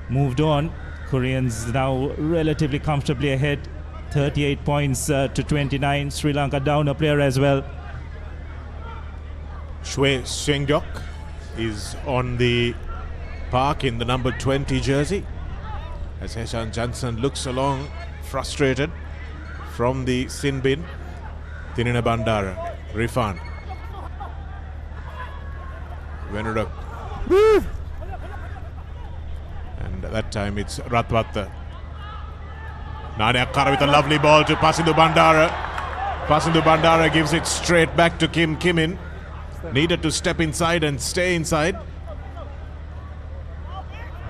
moved on. Koreans now relatively comfortably ahead, 38 points to 29. Sri Lanka down a player as well. Shwe Sengyok is on the park in the number 20 jersey as Heshan Johnson looks along frustrated from the sin bin. Tinina Bandara, Rifan. Venurak. And that time it's Ratwatta. Nanayakkara with a lovely ball to Pasindu Bandara. Pasindu Bandara gives it straight back to Kim Kimin. Needed to step inside and stay inside.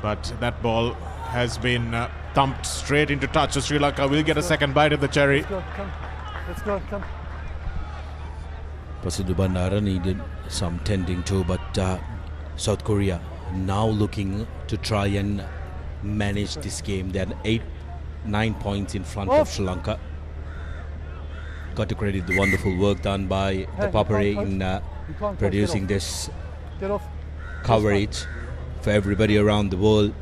But that ball has been thumped straight into touch. So Sri Lanka will get a second bite of the cherry. Let's go, come. Pasindu Bandara needed some tending to, but South Korea now looking to try and manage this game. They're 9 points in front of Sri Lanka. Got to credit the wonderful work done by ThePapare in producing this coverage for everybody around the world.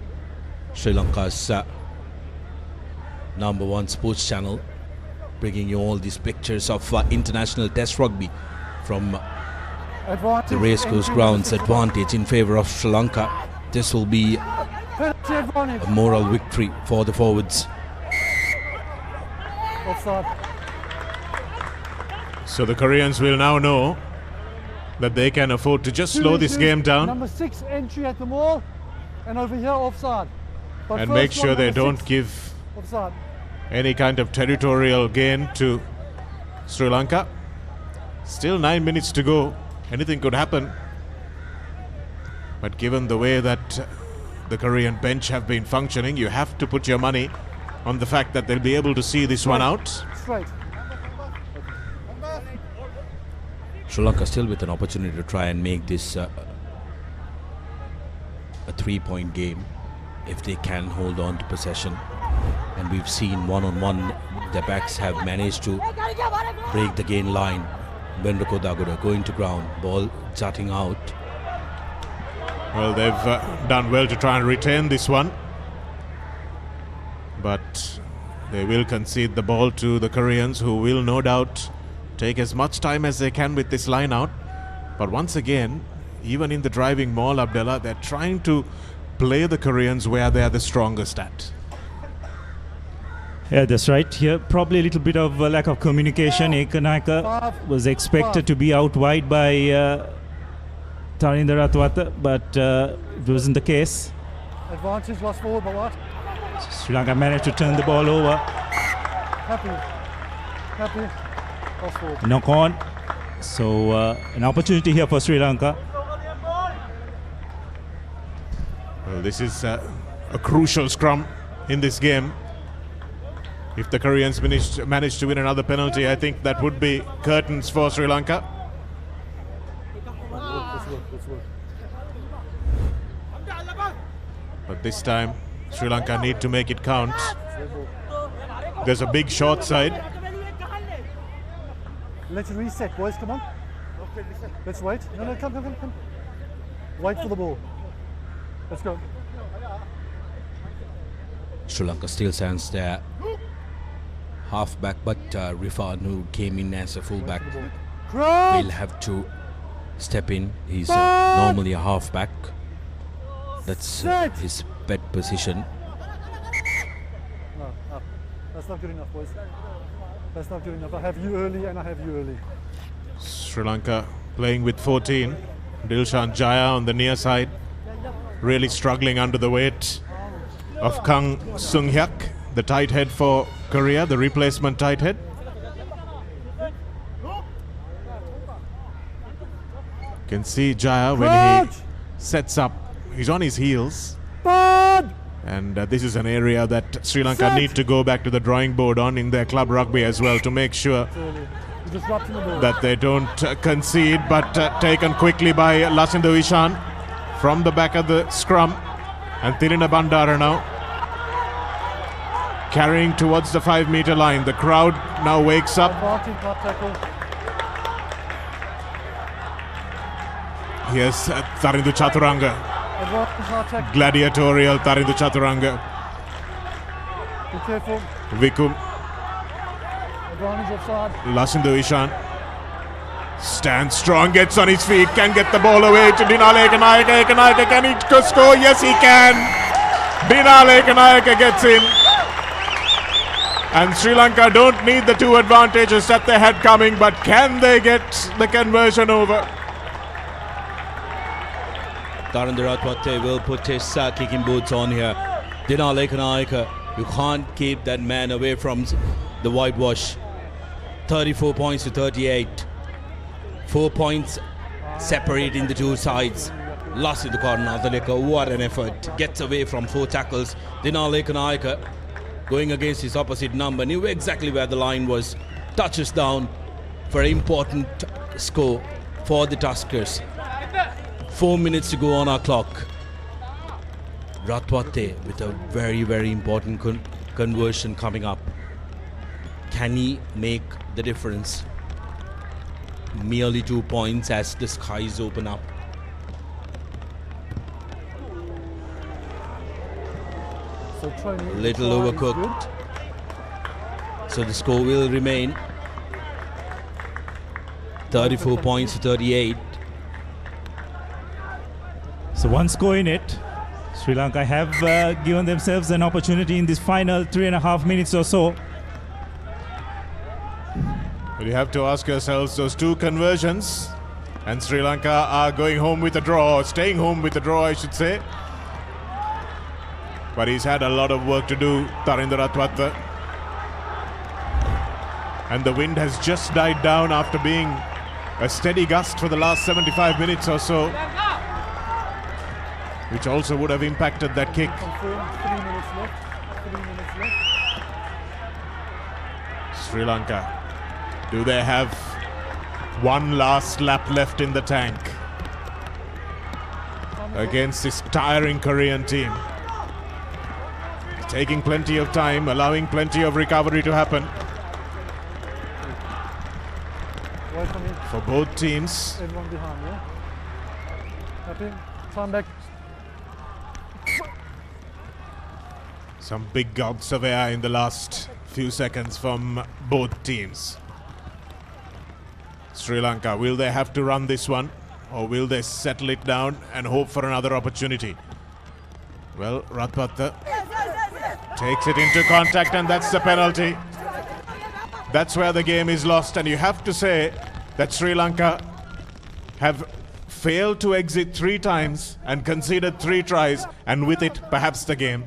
Sri Lanka's #1 sports channel, bringing you all these pictures of international test rugby from the Racecourse Grounds. Advantage in favour of Sri Lanka. This will be a moral victory for the forwards. So the Koreans will now know that they can afford to just slow this game down. Number 6 entry at the maul, and over here offside. But and make sure they don't give offside. Any kind of territorial gain to Sri Lanka. Still 9 minutes to go. Anything could happen. But given the way that the Korean bench have been functioning, you have to put your money on the fact that they'll be able to see this one out. Straight. Sri Lanka still with an opportunity to try and make this a 3-point game if they can hold on to possession. And we've seen one-on-one the backs have managed to break the gain line. Benrako Dagoda going to ground, ball jutting out. Well, they've done well to try and retain this one, but they will concede the ball to the Koreans, who will no doubt take as much time as they can with this line out. But once again, even in the driving maul, Abdullah, they're trying to play the Koreans where they're the strongest at. Yeah, that's right. Here, probably a little bit of lack of communication. Ekanaka was expected to be out wide by Tarinder Ratwatta, but it wasn't the case. Advantage, lost forward, but what? Sri Lanka managed to turn the ball over. Happy. Lost forward. Knock on. So an opportunity here for Sri Lanka. Well, this is a crucial scrum in this game. If the Koreans manage to win another penalty, I think that would be curtains for Sri Lanka. But this time, Sri Lanka need to make it count. There's a big short side. Let's reset, boys, come on. Let's wait. No, come. Wait for the ball. Let's go. Sri Lanka still stands there. Halfback, but Rifan, who came in as a fullback, will have to step in. He's normally a halfback. That's his pet position. No, that's not good enough, boys. That's not good enough. I have you early and I have you early. Sri Lanka playing with 14. Dilshan Jaya on the near side, really struggling under the weight of Kang Sung Hyuk, the tight head for Korea, the replacement tight head. You can see Jaya when he sets up, he's on his heels. And this is an area that Sri Lanka need to go back to the drawing board on in their club rugby as well to make sure that they don't concede, but taken quickly by Lasindo Ishan from the back of the scrum. And Tirina Bandara now carrying towards the 5-meter line. The crowd now wakes up. Here's Tarindu Chaturanga. Gladiatorial Tarindu Chaturanga. Be careful. Vikum. Advantage offside. Lasindo Ishan stands strong, gets on his feet, can get the ball away to Dinale Ekanayake. Ekanayake, can he score? Yes, he can. Dinale Ekanayake gets in. And Sri Lanka don't need the two advantages that they had coming, but can they get the conversion over? Tarinder Ratwate will put his kicking boots on here. Dinale Ekanayake, you can't keep that man away from the whitewash. 34 points to 38. 4 points separating the two sides. Lost in the corner. What an effort. Gets away from 4 tackles. Dinale Ekanayake going against his opposite number. Knew exactly where the line was. Touches down for an important score for the Tuskers. 4 minutes to go on our clock. Ratwate with a very, very important conversion coming up. Can he make the difference? Merely 2 points as the skies open up. Little overcooked. So the score will remain 34 points to 38. So one score in it. Sri Lanka have given themselves an opportunity in this final 3.5 minutes or so. But you have to ask yourselves, those 2 conversions, and Sri Lanka are going home with a draw, or staying home with a draw, I should say. But he's had a lot of work to do, Tarinder Ratwate. And the wind has just died down after being a steady gust for the last 75 minutes or so, which also would have impacted that kick. 3 minutes left. 3 minutes left. Sri Lanka, do they have one last lap left in the tank against this tiring Korean team? Taking plenty of time, allowing plenty of recovery to happen for both teams. Everyone behind, yeah? Happy? Time back. Some big gulps of air in the last few seconds from both teams. Sri Lanka, will they have to run this one, or will they settle it down and hope for another opportunity? Well, Ratwate takes it into contact, and that's the penalty. That's where the game is lost, and you have to say that Sri Lanka have failed to exit 3 times and conceded 3 tries, and with it, perhaps the game.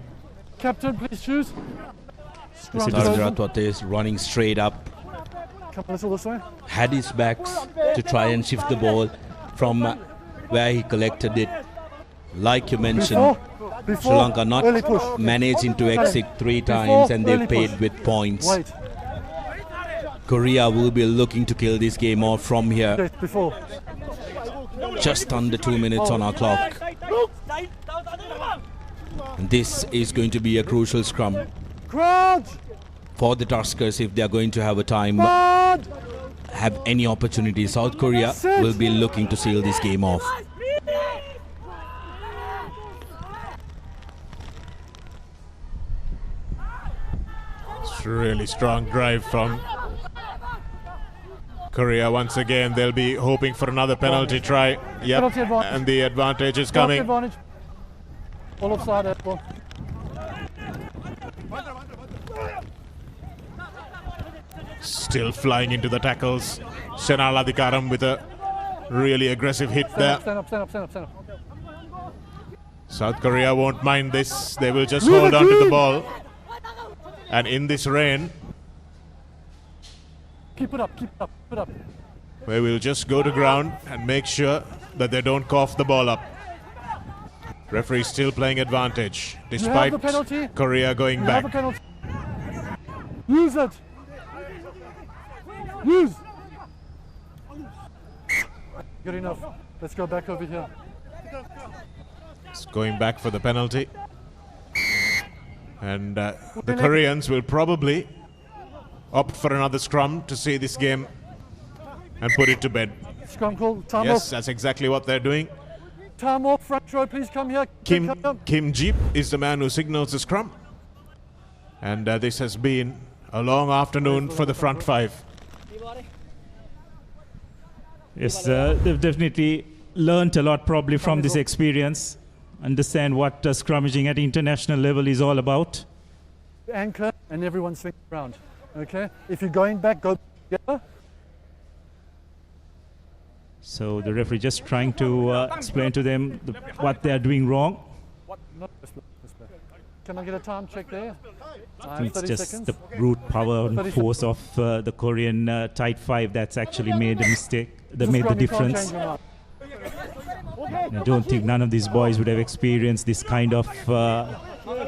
Captain, please choose. Ratwate is running straight up. Come a little this way. Had his backs to try and shift the ball from where he collected it. Like you mentioned, Sri Lanka not managing to exit 3 times, and they've paid with points. Korea will be looking to kill this game off from here. Just under 2 minutes on our clock. And this is going to be a crucial scrum for the Tuskers if they are going to have a time, have any opportunity. South Korea will be looking to seal this game off. Really strong drive from Korea. Once again, they'll be hoping for another penalty try. Yep, Penalty advantage. and the advantage is Penalty coming. advantage. All offside at ball. Still flying into the tackles. Senal Adhikaram with a really aggressive hit there. Stand up, stand up, stand up, stand up. South Korea won't mind this. They will just hold on to the ball. And in this rain, Keep it up, keep it up, keep it up. they will just go to ground and make sure that they don't cough the ball up. Referee still playing advantage, despite the penalty. Korea going You back. have a penalty. Use it. Use. Good enough. Let's go back over here. It's going back for the penalty. And the Koreans will probably opt for another scrum to see this game and put it to bed. Scrum call. Time Yes, off. that's exactly what they're doing. Time off. Front row, please come here. Kim Jeep is the man who signals the scrum. And this has been a long afternoon for the front five. Yes, they've definitely learnt a lot probably from this experience. Understand what scrummaging at international level is all about. Anchor and everyone swing around. Okay? If you're going back, go together. So the referee just trying to explain to them what they are doing wrong. Can I get a time check there? I think it's 30 just seconds. the brute power and 30 force of the Korean tight five that's actually made a mistake, that Just made the scrum, you can't difference. change your mind. And I don't think none of these boys would have experienced this kind of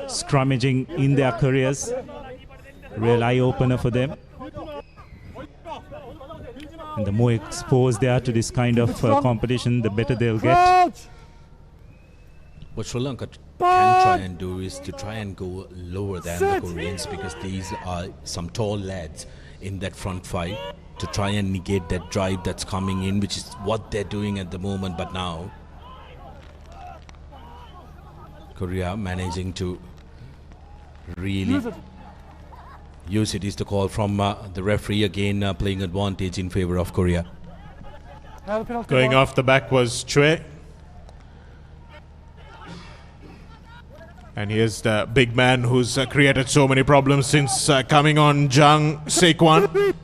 scrummaging in their careers. Real eye-opener for them. And the more exposed they are to this kind of competition, the better they'll get. What Sri Lanka can try and do is to try and go lower than the Koreans, because these are some tall lads in that front five, to try and negate that drive that's coming in, which is what they're doing at the moment. But now Korea managing to really use it is the call from the referee again, playing advantage in favor of Korea. Going off the back was Chue. And here's the big man who's created so many problems since coming on, Jang Sekwan.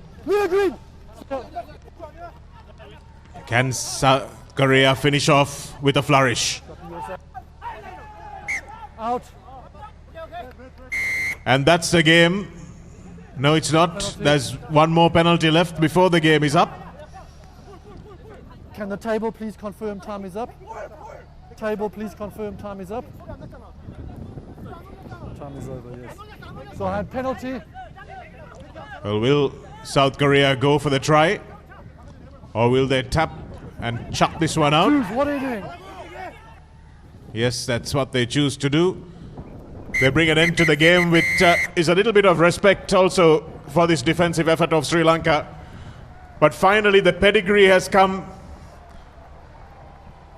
Can South Korea finish off with a flourish? Out. And that's the game. No, it's not. There's one more penalty left before the game is up. Can the table please confirm time is up? Table, please confirm time is up. Time is over, yes. So I had penalty. Well, will South Korea go for the try? Or will they tap and chuck this one out? Choose, what are you doing? Yes, that's what they choose to do. They bring an end to the game, which is a little bit of respect also for this defensive effort of Sri Lanka. But finally, the pedigree has come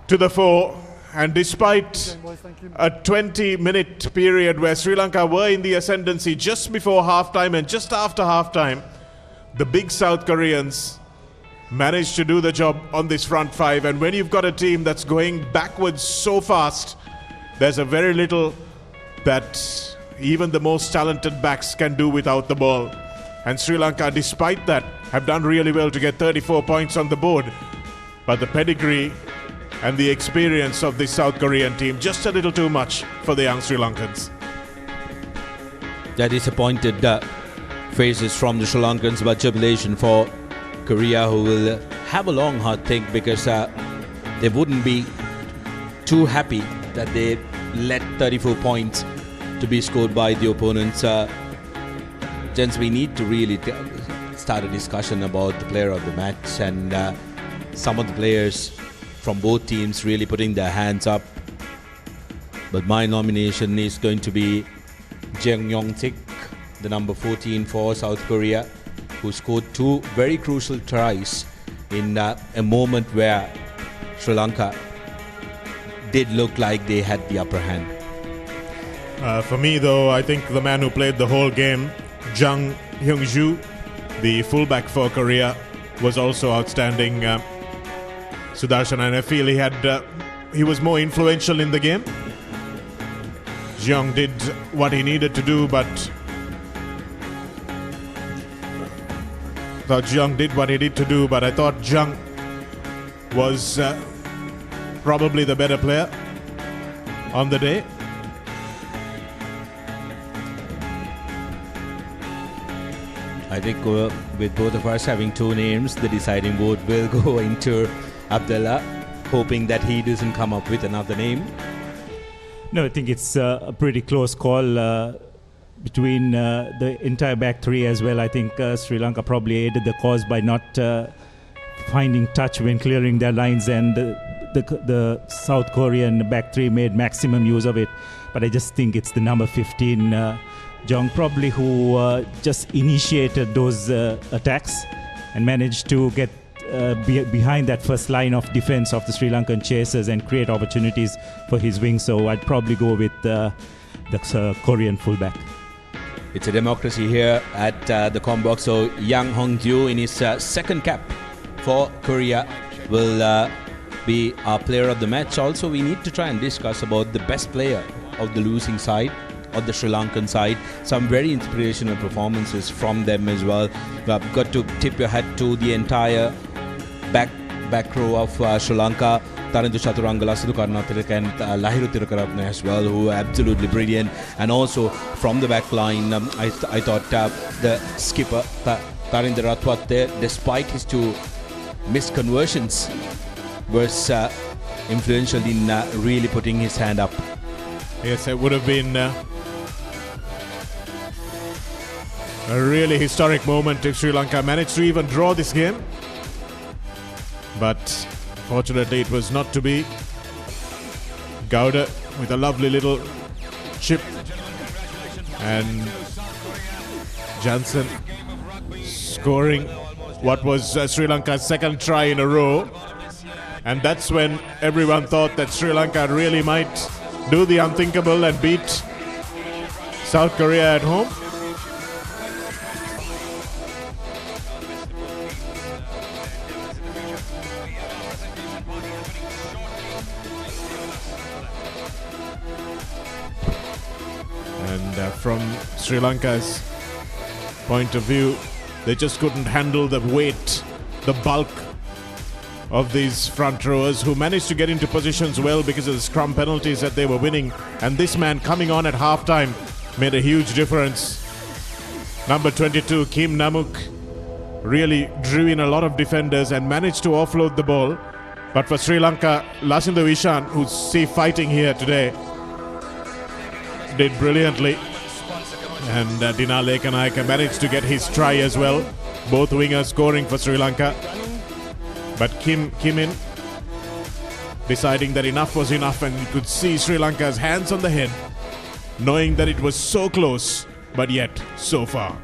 to the fore. And despite a 20-minute period where Sri Lanka were in the ascendancy just before halftime and just after halftime, the big South Koreans managed to do the job on this front five. And when you've got a team that's going backwards so fast, there's a very little that even the most talented backs can do without the ball. And Sri Lanka, despite that, have done really well to get 34 points on the board. But the pedigree and the experience of this South Korean team, just a little too much for the young Sri Lankans. That disappointed faces from the Sri Lankans, but jubilation for Korea, who will have a long hard think, because they wouldn't be too happy that they let 34 points to be scored by the opponents. Gents, we need to really start a discussion about the player of the match, and some of the players from both teams really putting their hands up. But my nomination is going to be Jang Yong-tik, the number 14 for South Korea, who scored two very crucial tries in a moment where Sri Lanka did look like they had the upper hand. For me, though, I think the man who played the whole game Jang Hyung-ju, the fullback for Korea, was also outstanding. Sudarshan, and I feel he was more influential in the game. Jeong did what he needed to do, but I thought Jung was probably the better player on the day. I think with both of us having two names, the deciding vote will go into Abdullah, hoping that he doesn't come up with another name. No, I think it's a pretty close call between the entire back three as well. I think Sri Lanka probably aided the cause by not finding touch when clearing their lines, and the South Korean back three made maximum use of it. But I just think it's the number 15, Jong, probably, who just initiated those attacks and managed to get behind that first line of defense of the Sri Lankan chasers and create opportunities for his wing. So I'd probably go with the Korean fullback. It's a democracy here at the Combox. So Yang Hong-ju, in his second cap for Korea, will be our player of the match. Also, we need to try and discuss about the best player of the losing side, of the Sri Lankan side. Some very inspirational performances from them as well. I've got to tip your hat to the entire back row of Sri Lanka. Tarindu Chaturanga, Lasudhu Karnataka and Lahiru Tirukaratne as well, who are absolutely brilliant. And also from the back line, I thought the skipper, Tarindu Ratwat there, despite his two missed conversions, was influential in really putting his hand up. Yes, it would have been a really historic moment if Sri Lanka managed to even draw this game. But fortunately it was not to be. Gowda with a lovely little chip, and Jansen scoring what was Sri Lanka's second try in a row. And that's when everyone thought that Sri Lanka really might do the unthinkable and beat South Korea at home. And from Sri Lanka's point of view, they just couldn't handle the weight, the bulk of these front rowers, who managed to get into positions well because of the scrum penalties that they were winning. And this man coming on at halftime made a huge difference. Number 22, Kim Namuk, really drew in a lot of defenders and managed to offload the ball. But for Sri Lanka, Lasinda Vishan, who's fighting here today, did brilliantly. And Dina Lekanayaka managed to get his try as well. Both wingers scoring for Sri Lanka. But Kim in, deciding that enough was enough, and you could see Sri Lanka's hands on the head, knowing that it was so close, but yet so far.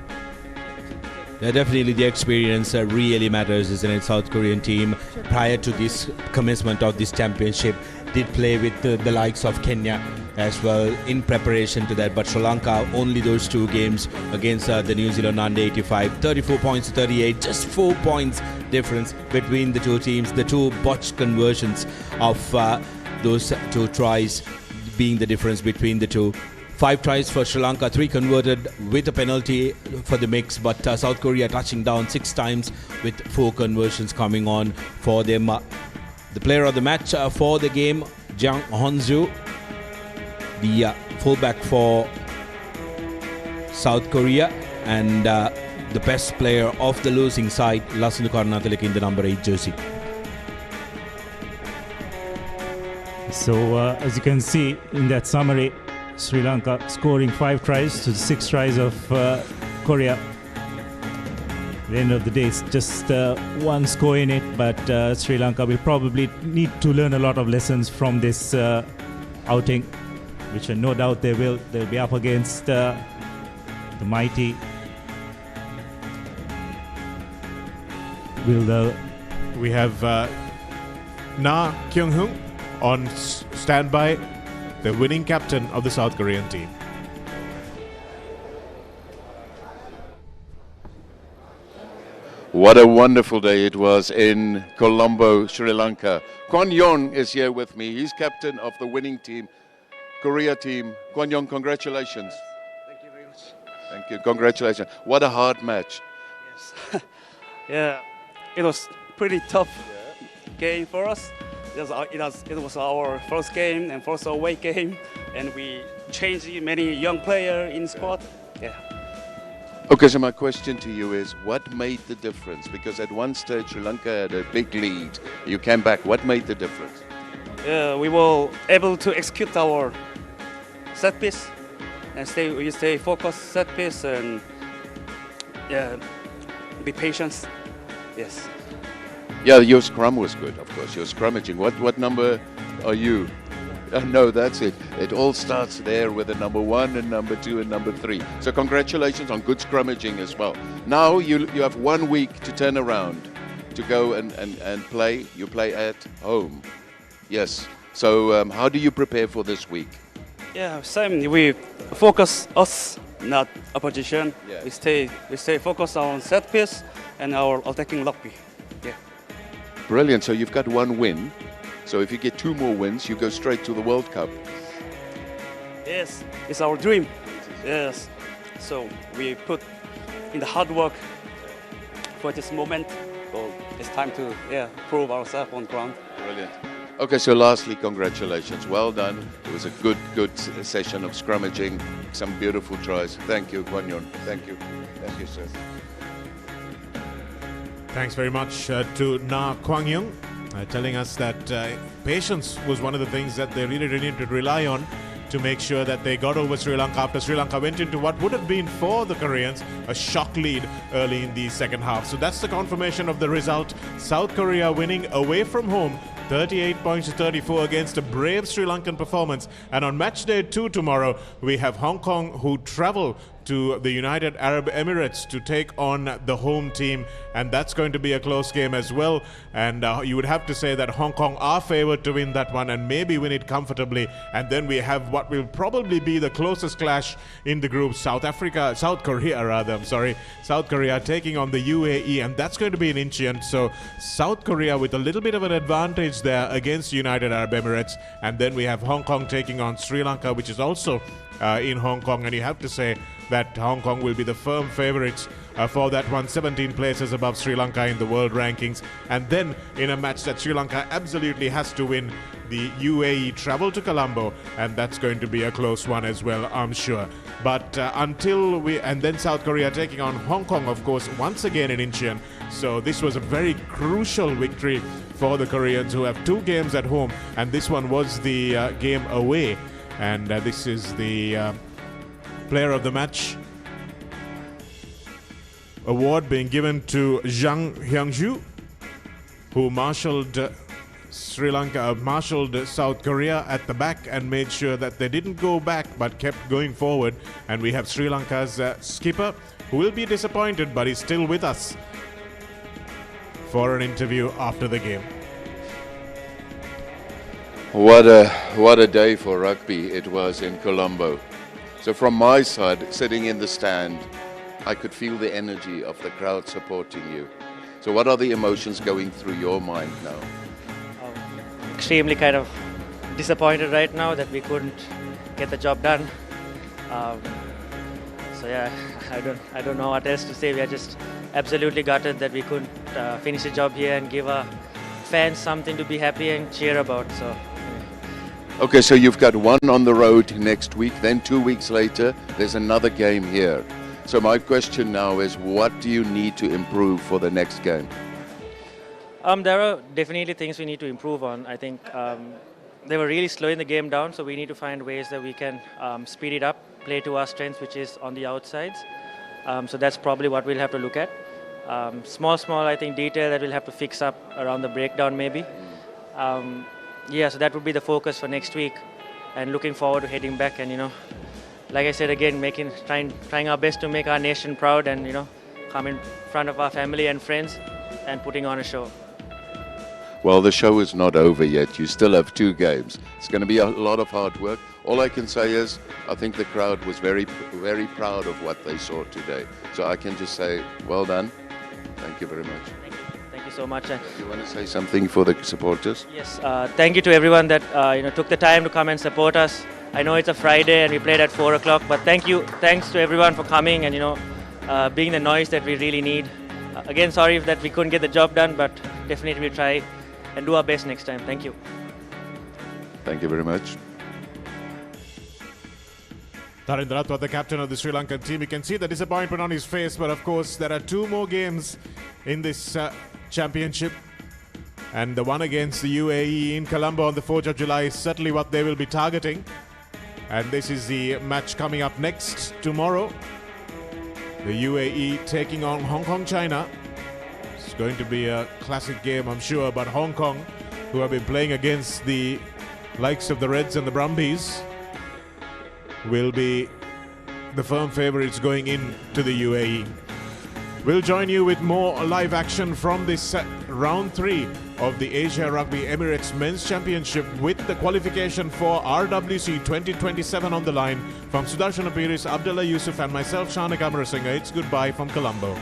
Yeah, definitely the experience really matters, isn't it? South Korean team, prior to this commencement of this championship, did play with the likes of Kenya as well in preparation to that. But Sri Lanka, only those two games against the New Zealand under 85, 34 points to 38, just 4 points difference between the two teams. The two botched conversions of those two tries being the difference between the two. 5 tries for Sri Lanka, 3 converted with a penalty for the mix, but South Korea touching down 6 times with 4 conversions coming on for them. The player of the match for the game, Jang Hong-ju, the fullback for South Korea, and the best player of the losing side, Lasindu Karnataka, in the number 8 jersey. So as you can see in that summary, Sri Lanka scoring 5 tries to the 6 tries of Korea. At the end of the day, it's just 1 score in it, but Sri Lanka will probably need to learn a lot of lessons from this outing, which no doubt they will. They'll be up against the mighty. We have Na Kyung-hoon on standby, the winning captain of the South Korean team. What a wonderful day it was in Colombo, Sri Lanka. Kwan Yon is here with me. He's captain of the winning team, Korea team. Kwan Yon, congratulations. Thank you very much. Thank you. Congratulations. What a hard match. Yes. Yeah, it was pretty tough game for us. It was our first game and first away game, and we changed many young players in squad. Yeah. Okay, so my question to you is, what made the difference? Because at one stage Sri Lanka had a big lead. You came back. What made the difference? We were able to execute our set piece and we stay focused set piece and be patient. Yes. Yeah, your scrum was good, of course. Your scrummaging. What number are you? No, that's it. It all starts there with a number 1 and number 2 and number 3. So congratulations on good scrummaging as well. Now you have 1 week to turn around to go and play. You play at home. Yes. So how do you prepare for this week? Yeah, same. We focus us, not opposition. Yeah. We stay focused on set piece and our attacking rugby. Yeah. Brilliant. So you've got 1 win. So if you get 2 more wins, you go straight to the World Cup. Yes, it's our dream. Yes. So we put in the hard work for this moment. So it's time to prove ourselves on ground. Brilliant. Okay, so lastly, congratulations. Well done. It was a good session of scrummaging. Some beautiful tries. Thank you, Kwan Yon. Thank you. Thank you, sir. Thanks very much to Na Kwang Yung. Telling us that patience was one of the things that they really needed to rely on to make sure that they got over Sri Lanka after Sri Lanka went into what would have been for the Koreans a shock lead early in the second half. So that's the confirmation of the result. South Korea winning away from home 38 points to 34 against a brave Sri Lankan performance. And on match day 2 tomorrow, we have Hong Kong who travel to the United Arab Emirates to take on the home team, and that's going to be a close game as well. And you would have to say that Hong Kong are favored to win that one and maybe win it comfortably. And then we have what will probably be the closest clash in the group, South Korea taking on the UAE, and that's going to be in Incheon. So South Korea with a little bit of an advantage there against United Arab Emirates, and then we have Hong Kong taking on Sri Lanka, which is also in Hong Kong, and you have to say that Hong Kong will be the firm favorites for that one, 17 places above Sri Lanka in the world rankings. And then in a match that Sri Lanka absolutely has to win, the UAE travel to Colombo, and that's going to be a close one as well, I'm sure. But and then South Korea taking on Hong Kong, of course, once again in Incheon. So this was a very crucial victory for the Koreans, who have 2 games at home, and this one was the game away. And this is the player of the match award being given to Zhang Hyangju, who marshaled South Korea at the back and made sure that they didn't go back but kept going forward. And we have Sri Lanka's skipper, who will be disappointed, but he's still with us for an interview after the game. What a day for rugby it was in Colombo. So from my side, sitting in the stand, I could feel the energy of the crowd supporting you. So what are the emotions going through your mind now? Extremely kind of disappointed right now that we couldn't get the job done. So yeah, I don't know what else to say. We are just absolutely gutted that we couldn't finish the job here and give our fans something to be happy and cheer about. So. Okay, so you've got 1 on the road next week, then 2 weeks later, there's another game here. So my question now is, what do you need to improve for the next game? There are definitely things we need to improve on. I think they were really slowing the game down, so we need to find ways that we can speed it up, play to our strengths, which is on the outsides. So that's probably what we'll have to look at. Small, I think, detail that we'll have to fix up around the breakdown maybe. Yeah, so that would be the focus for next week, and looking forward to heading back and, like I said again, trying our best to make our nation proud and, come in front of our family and friends and putting on a show. Well, the show is not over yet. You still have 2 games. It's going to be a lot of hard work. All I can say is I think the crowd was very, very proud of what they saw today. So I can just say, well done. Thank you very much. Thank you so much. You want to say something for the supporters? Yes, thank you to everyone that took the time to come and support us. I know it's a Friday and we played at 4 o'clock, but thanks to everyone for coming and being the noise that we really need. Again, sorry that we couldn't get the job done, but definitely we'll try and do our best next time. Thank you. Thank you very much. Tarendra Ratwa, the captain of the Sri Lankan team. You can see the disappointment on his face, but of course there are 2 more games in this championship. And the one against the UAE in Colombo on the 4th of July is certainly what they will be targeting. And this is the match coming up next tomorrow. The UAE taking on Hong Kong, China. It's going to be a classic game, I'm sure, but Hong Kong, who have been playing against the likes of the Reds and the Brumbies, will be the firm favourites going into the UAE. We'll join you with more live action from this round 3 of the Asia Rugby Emirates Men's Championship with the qualification for RWC 2027 on the line. From Sudarshan Apiris, Abdullah Yusuf and myself, Shanaka Amarasinga, it's goodbye from Colombo.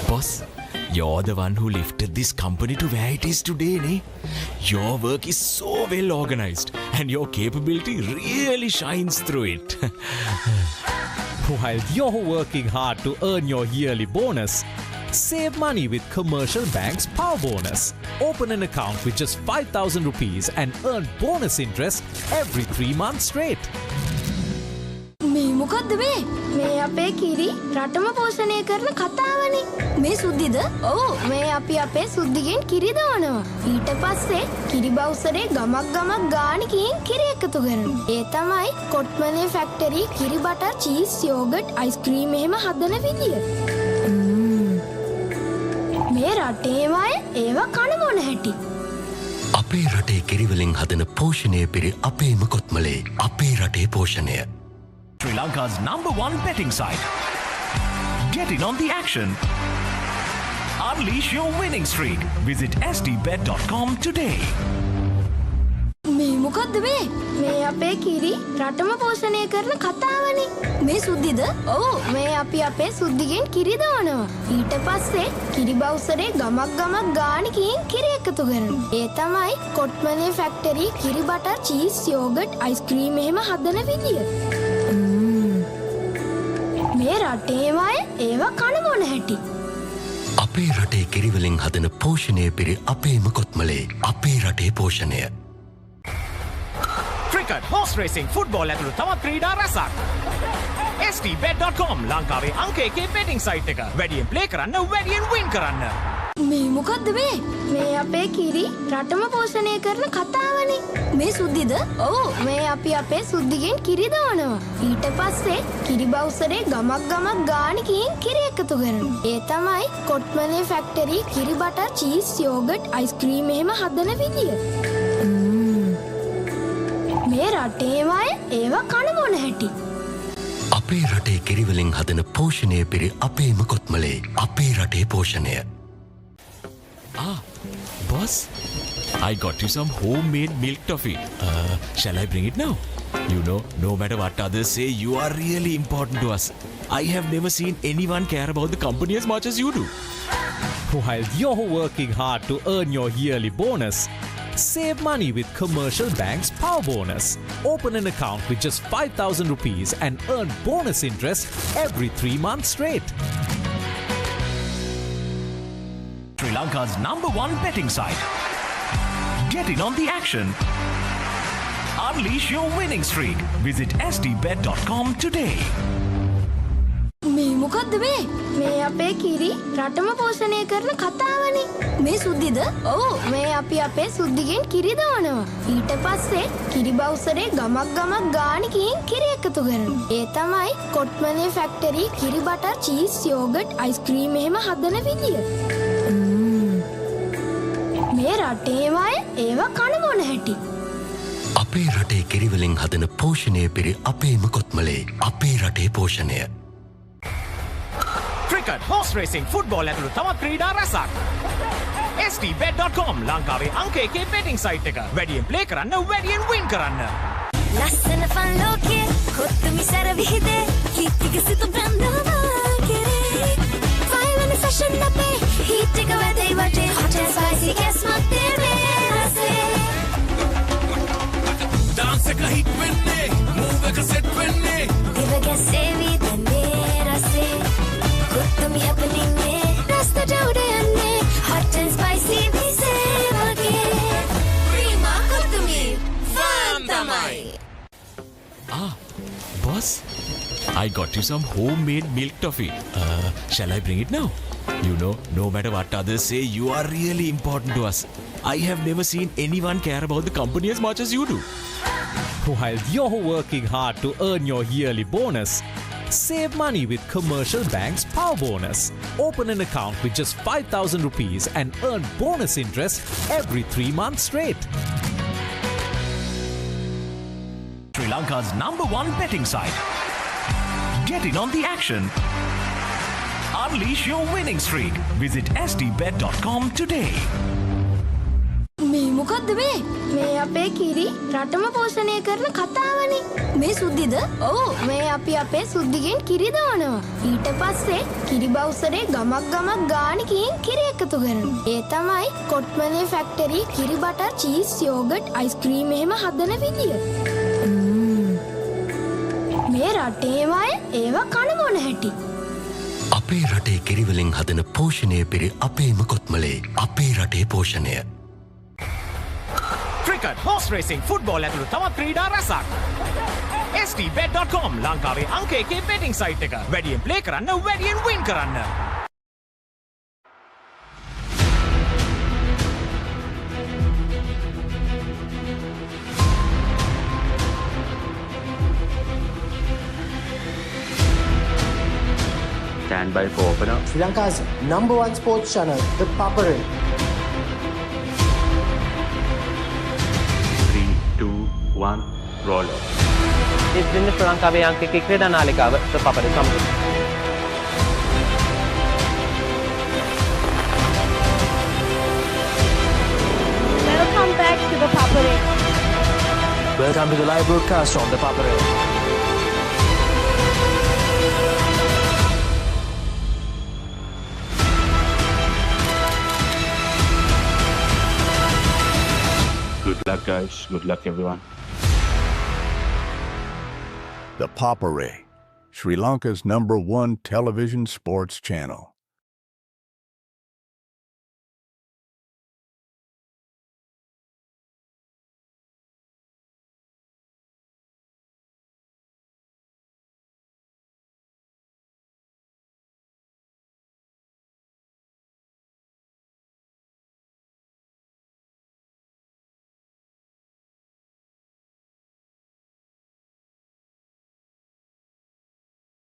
Boss, you're the one who lifted this company to where it is today, ne? Your work is so well organized and your capability really shines through it. While you're working hard to earn your yearly bonus, save money with Commercial Bank's Power Bonus. Open an account with just 5,000 rupees and earn bonus interest every 3 months straight. මේ මොකද්ද මේ අපේ කිරි රටම පෝෂණය කරන කතාවනේ. මේ සුද්ධිද? ඔව් මේ අපි අපේ සුද්ධිගෙන් කිරි දානවා. ඊට පස්සේ කිරි බවුසරේ ගමක් ගානකින් කිරි එකතු කරනවා. ඒ තමයි කොට්මලේ ෆැක්ටරි කිරි බටර් චීස් යෝගට් අයිස්ක්‍රීම් එහෙම හදන විදිය. මේ රටේම අය ඒවා කන මොන හැටි? අපේ රටේ කිරිවලින් හදන පෝෂණය පිරි අපේම කොත්මලේ අපේ රටේ පෝෂණය. Sri Lanka's #1 betting site. Get in on the action. Unleash your winning streak. Visit sdbet.com today. මේ මොකද්ද මේ අපේ කිරි රටම පෝෂණය කරන කතාවනේ. මේ සුද්දිද? ඔව් මේ අපි අපේ සුද්දිගෙන් කිරි දවනවා. ඊට පස්සේ කිරි බවුසරේ ගමක් ගානේ කින් කිරි එකතු කරනවා. ඒ තමයි කොට්මලේ ෆැක්ටරි කිරි බටර් චීස් යෝගට් අයිස්ක්‍රීම් එහෙම හදන විදිය. මේ රටේම අය ඒවා කන මොන හැටි? අපේ රටේ කිරිවලින් හදන පෝෂණය පිරි අපේම කොත්මලේ අපේ රටේ පෝෂණය. ක්‍රිකට්, හෝස් රේසිං, ෆුට්බෝල් ඇතුළු තවත් ක්‍රීඩා රැසක්. STBet.com ලංකාවේ අංක 1 බෙටිං සයිට් එක. වැඩියෙන් ප්ලේ කරන්න, වැඩියෙන් වින් කරන්න. මේ මොකද්ද මේ අපේ කිරි රටම පෝෂණය කරන කතාවනේ. මේ සුද්දිද? ඔව් මේ අපි අපේ සුද්දිගෙන් කිරි දවනවා. ඊට පස්සේ කිරි බවුසරේ ගමක් ගානේ කින් කිරි එකතු කරනවා. ඒ තමයි කොට්මලේ ෆැක්ටරි කිරි බටර් චීස් යෝගට් අයිස්ක්‍රීම් එහෙම හදන විදිය. මේ රටේම අය ඒවා කන මොන හැටි? අපේ රටේ කිරිවලින් හදන පෝෂණය පිරි අපේම කොත්මලේ අපේ රටේ පෝෂණය. Boss, I got you some homemade milk toffee. Shall I bring it now? You know, no matter what others say, you are really important to us. I have never seen anyone care about the company as much as you do. While you're working hard to earn your yearly bonus, save money with Commercial Bank's Power Bonus. Open an account with just 5,000 rupees and earn bonus interest every 3 months straight. Sri Lanka's #1 betting site. Get in on the action. Unleash your winning streak. Visit stbet.com today. මේ මොකද්ද මේ අපේ කිරි රටම පෝෂණය කරන කතාවනේ. මේ සුද්දිද? ඔව් මේ අපි අපේ සුද්දිගෙන් කිරි දවනවා. ඊට පස්සේ කිරි බවුසරේ ගමක් ගානේ කින් කිරි එකතු කරනවා. ඒ තමයි කොට්මලේ ෆැක්ටරි කිරි බටර් චීස් යෝගට් අයිස්ක්‍රීම් එහෙම හදන විදිය. මේ රටේම අය ඒවා කන මොන හැටි? අපේ රටේ කිරිවලින් හදන පෝෂණය පිරි අපේම කොත්මලේ අපේ රටේ පෝෂණය. ක්‍රිකට්, හෝස් රේසිං, ෆුට්බෝල් ඇතුළු තවත් ක්‍රීඩා රැසක්. STBet.com ලංකාවේ අංක 1 බෙටිං සයිට් එක. වැඩියෙන් ප්ලේ කරන්න, වැඩියෙන් වින් කරන්න. ලස්සන ෆන් ලෝකයේ කොත්තුමි සැර විහිදේ කීර්තික සිත බ්‍රන්දවා කෙරේ ෆයිවන ෆැෂන් අපේ හීට් එක වැදේ වටේ hot and spicy කැස්මක් තේරේ රසේ Dance එක hit වෙන්නේ, move එක set වෙන්නේ. දිව ගැසෙවි දැනේ රසේ කොත්තුමි happening නේ රස්තට උඩ යන්නේ hot and spicy විසේ වගේ ප්‍රීමා කොත්තුමි ෆන් තමයි. Boss, I got you some homemade milk toffee. Shall I bring it now? You know, no matter what others say, you are really important to us. I have never seen anyone care about the company as much as you do. While you're working hard to earn your yearly bonus, save money with Commercial Bank's Power Bonus. Open an account with just 5,000 rupees and earn bonus interest every 3 months straight. Sri Lanka's #1 betting site. Get in on the action. Unleash your winning streak. Visit stbet.com today. මේ මොකද්ද මේ අපේ කිරි රටම පෝෂණය කරන කතාවනේ. මේ සුද්දිද? ඔව් මේ අපි අපේ සුද්දිගෙන් කිරි දවනවා. ඊට පස්සේ කිරි බවුසරේ ගමක් ගානේ කින් කිරි එකතු කරනවා. ඒ තමයි කොට්මලේ ෆැක්ටරි කිරි බටර් චීස් යෝගට් අයිස්ක්‍රීම් එහෙම හදන විදිය. මේ රටේම අය ඒවා කන මොන හැටි? අපේ රටේ කිරිවලින් හදන පෝෂණය පිරි අපේම කොත්මලේ අපේ රටේ පෝෂණය. ක්‍රිකට්, හෝස් රේසිං, ෆුට්බෝල් ඇතුළු තවත් ක්‍රීඩා රැසක්. STBet.com ලංකාවේ අංක 1 බෙටිං සයිට් එක. වැඩියෙන් ප්ලේ කරන්න, වැඩියෙන් වින් කරන්න. Stand by for opener. Sri Lanka's #1 sports channel, ThePapare. 3, 2, 1, roll off. ඉස්දින්න ශ්‍රී ලංකාවේ අංක 1 ක්‍රීඩා නාලිකාව ThePapare සමග. Welcome back to ThePapare. Welcome to the live broadcast from the Papare. Good luck, guys. Good luck, everyone. The Papare, Sri Lanka's #1 television sports channel.